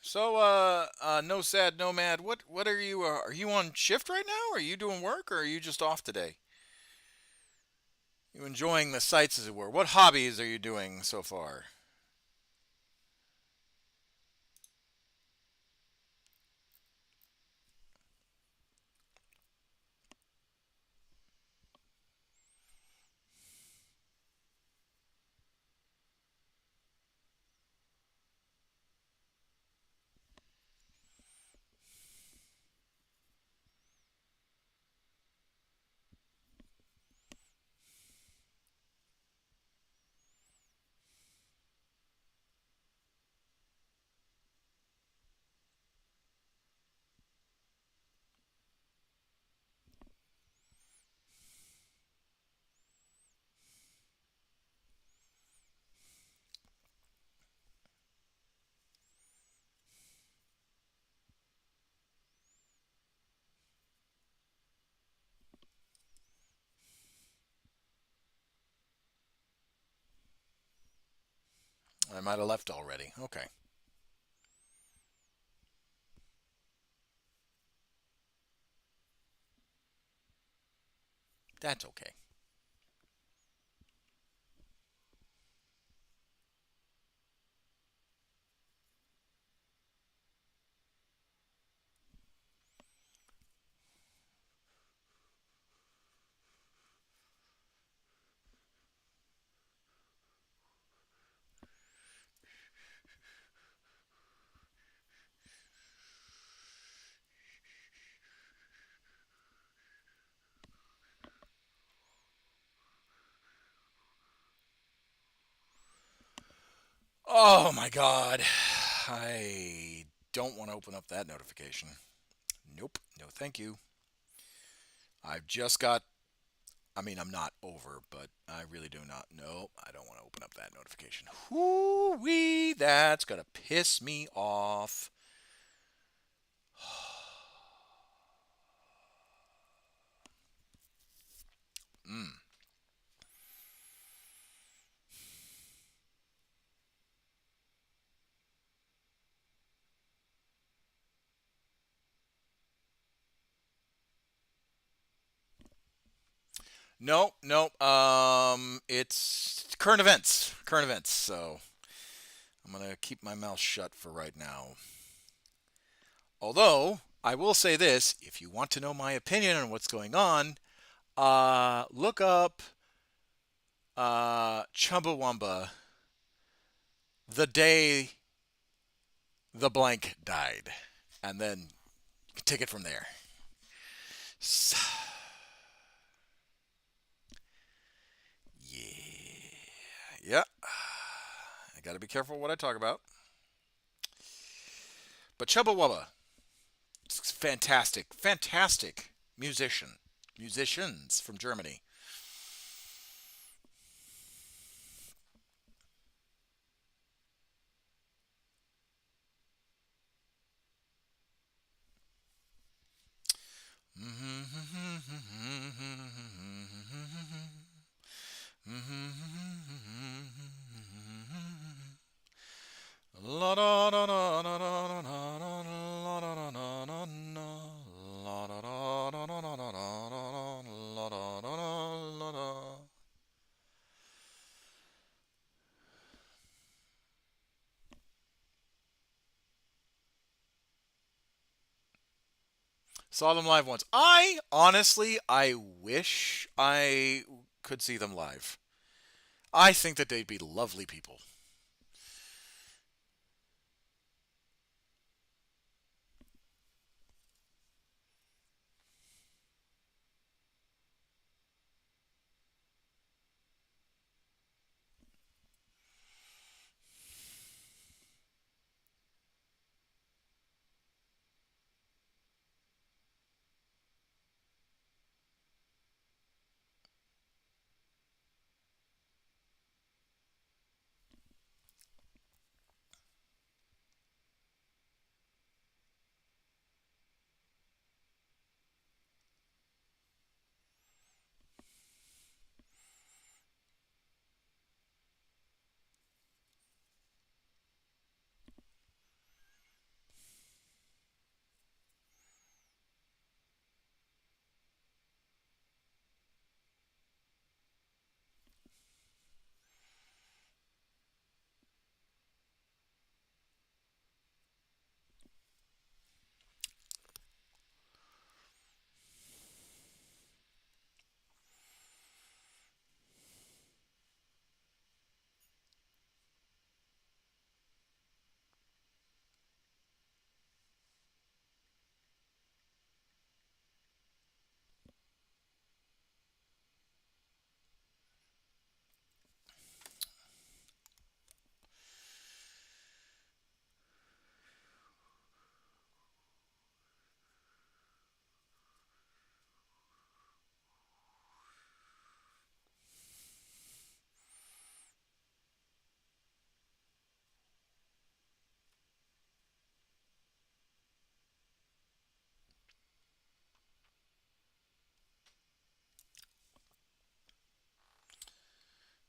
So, no sad, no mad. What are you on shift right now? Are you doing work, or are you just off today? You enjoying the sights, as it were? What hobbies are you doing so far? I might have left already. Okay, that's okay. Oh my God, I don't want to open up that notification. Nope, no, thank you. I've just got. I mean, I'm not over, but I really do not. No, I don't want to open up that notification. Whoo wee, that's gonna piss me off. Mm. No, no. It's current events. Current events. So I'm gonna keep my mouth shut for right now. Although I will say this: if you want to know my opinion on what's going on, look up Chumbawamba the day the blank died, and then take it from there. So, yeah, yeah. I got to be careful what I talk about. But Chumbawamba, fantastic, fantastic musicians from Germany. La da da da da da da da la da da da da la da da da da da da la da da da da. Saw them live once. I honestly, I wish I could see them live. I think that they'd be lovely people.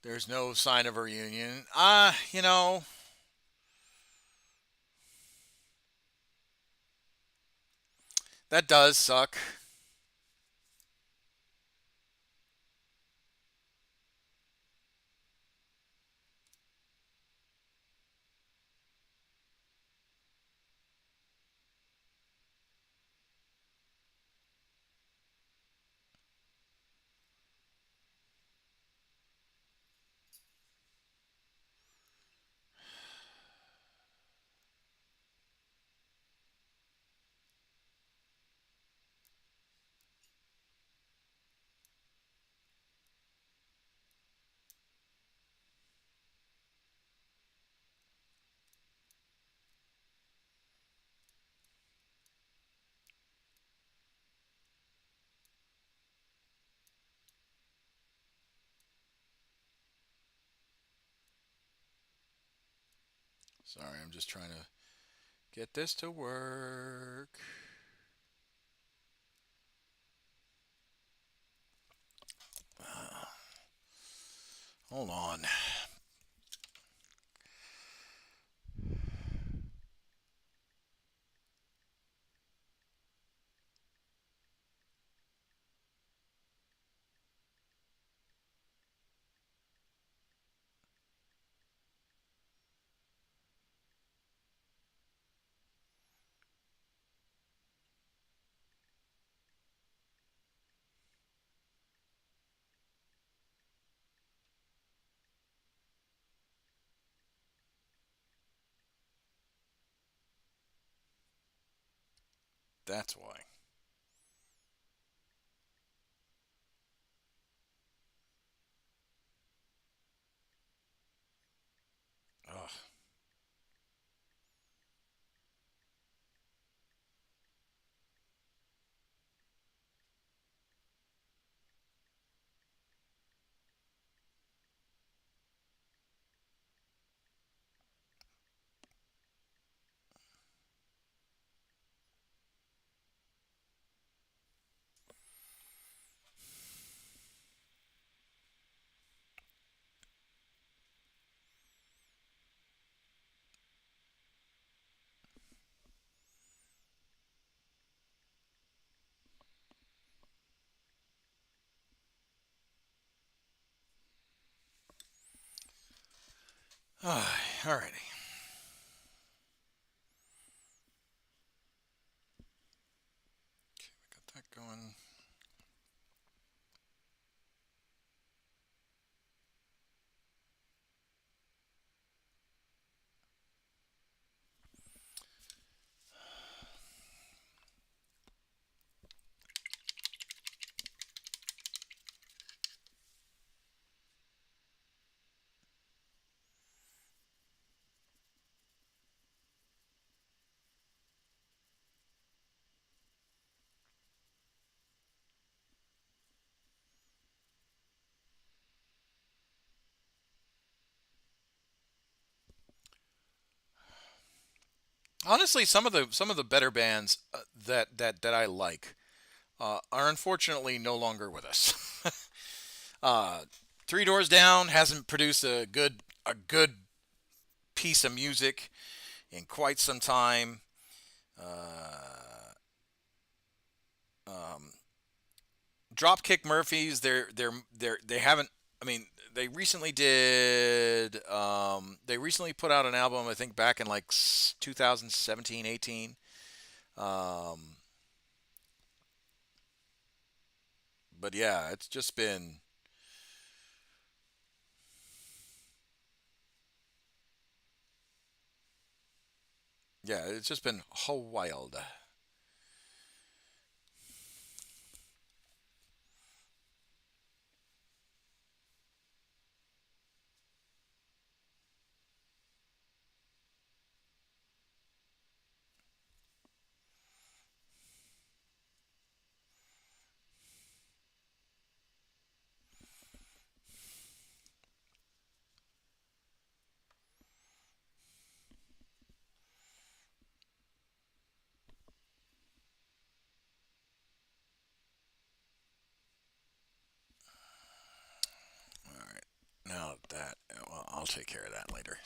There's no sign of a reunion. You know, that does suck. Sorry, I'm just trying to get this to work. Hold on. That's why. Ugh. Alrighty. Got that going. Honestly, some of the better bands that I like are unfortunately no longer with us. uh, Three Doors Down hasn't produced a good piece of music in quite some time. Uh, um, Dropkick Murphys, they haven't. I mean, they recently did. They recently put out an album, I think, back in like 2017, 18. Um, but yeah, it's just been. Yeah, it's just been wild. I'll take care of that later.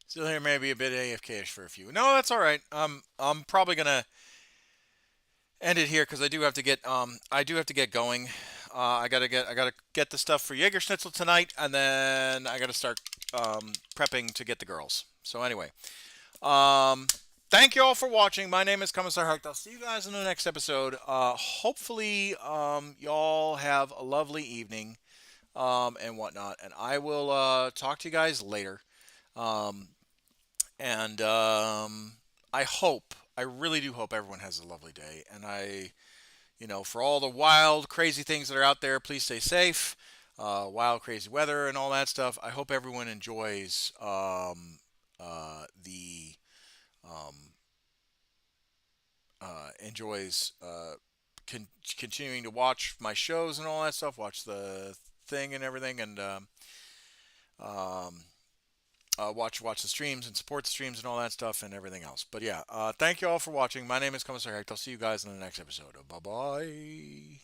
Still here, maybe a bit AFK-ish for a few. No, that's all right. I'm probably gonna end it here because I do have to get going. I gotta get the stuff for Jaeger Schnitzel tonight, and then I gotta start prepping to get the girls. So anyway, um, thank you all for watching. My name is Commissar Hecht. I'll see you guys in the next episode. Hopefully, y'all have a lovely evening and whatnot, and I will talk to you guys later. Um, and I really do hope everyone has a lovely day. And for all the wild, crazy things that are out there, please stay safe. Wild, crazy weather and all that stuff. I hope everyone the um, enjoys continuing to watch my shows and all that stuff. Watch the thing and everything, and um, watch the streams and support the streams and all that stuff and everything else. But yeah, thank you all for watching. My name is Commissar Hecht. I'll see you guys in the next episode. Bye bye.